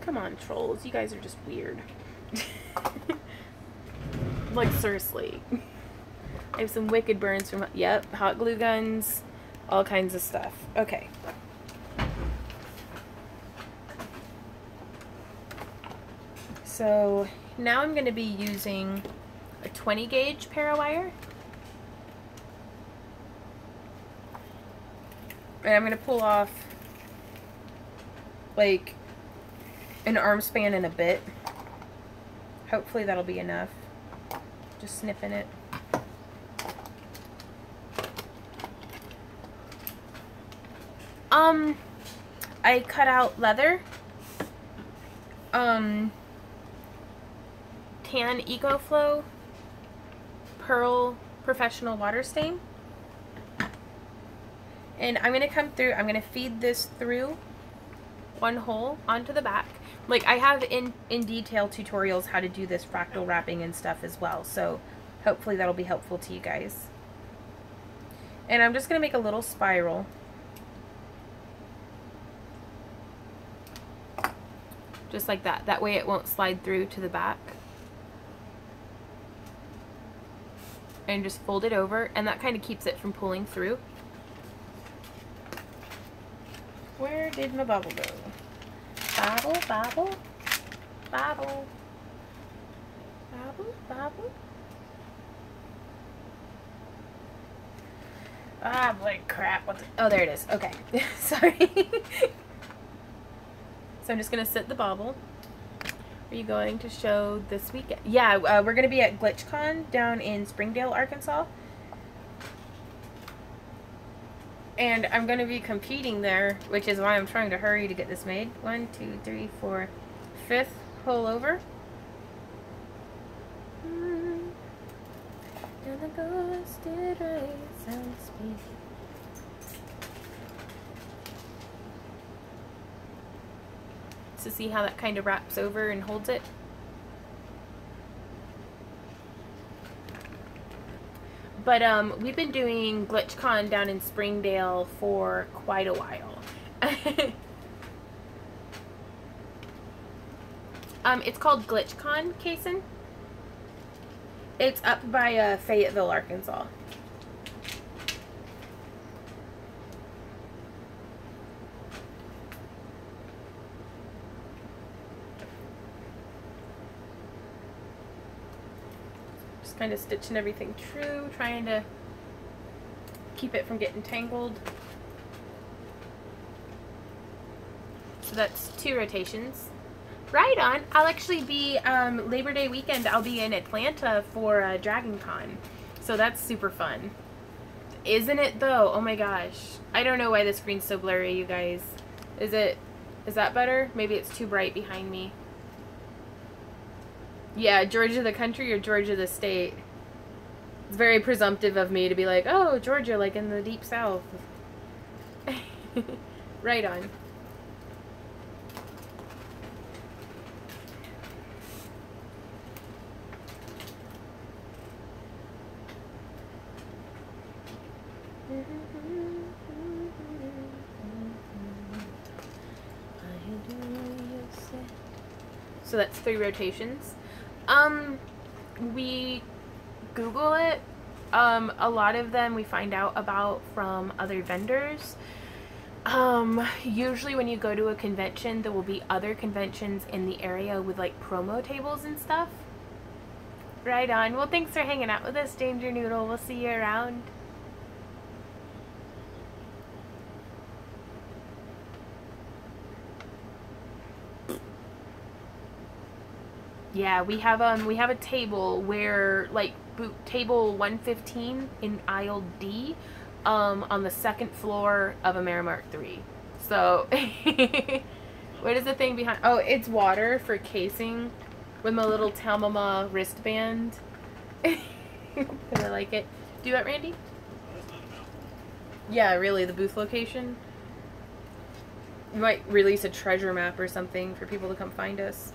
Come on, trolls. You guys are just weird. Like, seriously. I have some wicked burns from... Yep, hot glue guns. All kinds of stuff. Okay. So, now I'm going to be using a 20 gauge parawire. And I'm going to pull off, like, an arm span and a bit. Hopefully that'll be enough. Just snipping it. I cut out leather. Tan EcoFlow Pearl Professional Water Stain. And I'm going to come through, I'm going to feed this through one hole onto the back. Like, I have in detail tutorials how to do this fractal wrapping and stuff as well, so hopefully that'll be helpful to you guys. And I'm just going to make a little spiral. Just like that. That way it won't slide through to the back. And just fold it over, and that kind of keeps it from pulling through. Where did my bubble go? Bobble, bobble, bobble, bobble, bobble. Ah, boy, crap. What's it? Oh, there it is. Okay. Sorry. So I'm just going to sit the bobble. Are you going to show this weekend? Yeah, we're going to be at GlitchCon down in Springdale, Arkansas. And I'm going to be competing there, which is why I'm trying to hurry to get this made. 1, 2, 3, 4, 5th hole over. And the ghost did rise and speak. To see how that kind of wraps over and holds it. But we've been doing GlitchCon down in Springdale for quite a while. It's called GlitchCon, Kason. It's up by Fayetteville, Arkansas. Kind of stitching everything true, trying to keep it from getting tangled. So that's 2 rotations. Right on. I'll actually be Labor Day weekend. I'll be in Atlanta for Dragon Con, so that's super fun, isn't it? Though, oh my gosh, I don't know why the screen's so blurry, you guys. Is that better? Maybe it's too bright behind me. Yeah, Georgia the country or Georgia the state? It's very presumptive of me to be like, oh, Georgia, like in the deep south. Right on. So that's 3 rotations. We Google it. A lot of them we find out about from other vendors. Usually when you go to a convention, there will be other conventions in the area with like promo tables and stuff. Right on. Well, thanks for hanging out with us, Danger Noodle. We'll see you around. Yeah, we have a table where like table 115 in aisle D, on the 2nd floor of a Merrimark 3. So, what is the thing behind? Oh, it's water for casing with my little Tamama wristband. Because I like it. Do that, Randy? Yeah, really, the booth location. We might release a treasure map or something for people to come find us.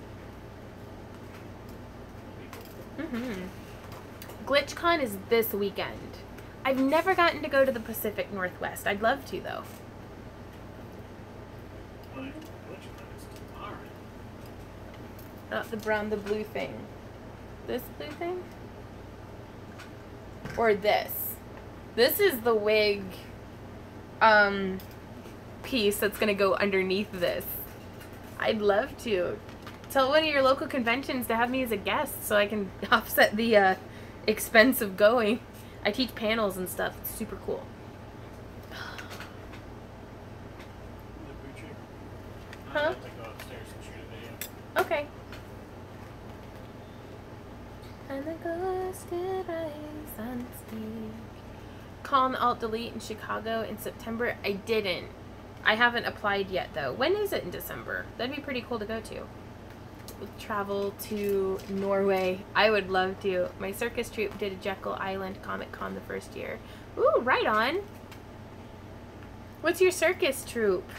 GlitchCon is this weekend. I've never gotten to go to the Pacific Northwest. I'd love to, though. Not the blue thing. This blue thing? Or this? This is the wig piece that's gonna go underneath this. I'd love to. Tell one of your local conventions to have me as a guest so I can offset the expense of going. I teach panels and stuff. It's super cool. Huh? Okay. And the ghost did rise and speak. Calm Alt Delete in Chicago in September. I didn't. I haven't applied yet though. When is it in December? That'd be pretty cool to go to. Travel to Norway. I would love to. My circus troupe did a Jekyll Island Comic Con the first year. Ooh, right on. What's your circus troupe?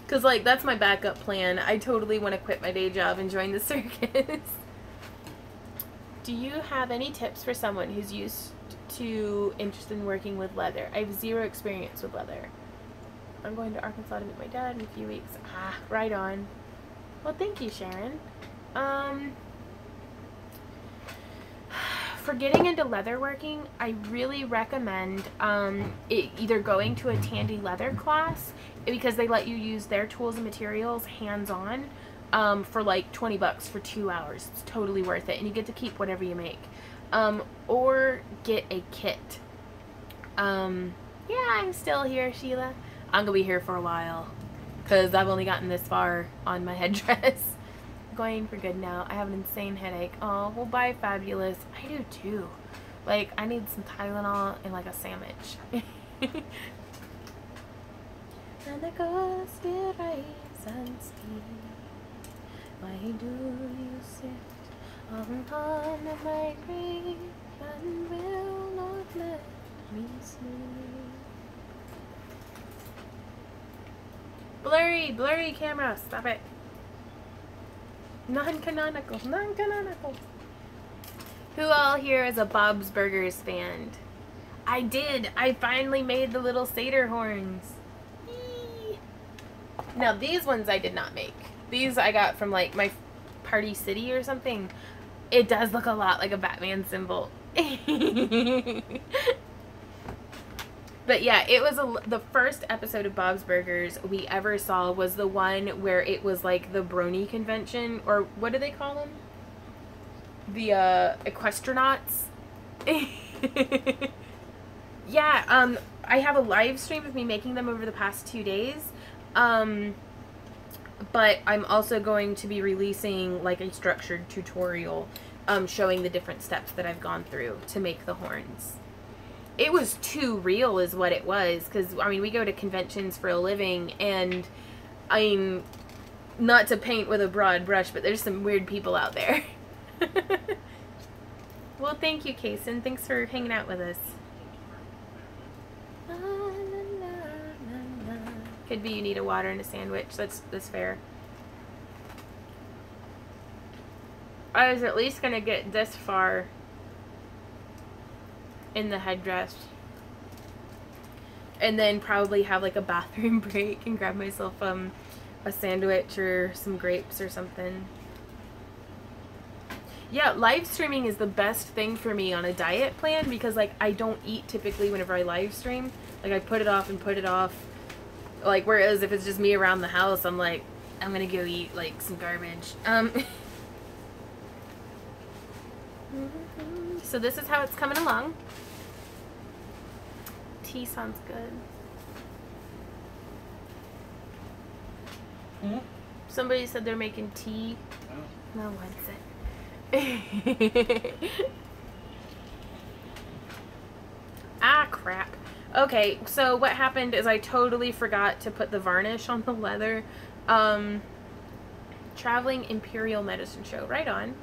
Because, like, that's my backup plan. I totally want to quit my day job and join the circus. Do you have any tips for someone who's interested in working with leather? I have zero experience with leather. I'm going to Arkansas to meet my dad in a few weeks. Ah, right on. Well, thank you, Sharon. For getting into leatherworking, I really recommend either going to a Tandy leather class, because they let you use their tools and materials hands-on for like $20 for 2 hours. It's totally worth it, and you get to keep whatever you make. Or get a kit. Yeah, I'm still here, Sheila. I'm gonna be here for a while because I've only gotten this far on my headdress. Going for good now. I have an insane headache. Oh, well, bye, Fabulous. I do too. Like, I need some Tylenol and like a sandwich. And the ghost will rise and speak. Why do you sit on top of my grave and will not let me sleep? Blurry camera. Stop it. Non-canonical. Who all here is a Bob's Burgers fan? I did. I finally made the little satyr horns. Yee. Now these ones I did not make. These I got from like my Party City or something. It does look a lot like a Batman symbol. But yeah, it was the first episode of Bob's Burgers we ever saw was the one where it was like the brony convention, or what do they call them? The equestronauts. Yeah, I have a live stream of me making them over the past 2 days. But I'm also going to be releasing like a structured tutorial showing the different steps that I've gone through to make the horns. It was too real is what it was, because, I mean, we go to conventions for a living, and, I mean, not to paint with a broad brush, but there's some weird people out there. Well, thank you, Kason. Thanks for hanging out with us. Could be you need a water and a sandwich. That's fair. I was at least going to get this far in the headdress and then probably have like a bathroom break and grab myself a sandwich or some grapes or something. Yeah, live streaming is the best thing for me on a diet plan, because like I don't eat typically whenever I live stream. Like I put it off and put it off. Like, whereas if it's just me around the house, I'm like, I'm gonna go eat like some garbage. So this is how it's coming along. Tea sounds good. Mm-hmm. Somebody said they're making tea. Oh. No one said. Ah, crap. Okay, so what happened is I totally forgot to put the varnish on the leather. Traveling Imperial Medicine Show. Right on.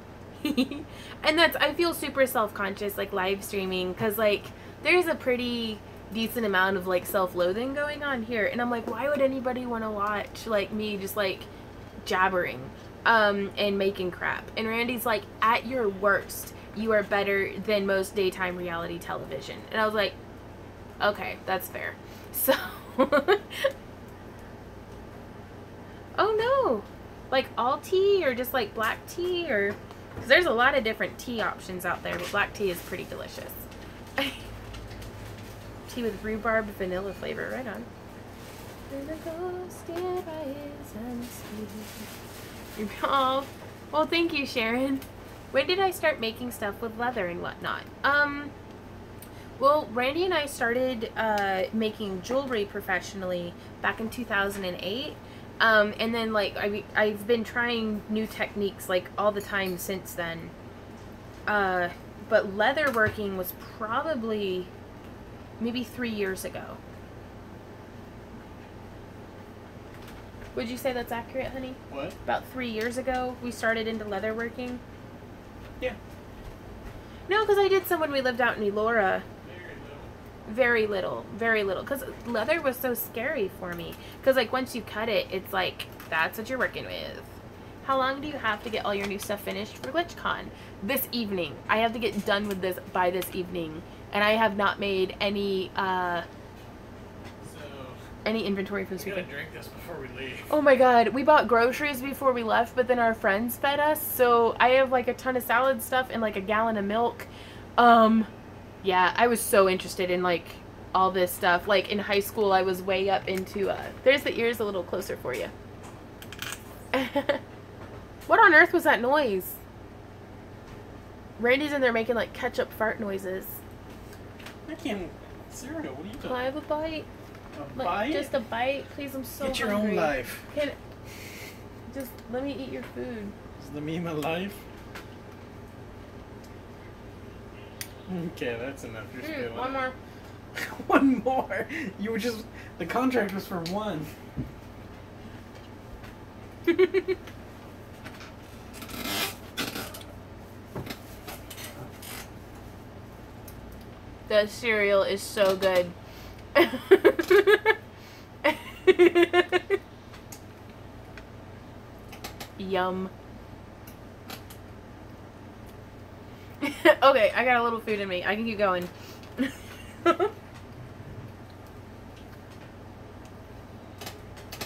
And that's, I feel super self-conscious, like, live streaming, because, like, there's a pretty decent amount of, like, self-loathing going on here, and I'm like, why would anybody want to watch, like, me just, like, jabbering, and making crap? And Randy's like, at your worst, you are better than most daytime reality television. And I was like, okay, that's fair. So, oh no, like, all tea, or just, like, black tea, or... Because there's a lot of different tea options out there, but black tea is pretty delicious. Tea with rhubarb vanilla flavor. Right on. Oh, well, thank you, Sharon. When did I start making stuff with leather and whatnot? Well, Randy and I started making jewelry professionally back in 2008. And then, like, I've been trying new techniques, like, all the time since then. But leatherworking was probably maybe 3 years ago. Would you say that's accurate, honey? What? About 3 years ago, we started into leatherworking? Yeah. No, because I did some when we lived out in Elora. Yeah. Very little, because leather was so scary for me. Because like once you cut it, it's like that's what you're working with. How long do you have to get all your new stuff finished for GlitchCon? This evening. I have to get done with this by this evening, and I have not made any inventory for this weekend. We gotta drink this before we leave. Oh my god, we bought groceries before we left, but then our friends fed us, so I have like a ton of salad stuff and like a gallon of milk. Yeah, I was so interested in like all this stuff. Like in high school, I was way up into, there's the ears a little closer for you. What on earth was that noise? Randy's in there making like ketchup fart noises. I can't. Cereal, what are you doing? Can I have a bite? A bite? Just a bite, please. I'm so Get your hungry. own life. Just let me eat your food. Is the me my life? Okay, that's enough. You're stealing. One more. One more. You were just. The contract was for one. The cereal is so good. Yum. Okay, I got a little food in me. I can keep going.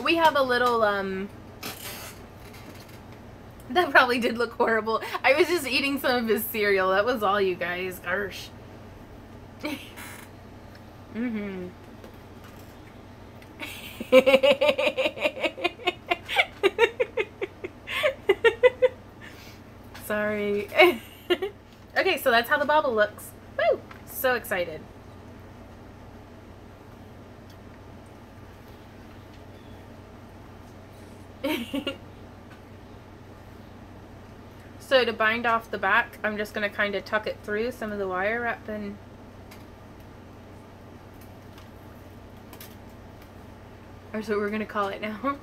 We have a little, that probably did look horrible. I was just eating some of his cereal. That was all, you guys. Gosh. Mm-hmm. Sorry. Okay, so that's how the bauble looks. Woo! So excited. So to bind off the back, I'm just going to kind of tuck it through some of the wire wrap and... Or so we're going to call it now.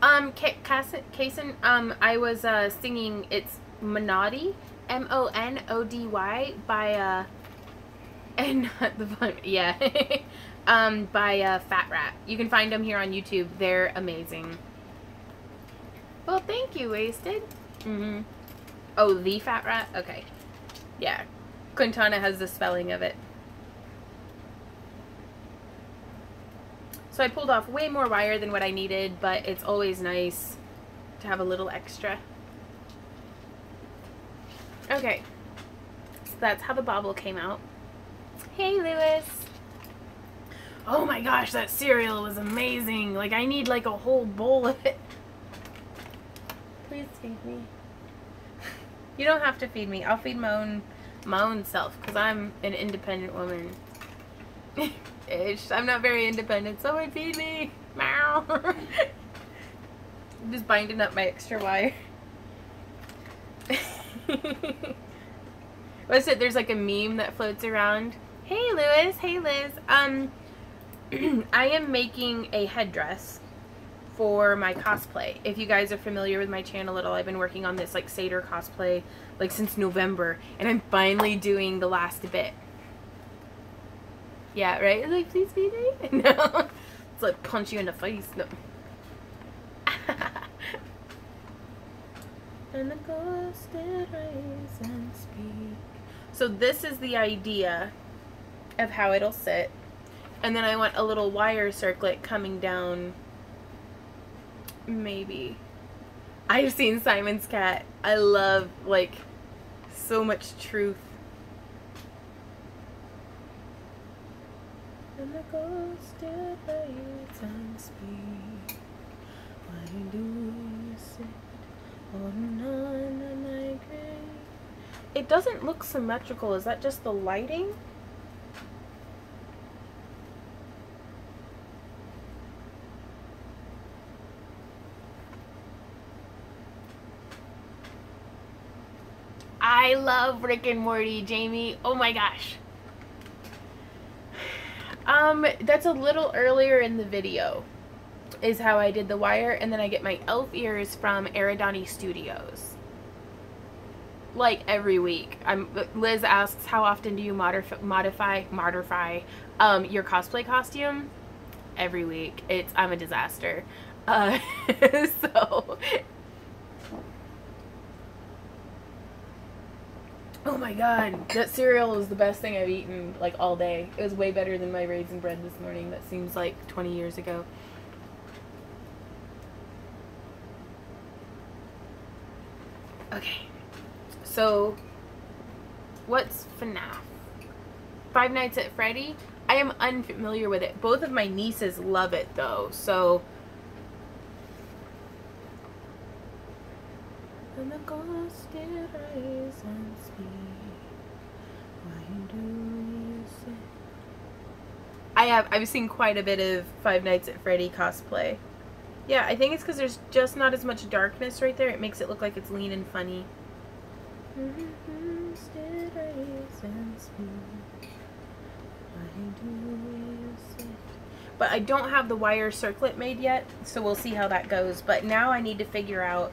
Kason, I was singing, it's Monody, M-O-N-O-D-Y, by, and not the fun, yeah, by Fat Rat. You can find them here on YouTube. They're amazing. Well, thank you, Wasted. Mm-hmm. Oh, the Fat Rat? Okay. Yeah. Quintana has the spelling of it. So I pulled off way more wire than what I needed, but it's always nice to have a little extra. Okay. So that's how the bauble came out. Hey, Lewis. Oh my gosh, that cereal was amazing. Like, I need like a whole bowl of it. Please feed me. You don't have to feed me. I'll feed my own self, because I'm an independent woman. I'm not very independent. Someone feed me. Meow. I'm just binding up my extra wire. What's it? There's like a meme that floats around. Hey, Lewis. Hey, Liz. I am making a headdress for my cosplay. If you guys are familiar with my channel at all, I've been working on this like Satyr cosplay like since November, and I'm finally doing the last bit. Yeah, right? It's like, please feed me? No. It's like punch you in the face. No. And the ghost did rise and speak. So this is the idea of how it'll sit. And then I want a little wire circlet coming down. Maybe. I've seen Simon's Cat. I love, like, so much truth. And the ghost did rise and speak. Why do you sit on my grave? It doesn't look symmetrical. Is that just the lighting? I love Rick and Morty, Jamie. Oh my gosh. That's a little earlier in the video is how I did the wire, and then I get my elf ears from Eridani Studios. like every week. Liz asks, how often do you modify your cosplay costume? Every week. I'm a disaster. So oh my god, that cereal was the best thing I've eaten like all day. It was way better than my raisin bread this morning. That seems like 20 years ago. Okay, so what's FNAF? Five Nights at Freddy? I am unfamiliar with it. Both of my nieces love it though, so. And the ghost did rise and speak. Why do you say? I've seen quite a bit of Five Nights at Freddy cosplay. Yeah, I think it's because there's just not as much darkness right there. It makes it look like it's lean and funny. But I don't have the wire circlet made yet, so we'll see how that goes. But now I need to figure out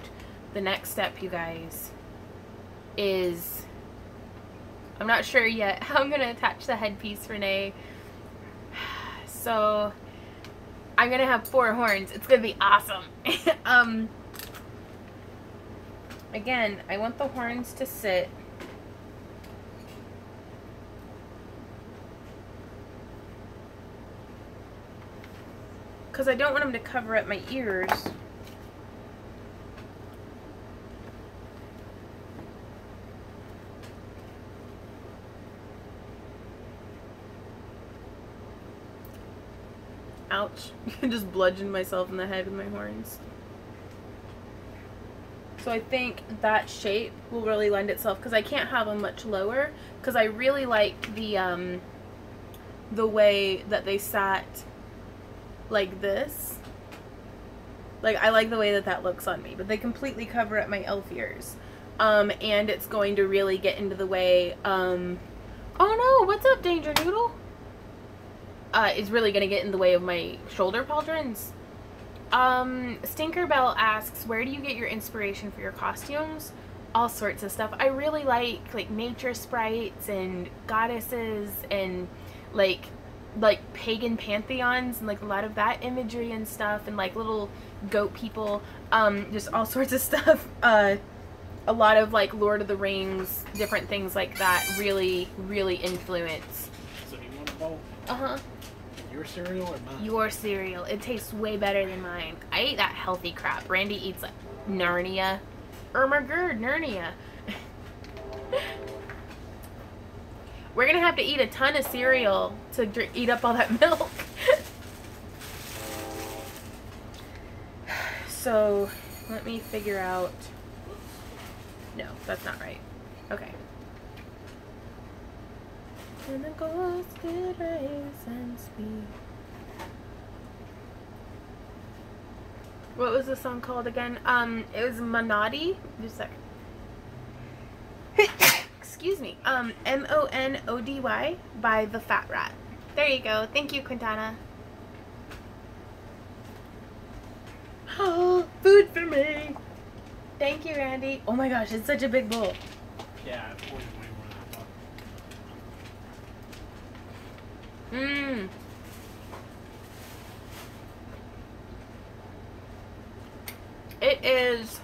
the next step, you guys, is I'm not sure yet how I'm going to attach the headpiece for Nay. So I'm going to have 4 horns. It's going to be awesome. Again, I want the horns to sit because I don't want them to cover up my ears. Ouch. Just bludgeoned myself in the head with my horns. So I think that shape will really lend itself because I can't have them much lower because I really like the way that they sat like this. Like, I like the way that that looks on me, but they completely cover up my elf ears. And it's going to really get into the way, oh no, what's up, Danger Noodle? Is really going to get in the way of my shoulder pauldrons. Stinkerbell asks, where do you get your inspiration for your costumes? All sorts of stuff. I really like nature sprites and goddesses and like pagan pantheons and like a lot of that imagery and stuff and like little goat people. Just all sorts of stuff. A lot of like Lord of the Rings, different things like that really influence. So you want a bowl? Uh-huh. Your cereal or mine? Your cereal. It tastes way better than mine. I ate that healthy crap. Randy eats like Narnia. Ermagerd, Narnia. We're gonna have to eat a ton of cereal to eat up all that milk. So, let me figure out. No, that's not right. Okay. And the ghost did rise and speak. What was the song called again? It was Monody. Just a second. Excuse me. M-O-N-O-D-Y by The Fat Rat. There you go. Thank you, Quintana. Oh, food for me. Thank you, Randy. Oh my gosh, it's such a big bowl. Yeah, it's way more than I thought. Mmm. It is.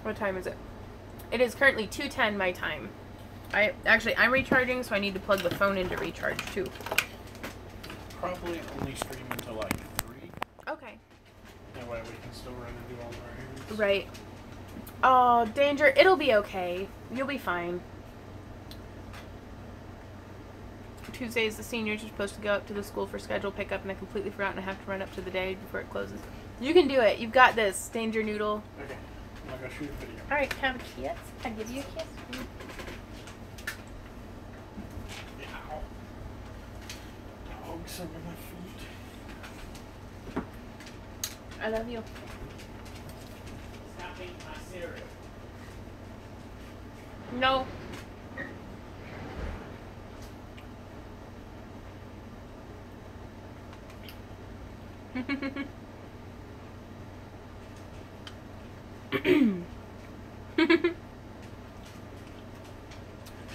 What time is it? It is currently 2:10 my time. I'm recharging, so I need to plug the phone in to recharge too. Probably only stream until like 3. Okay. That way we can still run and do all of our errands. Right. Oh, Danger, it'll be okay. You'll be fine. Tuesdays, the seniors are supposed to go up to the school for schedule pickup, and I completely forgot and I have to run up to the day before it closes. You can do it. You've got this, Danger Noodle. Okay. I'm gonna shoot a video. Alright, have a kiss. I'll give you a kiss. Ow. Dogs under my feet. I love you. Stop eating my cereal. No.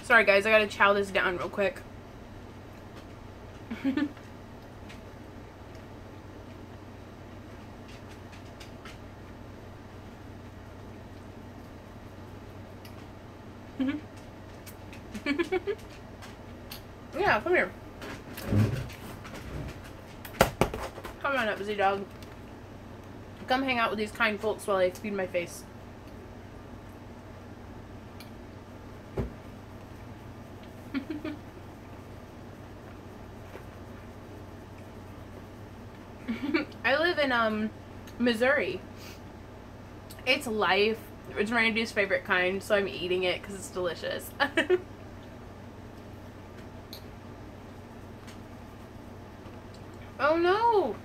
Sorry guys, I gotta chow this down real quick. Yeah, come here. Come on up, busy dog. Come hang out with these kind folks while I feed my face. I live in Missouri. It's life. It's Randy's favorite kind, so I'm eating it because it's delicious. Oh no!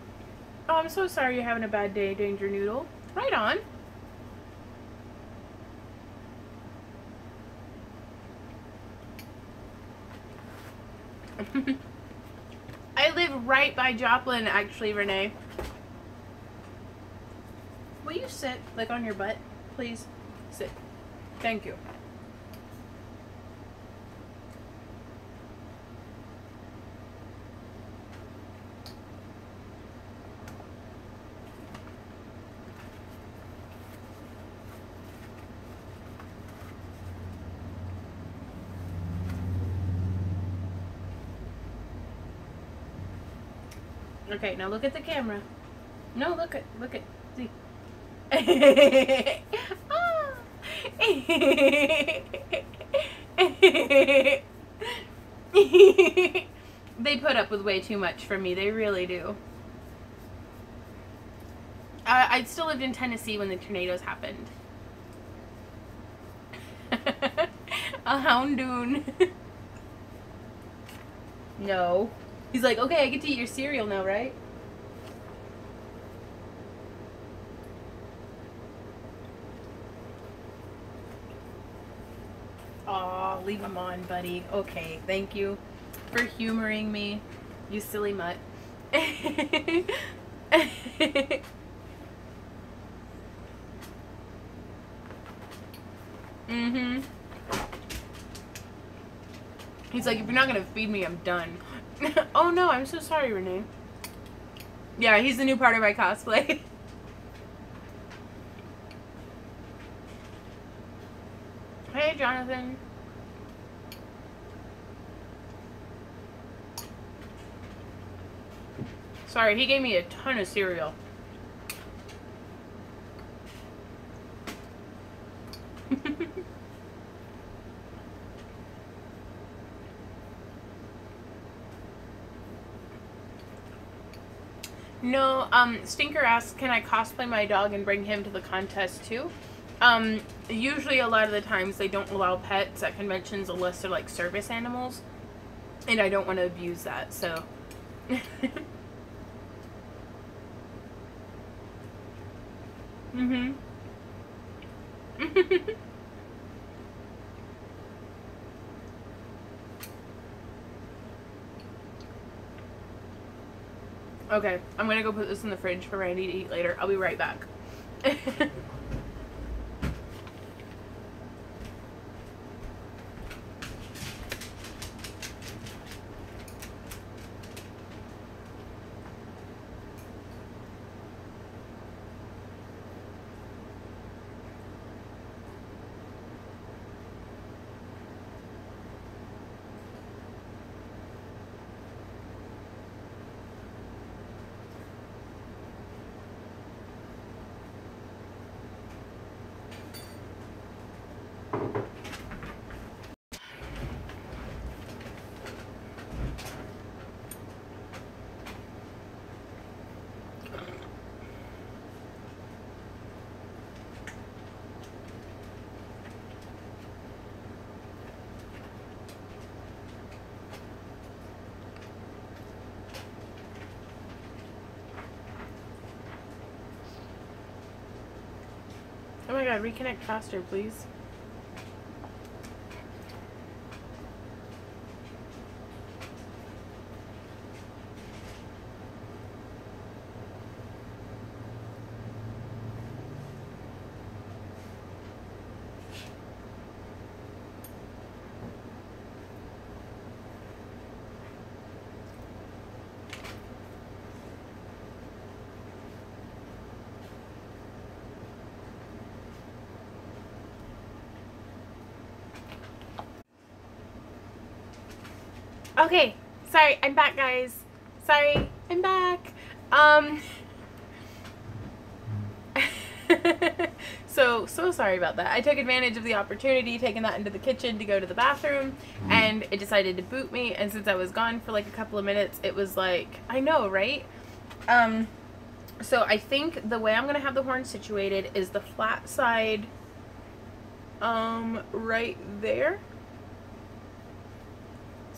Oh, I'm so sorry you're having a bad day, Danger Noodle. Right on. I live right by Joplin, actually, Renee. Will you sit, like, on your butt, please? Sit. Thank you. Okay, now look at the camera. No, look at, see. Ah. They put up with way too much for me. They really do. I still lived in Tennessee when the tornadoes happened. A houndoon. No. He's like, okay, I get to eat your cereal now, right? Aw, leave him on, buddy. Okay, thank you for humoring me, you silly mutt. Mm-hmm. He's like, if you're not gonna feed me, I'm done. Oh no, I'm so sorry, Renee. Yeah, he's the new part of my cosplay. Hey, Jonathan. Sorry, he gave me a ton of cereal. No, Stinker asks, can I cosplay my dog and bring him to the contest too? Usually a lot of the times they don't allow pets at conventions unless they're like service animals. And I don't want to abuse that, so. Mm-hmm. Okay, I'm gonna go put this in the fridge for Randy to eat later. I'll be right back. Oh my god, reconnect faster, please. Okay, sorry, I'm back, guys. Sorry, I'm back. So sorry about that. I took advantage of the opportunity, taking that into the kitchen to go to the bathroom, and it decided to boot me, and since I was gone for like a couple of minutes, it was like, I know, right? So I think the way I'm gonna have the horn situated is the flat side, right there.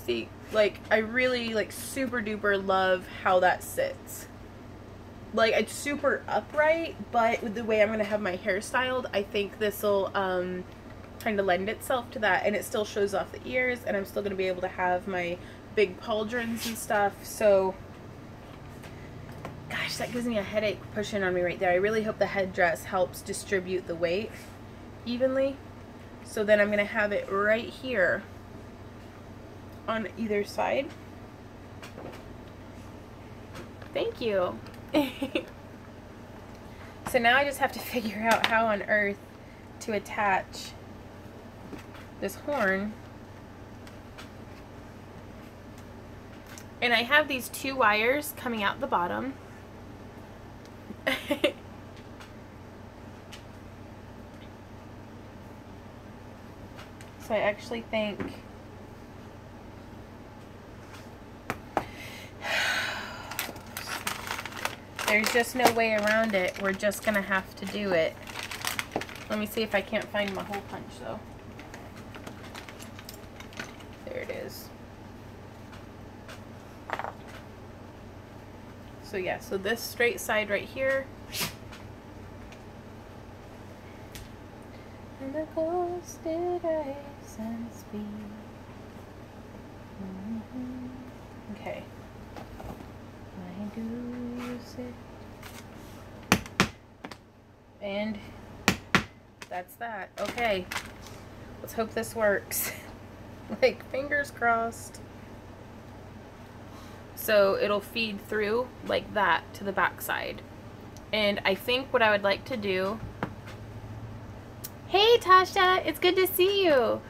See, like, I really, like, super duper love how that sits. Like, it's super upright, but with the way I'm gonna have my hair styled, I think this'll, kind of lend itself to that, and it still shows off the ears, and I'm still gonna be able to have my big pauldrons and stuff, so... Gosh, that gives me a headache pushing on me right there. I really hope the headdress helps distribute the weight evenly. So then I'm going to have it right here on either side. Thank you. So now I just have to figure out how on earth to attach this horn. And I have these 2 wires coming out the bottom. So I actually think there's just no way around it. We're just gonna have to do it. Let me see if I can't find my hole punch though. There it is. So yeah, so this straight side right here. And the ghosted eyes and speed. Okay. Why do you sit? And that's that. Okay. Let's hope this works. Like, fingers crossed. So it'll feed through like that to the back side. And I think what I would like to do... Hey Tasha, it's good to see you.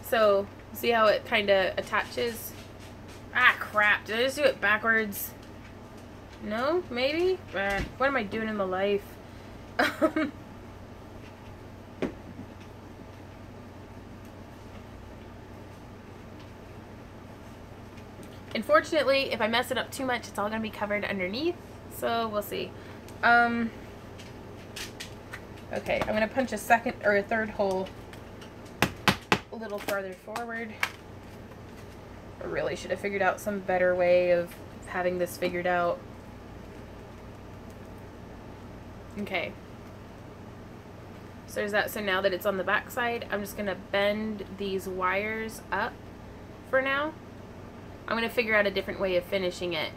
So, see how it kind of attaches? Ah, crap. Did I just do it backwards? No? Maybe? What am I doing in my life? Unfortunately, if I mess it up too much, it's all going to be covered underneath. So, we'll see. Okay, I'm going to punch a second or a third hole a little farther forward. I really should have figured out some better way of having this figured out. Okay. So there's that. So now that it's on the back side, I'm just going to bend these wires up for now. I'm going to figure out a different way of finishing it.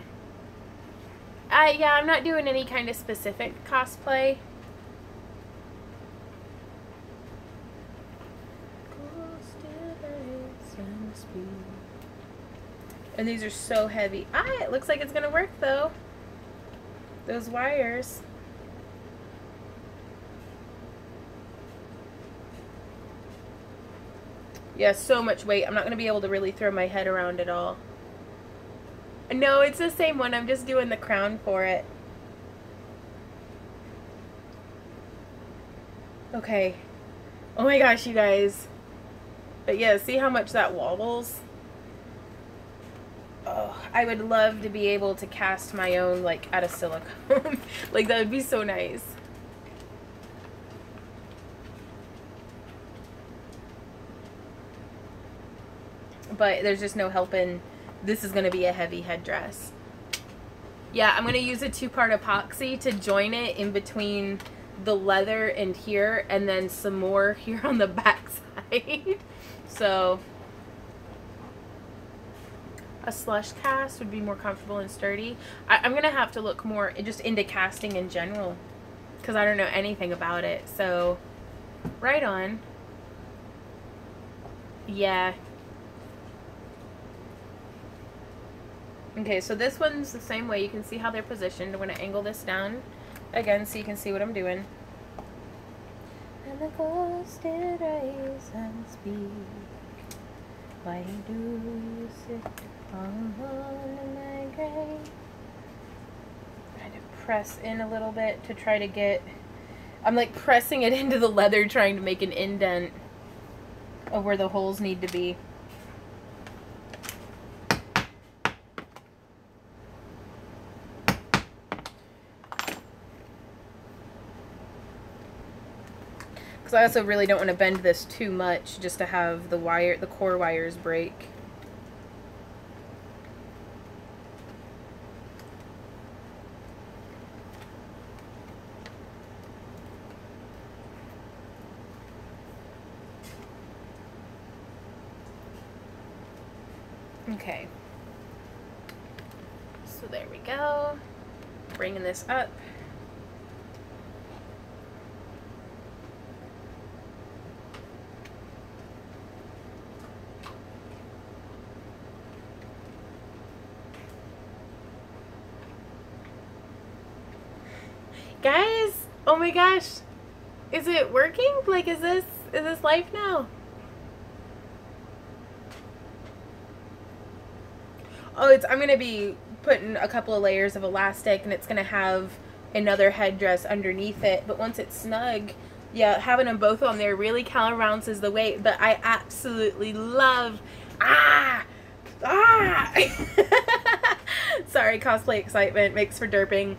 Yeah, I'm not doing any kind of specific cosplay. And these are so heavy. Ah, it looks like it's going to work though. Those wires. Yeah, so much weight. I'm not going to be able to really throw my head around it all. No, it's the same one. I'm just doing the crown for it. Okay. Oh my gosh, you guys. But yeah, see how much that wobbles? Oh, I would love to be able to cast my own, like, out of silicone. Like, that would be so nice. But there's just no helping. This is going to be a heavy headdress. Yeah, I'm going to use a 2-part epoxy to join it in between the leather and here, and then some more here on the back side. So, a slush cast would be more comfortable and sturdy. I'm going to have to look more just into casting in general, because I don't know anything about it. So, right on. Yeah. Okay, so this one's the same way. You can see how they're positioned. I'm going to angle this down again so you can see what I'm doing. And the ghost did rise and speak. Why do you sit on my grave? Trying to press in a little bit to try to get... I'm like pressing it into the leather trying to make an indent of where the holes need to be. Because I also really don't want to bend this too much just to have the core wires break. Okay. So there we go. Bringing this up. Guys, oh my gosh. Is it working? Like, is this live now? Oh, I'm going to be putting a couple of layers of elastic, and it's going to have another headdress underneath it. But once it's snug, yeah, having them both on there really counterbalances the weight. But I absolutely love... Sorry, cosplay excitement makes for derping.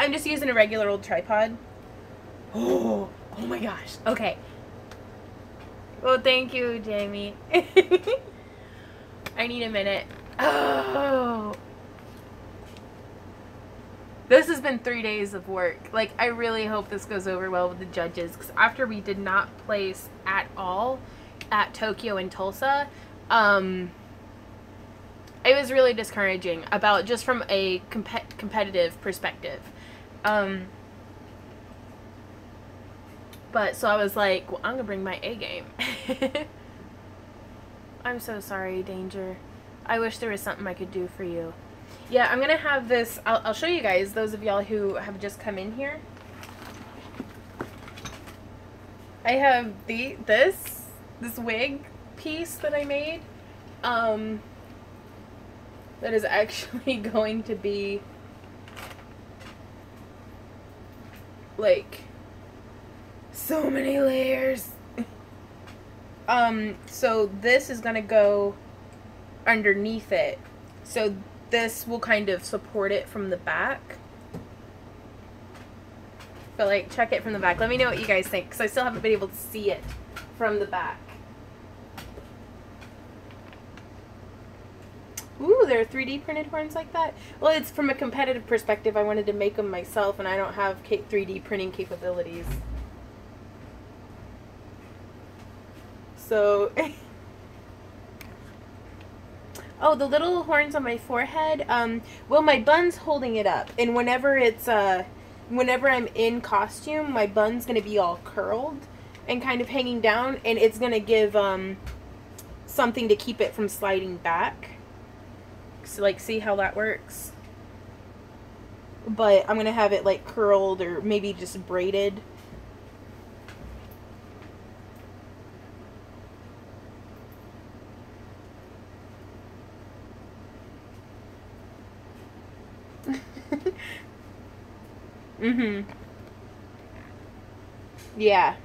I'm just using a regular old tripod. Oh my gosh. Okay. Well, thank you, Jamie. I need a minute. Oh. This has been 3 days of work. Like, I really hope this goes over well with the judges. Because after we did not place at all at Tokyo and Tulsa, it was really discouraging about just from a competitive perspective. But so I was like, well, I'm gonna bring my A game. I'm so sorry, Danger. I wish there was something I could do for you. Yeah, I'm gonna have this. I'll show you guys, those of y'all who have just come in here. I have this wig piece that I made. That is actually going to be like so many layers. So this is gonna go underneath it. So this will kind of support it from the back. But like, check it from the back. Let me know what you guys think, because I still haven't been able to see it from the back. Ooh, there are 3D printed horns like that? Well, it's from a competitive perspective. I wanted to make them myself, and I don't have 3D printing capabilities. So... Oh, the little horns on my forehead, well, my bun's holding it up. And whenever it's, whenever I'm in costume, my bun's gonna be all curled and kind of hanging down, and it's gonna give, something to keep it from sliding back. So, like, see how that works? But I'm gonna have it, like, curled or maybe just braided. Mm-hmm. Yeah.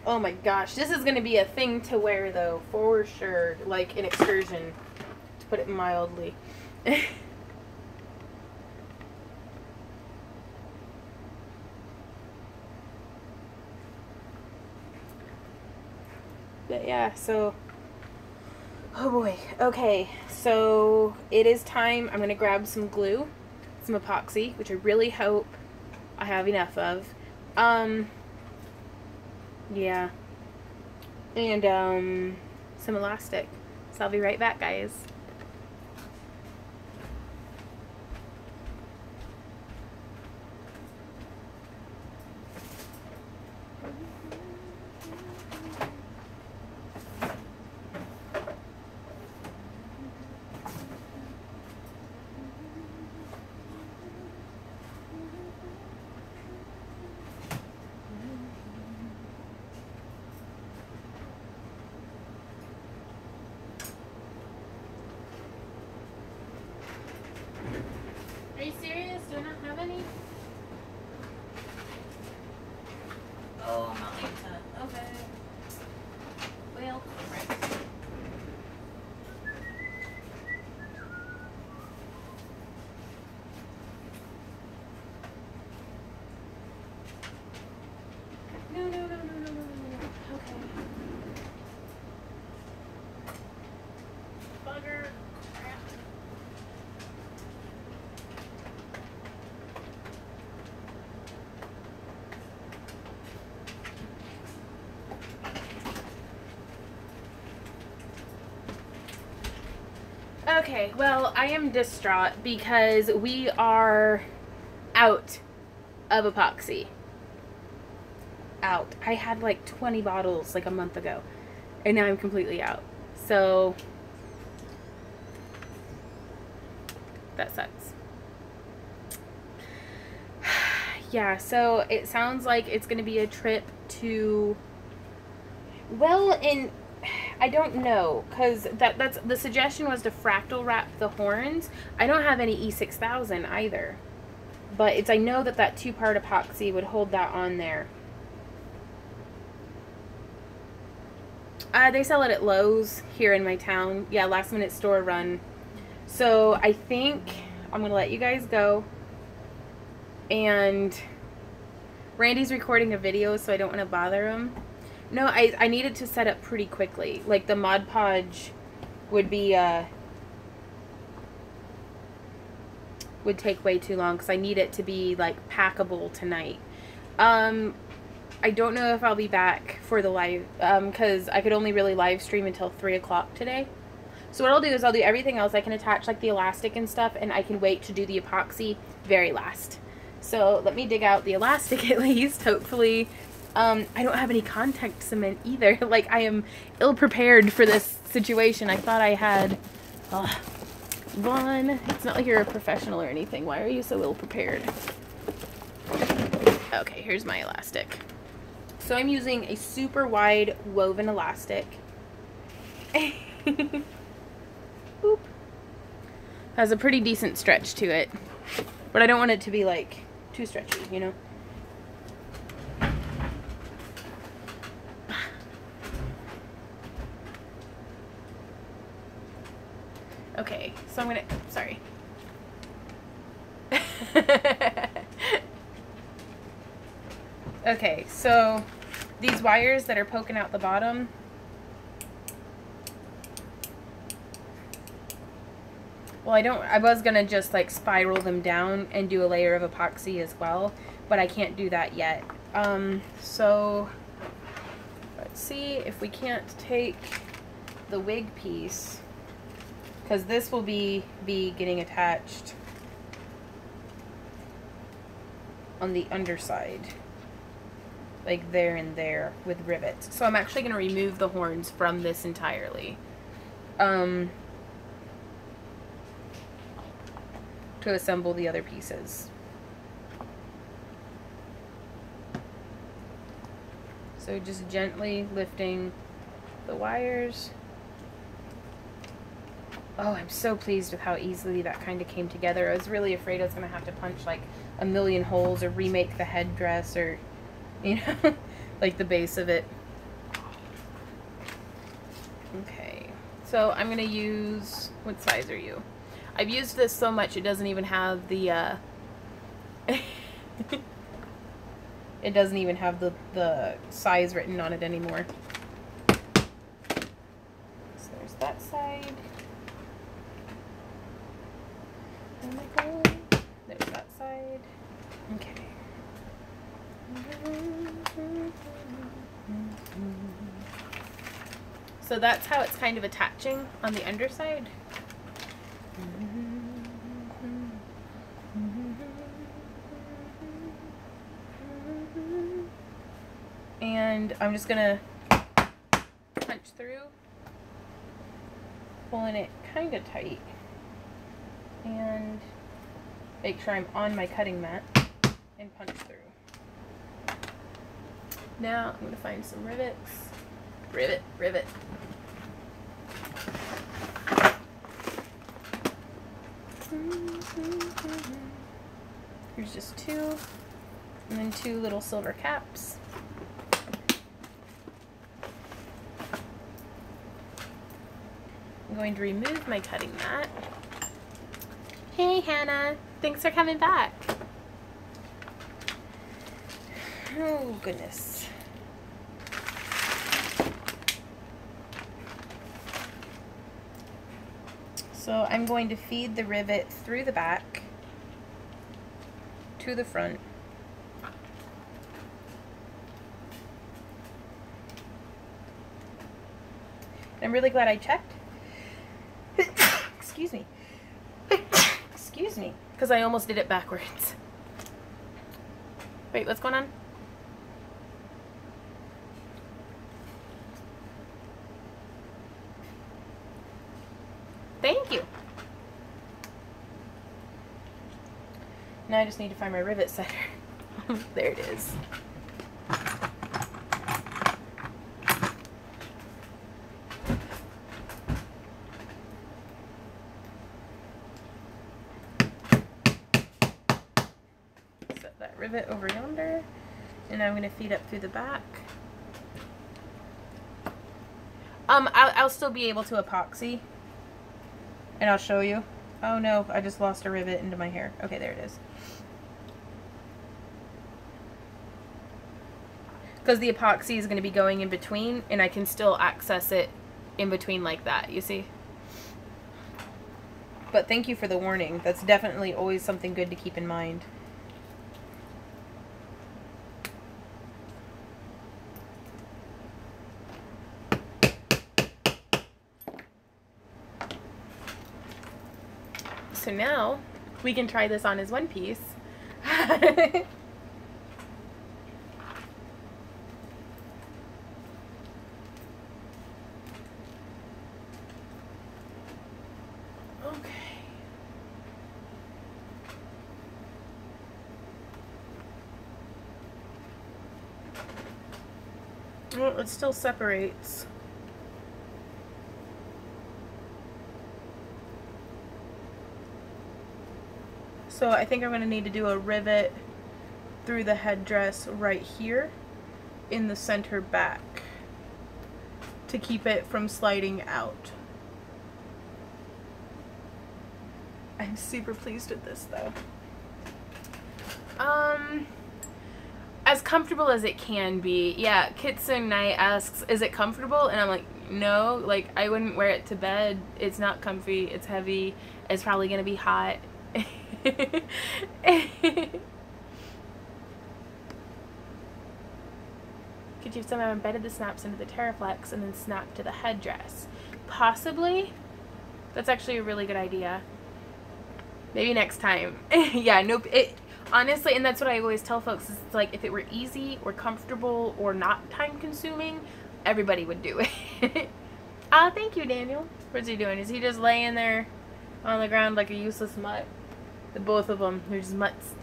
Oh my gosh, this is gonna be a thing to wear though, for sure. Like an excursion, to put it mildly. But yeah, so... Oh boy. Okay, so it is time. I'm going to grab some glue, some epoxy, which I really hope I have enough of. Yeah. And, some elastic. So I'll be right back, guys. Are you serious? Do I not have any? Oh, Malita. Okay. Well, alright. No, no, no, no, no, no, no, no. Okay. Bugger. Crap. Okay, well, I am distraught because we are out of epoxy. Out. I had like 20 bottles like a month ago, and now I'm completely out. So that sucks. Yeah, so it sounds like it's going to be a trip to, well, in, I don't know, because that's the suggestion was to fractal wrap the horns. I don't have any E6000 either, but it's, I know that that 2-part epoxy would hold that on there. They sell it at Lowe's here in my town. Yeah, last minute store run. So I think I'm going to let you guys go. And Randy's recording a video, so I don't want to bother him. No, I needed to set up pretty quickly. Like the Mod Podge would be, would take way too long because I need it to be like packable tonight. I don't know if I'll be back for the live, because I could only really live stream until 3 o'clock today. So what I'll do is I'll do everything else. I can attach like the elastic and stuff, and I can wait to do the epoxy very last. So let me dig out the elastic at least, hopefully. I don't have any contact cement either. Like, I am ill-prepared for this situation. I thought I had, Vaughn, it's not like you're a professional or anything. Why are you so ill-prepared? Okay, here's my elastic. So I'm using a super wide woven elastic. Boop. Has a pretty decent stretch to it. But I don't want it to be like too stretchy, you know? Okay, so I'm gonna, sorry. Okay, so these wires that are poking out the bottom, well, I was gonna just like spiral them down and do a layer of epoxy as well, but I can't do that yet. So let's see if we can't take the wig piece, because this will be getting attached on the underside, like there and there with rivets. So I'm actually going to remove the horns from this entirely, to assemble the other pieces. So just gently lifting the wires. Oh, I'm so pleased with how easily that kind of came together. I was really afraid I was going to have to punch like a million holes or remake the headdress or, you know, like the base of it. Okay, so I'm going to use, what size are you? I've used this so much it doesn't even have the, it doesn't even have the size written on it anymore. So there's that side. Oh my god. There's that side. Okay. So that's how it's kind of attaching on the underside. And I'm just gonna punch through, pulling it kind of tight, and make sure I'm on my cutting mat and punch through. Now I'm gonna find some rivets. Rivet, rivet. Here's just 2, and then 2 little silver caps. I'm going to remove my cutting mat. Hey Hannah, thanks for coming back. Oh goodness. So I'm going to feed the rivet through the back to the front. I'm really glad I checked. Excuse me. Excuse me. Because I almost did it backwards. Wait, what's going on? Thank you. Now I just need to find my rivet setter. There it is. Set that rivet over yonder, and I'm going to feed up through the back. I'll still be able to epoxy. And I'll show you. Oh no, I just lost a rivet into my hair. Okay, there it is. Because the epoxy is going to be going in between, and I can still access it in between like that, you see? But thank you for the warning. That's definitely always something good to keep in mind. So now we can try this on as one piece. Okay. Well, it still separates. So I think I'm going to need to do a rivet through the headdress right here in the center back to keep it from sliding out. I'm super pleased with this though. As comfortable as it can be. Yeah, Kitsune Knight asks, is it comfortable? And I'm like, no, like I wouldn't wear it to bed. It's not comfy, it's heavy, it's probably going to be hot. Could you somehow embedded the snaps into the Terraflex and then snap to the headdress? Possibly. That's actually a really good idea. Maybe next time. Yeah, nope. Honestly, and that's what I always tell folks, is it's like if it were easy or comfortable or not time consuming, everybody would do it. Thank you, Daniel. What's he doing? Is he just laying there on the ground like a useless mutt? The both of them, they're just mutts.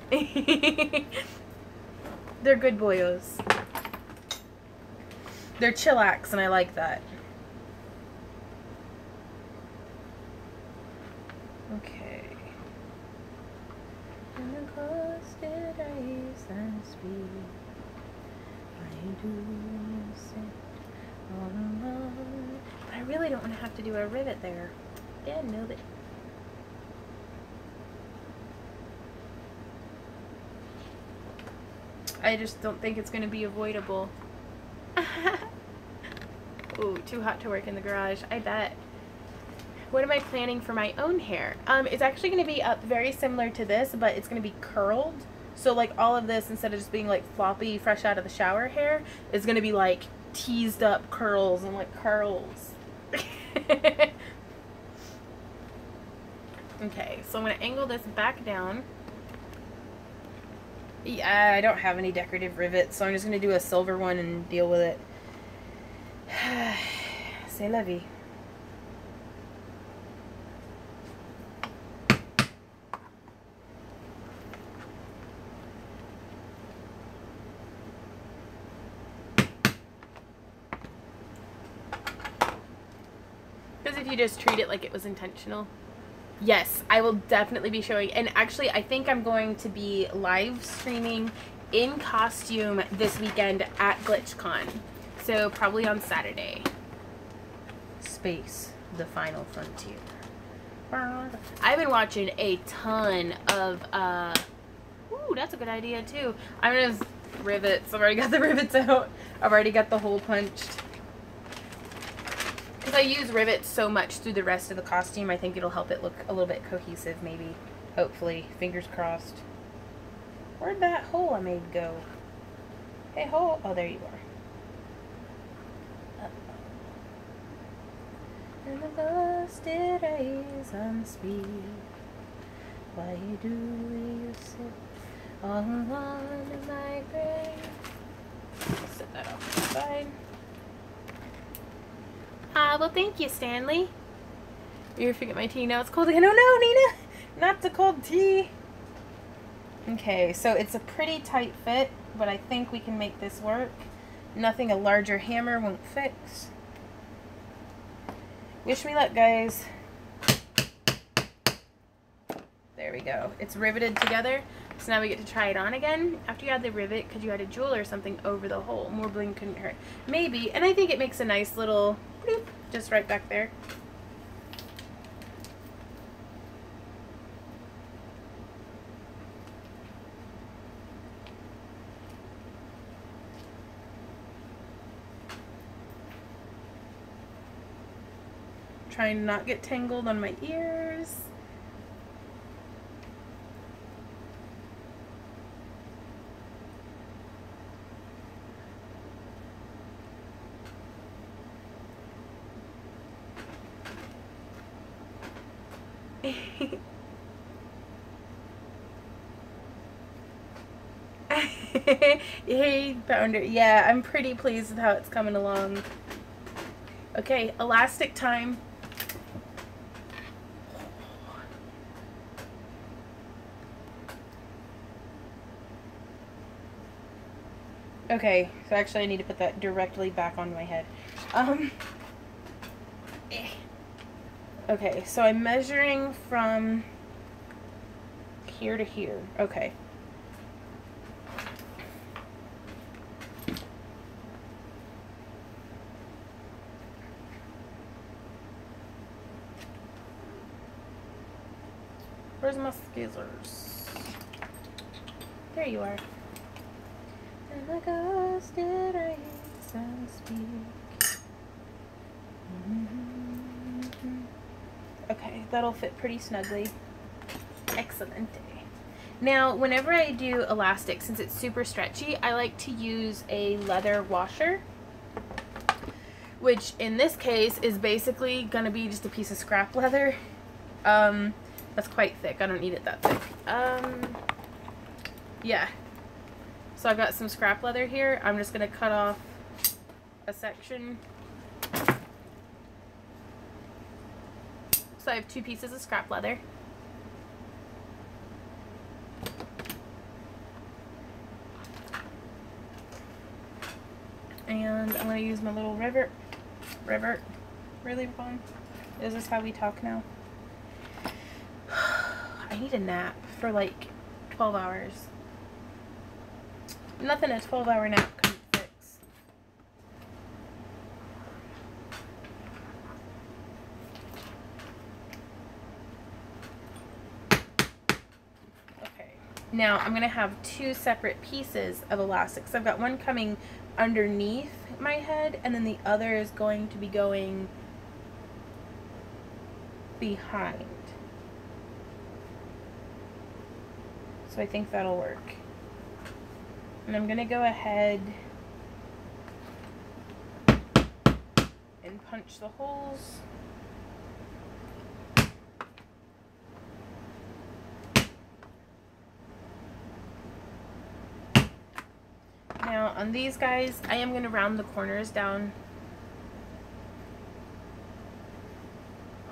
They're good boyos. They're chillax, and I like that. Okay. But I really don't want to have to do a rivet there. Yeah, no, that. I just don't think it's going to be avoidable. Ooh, too hot to work in the garage. I bet. What am I planning for my own hair? It's actually going to be up very similar to this, but it's going to be curled. So like all of this, instead of just being like floppy, fresh out of the shower hair, is going to be like teased up curls and like curls. Okay, so I'm going to angle this back down. Yeah, I don't have any decorative rivets, so I'm just going to do a silver one and deal with it. C'est la vie. Because if you just treat it like it was intentional. Yes, I will definitely be showing. And actually, I think I'm going to be live streaming in costume this weekend at GlitchCon. So probably on Saturday. Space, the final frontier. I've been watching a ton of, ooh, that's a good idea too. I'm gonna rivets. I've already got the rivets out. I've already got the hole punched. Because I use rivets so much through the rest of the costume, I think it'll help it look a little bit cohesive, maybe. Hopefully. Fingers crossed. Where'd that hole I made go? Hey, hole. Oh, there you are. And the ghost did raise on speed. Why do you sit all alone in my grave? I'll set that off to the side. Well, thank you, Stanley. You're forget my tea now. It's cold again. Oh no, Nina! Not the cold tea. Okay, so it's a pretty tight fit, but I think we can make this work. Nothing a larger hammer won't fix. Wish me luck, guys. There we go. It's riveted together. So now we get to try it on again. After you add the rivet, could you add a jewel or something over the hole? More bling couldn't hurt. Maybe. And I think it makes a nice little bloop just right back there. Trying to not get tangled on my ears. Hey, Pounder. Yeah, I'm pretty pleased with how it's coming along. Okay, elastic time. Okay, so actually I need to put that directly back on my head. Okay, so I'm measuring from here to here. Okay. Where's my scissors? There you are. And the ghost did raise and speak. Okay, that'll fit pretty snugly. Excellent. Now, whenever I do elastic, since it's super stretchy, I like to use a leather washer, which in this case is basically gonna be just a piece of scrap leather. That's quite thick. I don't need it that thick. Yeah. So I've got some scrap leather here. I'm just gonna cut off a section. So I have 2 pieces of scrap leather. And I'm gonna use my little rivet. Really fun. Is this how we talk now? I need a nap for like 12 hours. Nothing a 12-hour nap couldn't fix. Okay. Now I'm going to have 2 separate pieces of elastic. So I've got one coming underneath my head, and then the other is going to be going behind. So I think that'll work. And I'm going to go ahead and punch the holes. Now on these guys, I am going to round the corners down.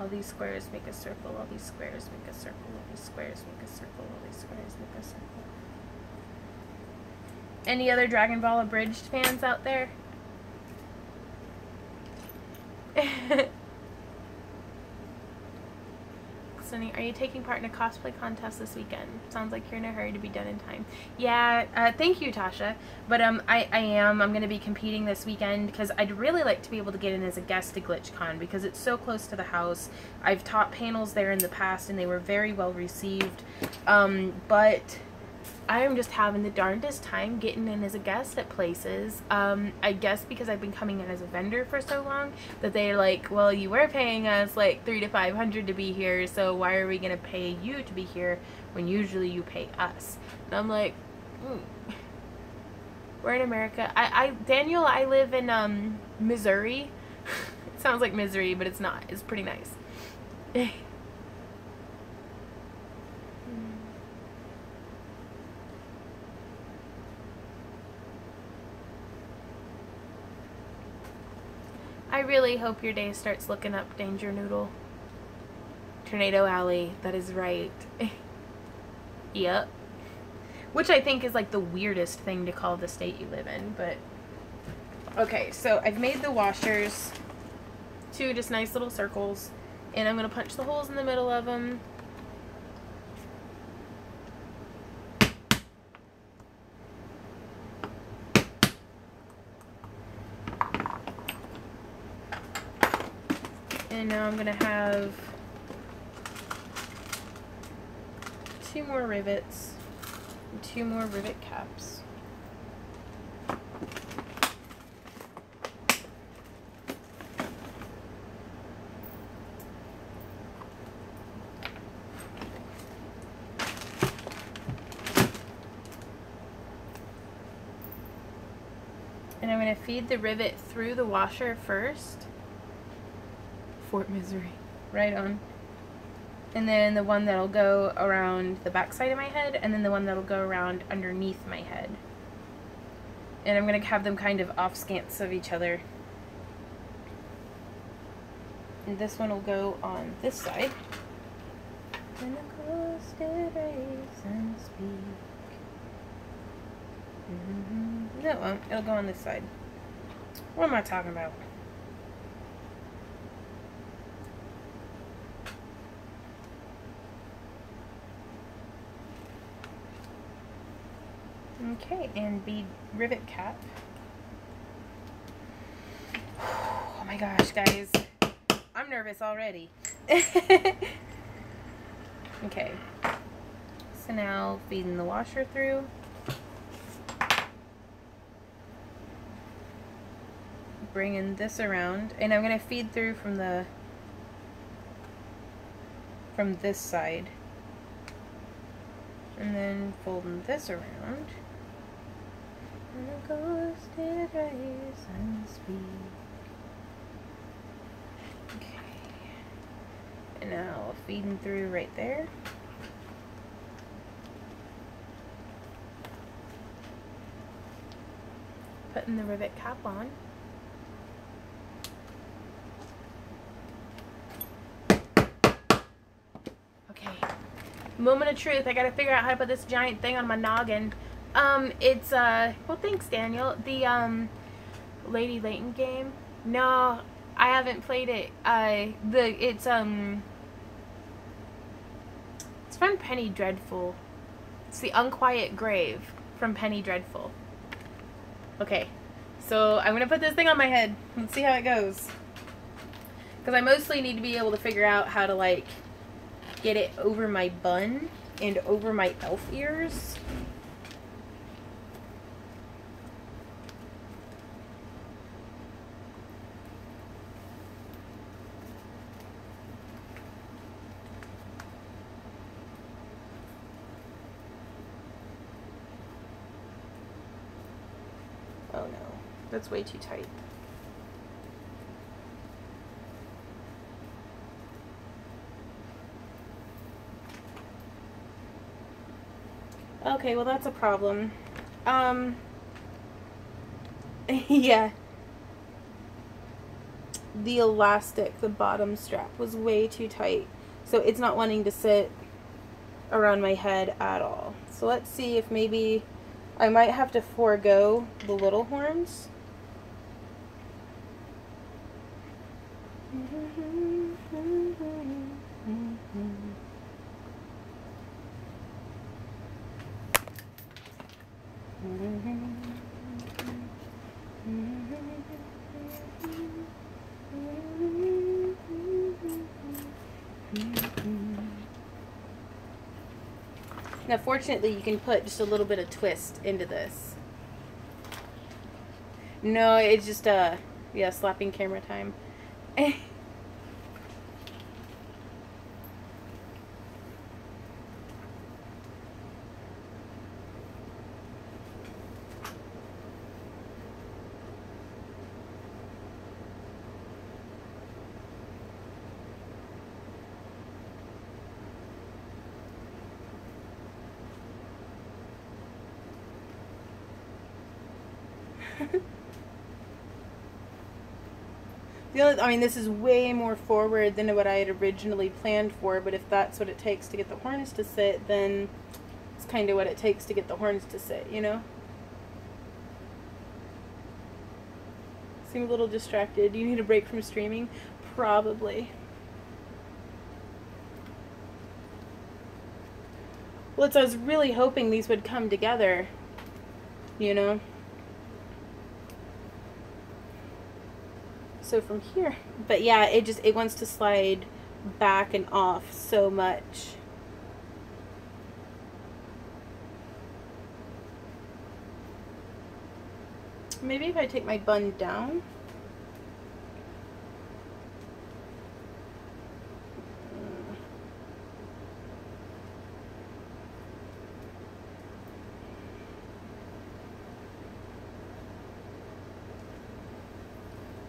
All these squares make a circle, all these squares make a circle, all these squares make a circle, all these squares make a circle. Any other Dragon Ball Abridged fans out there? listening. Are you taking part in a cosplay contest this weekend? Sounds like you're in a hurry to be done in time. Yeah, thank you, Tasha. But I am. I'm going to be competing this weekend because I'd really like to be able to get in as a guest to GlitchCon because it's so close to the house. I've taught panels there in the past and they were very well received. But I'm just having the darndest time getting in as a guest at places. I guess because I've been coming in as a vendor for so long that they're like, well, you were paying us like $300 to $500 to be here, so why are we gonna pay you to be here when usually you pay us? And I'm like, we're in America. Daniel, I live in Missouri. It sounds like misery, but it's not. It's pretty nice. I really hope your day starts looking up, Danger Noodle. Tornado Alley, that is right. Yep. Which I think is like the weirdest thing to call the state you live in, but... Okay, so I've made the washers, 2 just nice little circles, and I'm going to punch the holes in the middle of them. And now I'm going to have 2 more rivets and 2 more rivet caps. And I'm going to feed the rivet through the washer first. Fort Misery. Right on. And then the one that'll go around the back side of my head, and then the one that'll go around underneath my head. And I'm going to have them kind of off scants of each other. And this one will go on this side. When the ghost did raise and speak. No, it won't. It'll go on this side. What am I talking about? Okay, and bead rivet cap. Oh my gosh, guys. I'm nervous already. Okay. So now feeding the washer through. Bringing this around, and I'm going to feed through from this side. And then folding this around. And the ghost did rise and speak. Okay. And now feeding through right there. Putting the rivet cap on. Okay. Moment of truth. I gotta figure out how to put this giant thing on my noggin. It's, well, thanks, Daniel. The, Lady Layton game? No, I haven't played it. It's from Penny Dreadful. It's the Unquiet Grave from Penny Dreadful. Okay, so I'm gonna put this thing on my head. Let's see how it goes. Because I mostly need to be able to figure out how to, like, get it over my bun and over my elf ears. Oh no, that's way too tight. Okay, well that's a problem. Yeah. The elastic, the bottom strap was way too tight. So it's not wanting to sit around my head at all. So let's see if maybe I might have to forego the little horns. Now, fortunately, you can put just a little bit of twist into this. No, it's just, yeah, slapping camera time. I mean, this is way more forward than what I had originally planned for, but if that's what it takes to get the horns to sit, then it's kind of what it takes to get the horns to sit, you know? Seem a little distracted. Do you need a break from streaming? Probably. Well, I was really hoping these would come together, you know? So from here, but yeah, it wants to slide back and off so much. Maybe if I take my bun down.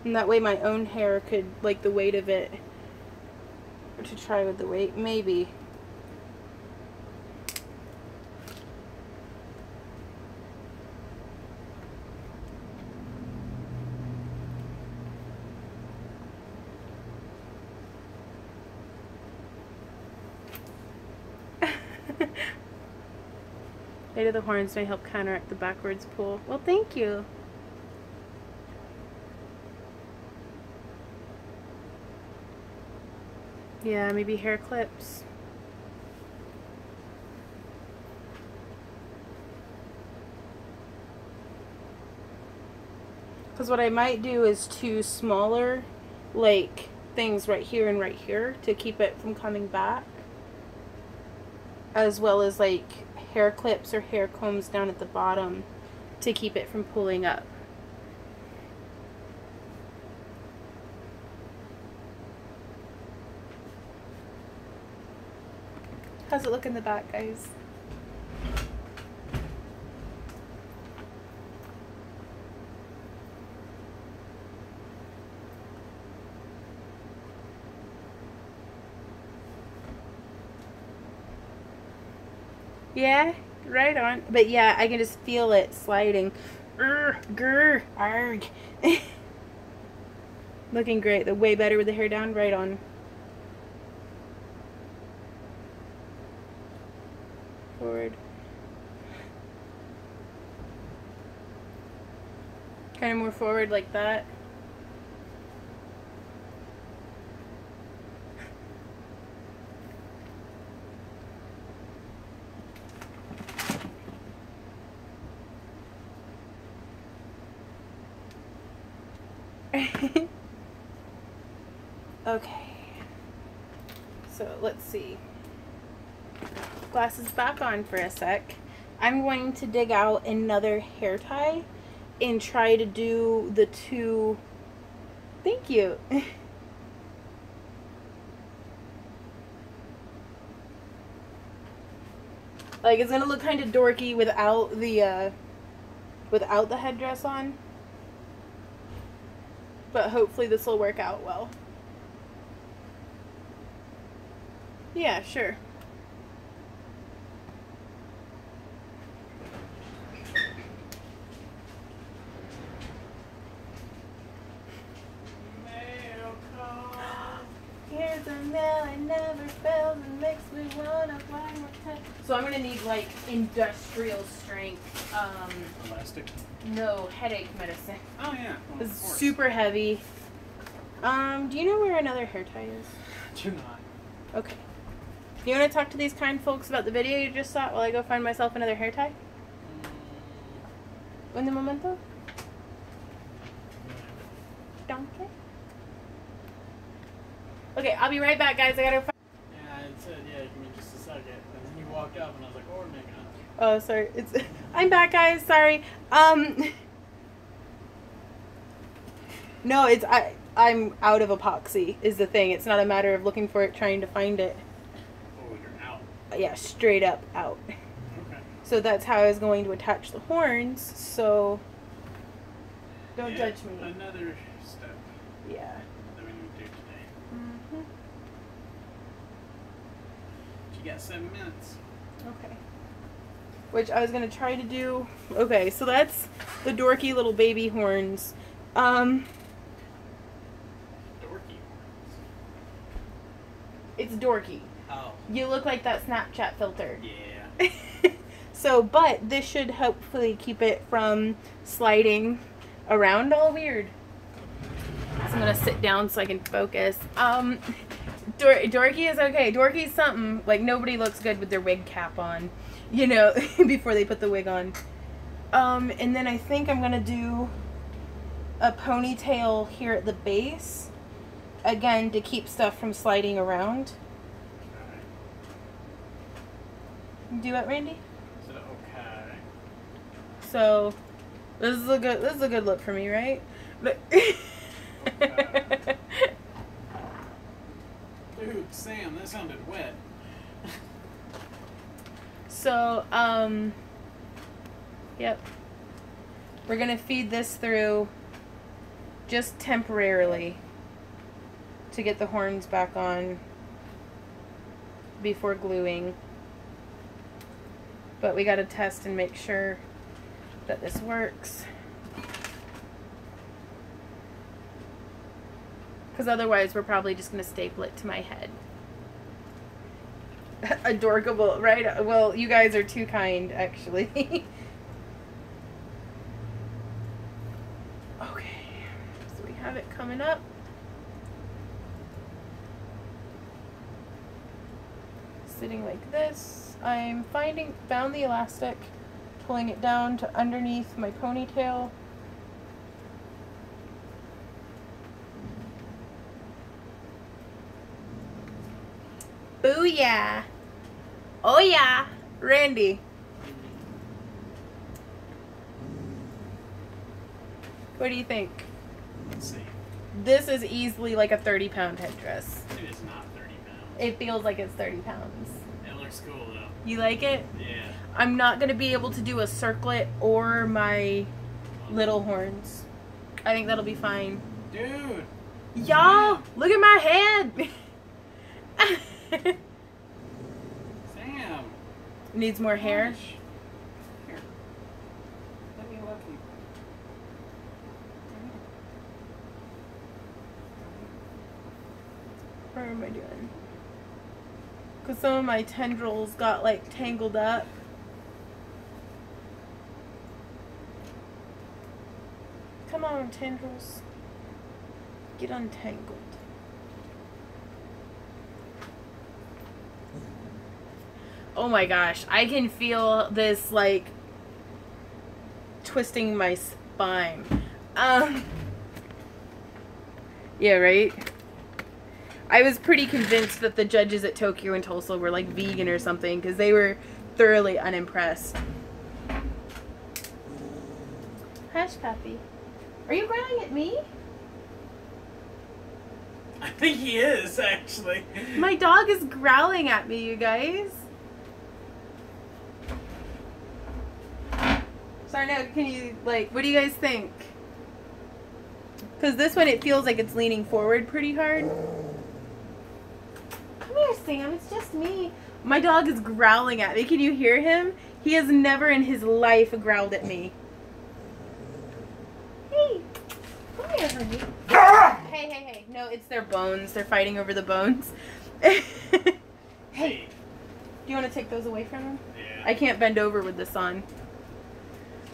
And that way my own hair could, like, the weight of it, or to try with the weight, maybe. Weight of the horns may help counteract the backwards pull. Well, thank you. Yeah, maybe hair clips. Because what I might do is two smaller, like, things right here and right here to keep it from coming back. As well as, like, hair clips or hair combs down at the bottom to keep it from pulling up. How's it look in the back, guys? Yeah, right on. But yeah, I can just feel it sliding. Grr, arg. Looking great. The way better with the hair down. Right on. Forward. Kind of more forward like that. Okay. So let's see. Glasses back on for a sec. I'm going to dig out another hair tie and try to do the two. Thank you. Like, it's gonna look kind of dorky without the headdress on, but hopefully this will work out well. Yeah, sure. Here's a mail that never fails and makes me wanna fly more time. So I'm gonna need like industrial strength. Elastic? No, headache medicine. Oh yeah. Well, It's super heavy. Do you know where another hair tie is? Do not. Okay. Do you want to talk to these kind folks about the video you just saw while I go find myself another hair tie? Un momento. Donkey. Okay, I'll be right back, guys. I gotta. Yeah, it said, yeah, give me just a second. And then you walked up, and I was like, oh, we're making up. Oh, sorry. I'm back, guys. Sorry. No, I'm out of epoxy is the thing. It's not a matter of looking for it, trying to find it. Oh, you're out. Yeah, straight up out. Okay. So that's how I was going to attach the horns. So don't judge me. Another step. Yeah. That we need to do today. Mm-hmm. You got 7 minutes. Okay. Which I was gonna try to do. Okay, so that's the dorky little baby horns. Dorky. It's dorky. Oh. You look like that Snapchat filter. Yeah. So, but this should hopefully keep it from sliding around all weird. So I'm gonna sit down so I can focus. Dorky is okay. Dorky's something. Like, nobody looks good with their wig cap on, you know, before they put the wig on. And then I think I'm gonna do a ponytail here at the base, again, to keep stuff from sliding around. Do it, Randy. So, okay. So this is a good look for me, right? But Okay. Dude, Sam, that sounded wet. So, yep. We're gonna feed this through just temporarily to get the horns back on before gluing. But we gotta test and make sure that this works. Because otherwise we're probably just gonna staple it to my head. Adorable, right? Well, you guys are too kind, actually. Okay, so we have it coming up. Sitting like this. I'm found the elastic, pulling it down to underneath my ponytail. Booyah! Oh yeah! Randy. What do you think? Let's see. This is easily like a 30-pound headdress. It is not 30 pounds. It feels like it's 30 pounds. It looks cool, though. You like it? Yeah. I'm not going to be able to do a circlet or my little horns. I think that'll be fine. Dude! Y'all, look at my head! Sam! Needs more hair? Here. Let me look. What am I doing? Because some of my tendrils got like tangled up. Come on, tendrils. Get untangled. Oh my gosh, I can feel this like twisting my spine. Yeah, right? I was pretty convinced that the judges at Tokyo and Tulsa were like vegan or something because they were thoroughly unimpressed. Hush, puppy. Are you growling at me? I think he is, actually. My dog is growling at me, you guys. Sorry, no, can you, like, what do you guys think? Because this one, it feels like it's leaning forward pretty hard. Come here, Sam, it's just me. My dog is growling at me. Can you hear him? He has never in his life growled at me. Hey, come here, honey. Hey, hey, hey. No, it's their bones. They're fighting over the bones. Hey, do you want to take those away from him? Yeah. I can't bend over with this on.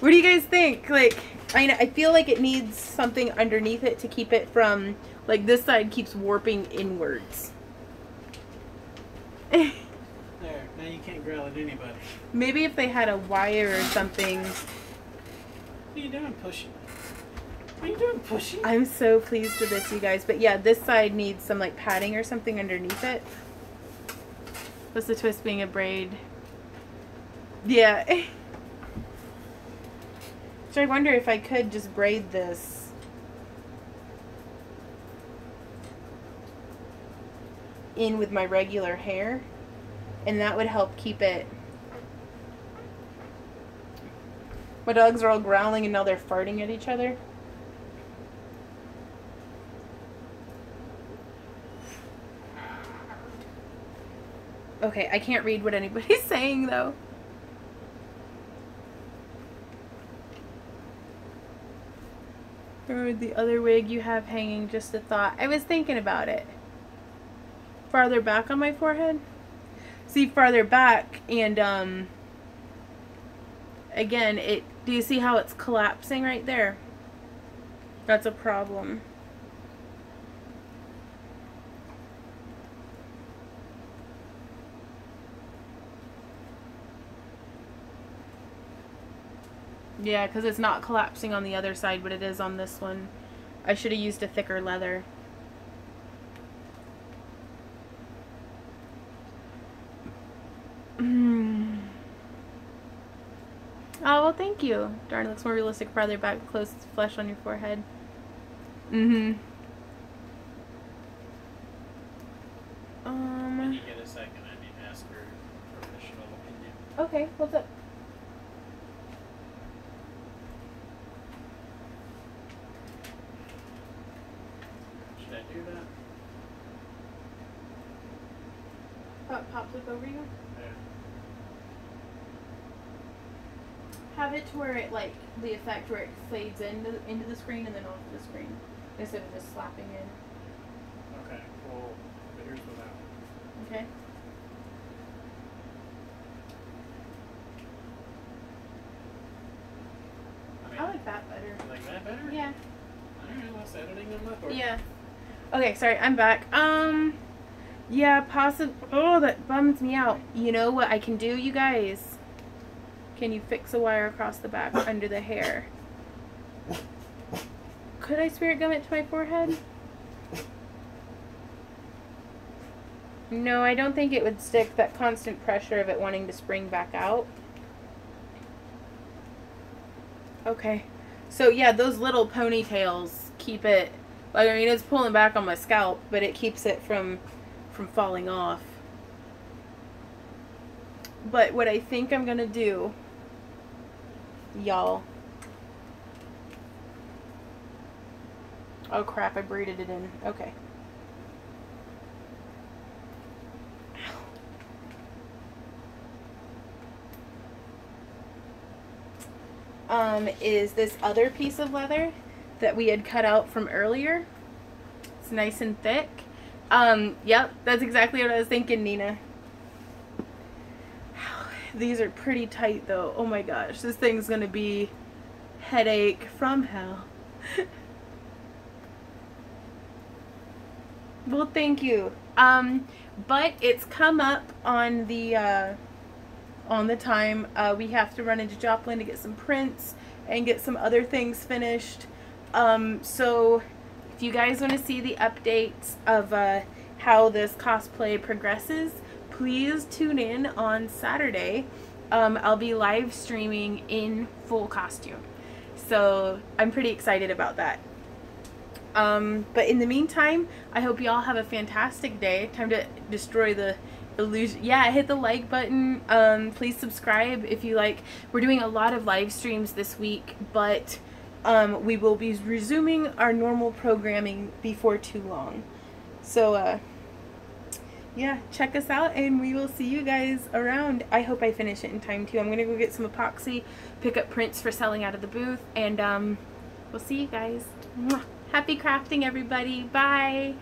What do you guys think? Like, I feel like it needs something underneath it to keep it from, like, this side keeps warping inwards. There, now you can't growl at anybody. Maybe if they had a wire or something. What are you doing, Pushy? What are you doing, Pushy? I'm so pleased with this, you guys. But yeah, this side needs some like padding or something underneath it. What's the twist being a braid? Yeah. So I wonder if I could just braid this in with my regular hair, and that would help keep it. My dogs are all growling and now they're farting at each other. Okay, I can't read what anybody's saying though. Or the other wig you have hanging, just a thought. I was thinking about it. Farther back on my forehead? See, farther back, and again, do you see how it's collapsing right there? That's a problem. Yeah, because it's not collapsing on the other side, but it is on this one. I should have used a thicker leather. Oh, well, thank you. Darn, it looks more realistic farther back, close flesh on your forehead. When you get a second, I need to ask her professional opinion. Okay, what's up? Should I do that? Pop flip over you? Yeah. Have it to where it, like, the effect where it fades into the screen and then onto the screen, instead of just slapping in. Okay, well, but here's without. Okay. I like that better. You like that better? Yeah. Alright, less editing than left. Or... Yeah. Okay, sorry, I'm back. Yeah, possibly. Oh, that bums me out. You know what I can do, you guys? Can you fix a wire across the back under the hair? Could I spirit gum it to my forehead? No, I don't think it would stick. That constant pressure of it wanting to spring back out. Okay. So yeah, those little ponytails keep it, like, I mean, it's pulling back on my scalp, but it keeps it from falling off. But what I think I'm gonna do, y'all. Oh crap, I braided it in. Okay. Is this other piece of leather that we had cut out from earlier. It's nice and thick. Yep, that's exactly what I was thinking, Nina. These are pretty tight though. Oh my gosh, this thing's gonna be headache from hell. Well, thank you. But it's come up on the time we have to run into Joplin to get some prints and get some other things finished. So if you guys want to see the updates of how this cosplay progresses, please tune in on Saturday. I'll be live streaming in full costume. So I'm pretty excited about that. But in the meantime, I hope you all have a fantastic day. Time to destroy the illusion. Yeah, hit the like button. Please subscribe if you like. We're doing a lot of live streams this week, but we will be resuming our normal programming before too long. So yeah, check us out and we will see you guys around. I hope I finish it in time too. I'm gonna go get some epoxy, pick up prints for selling out of the booth, and we'll see you guys. Happy crafting, everybody. Bye.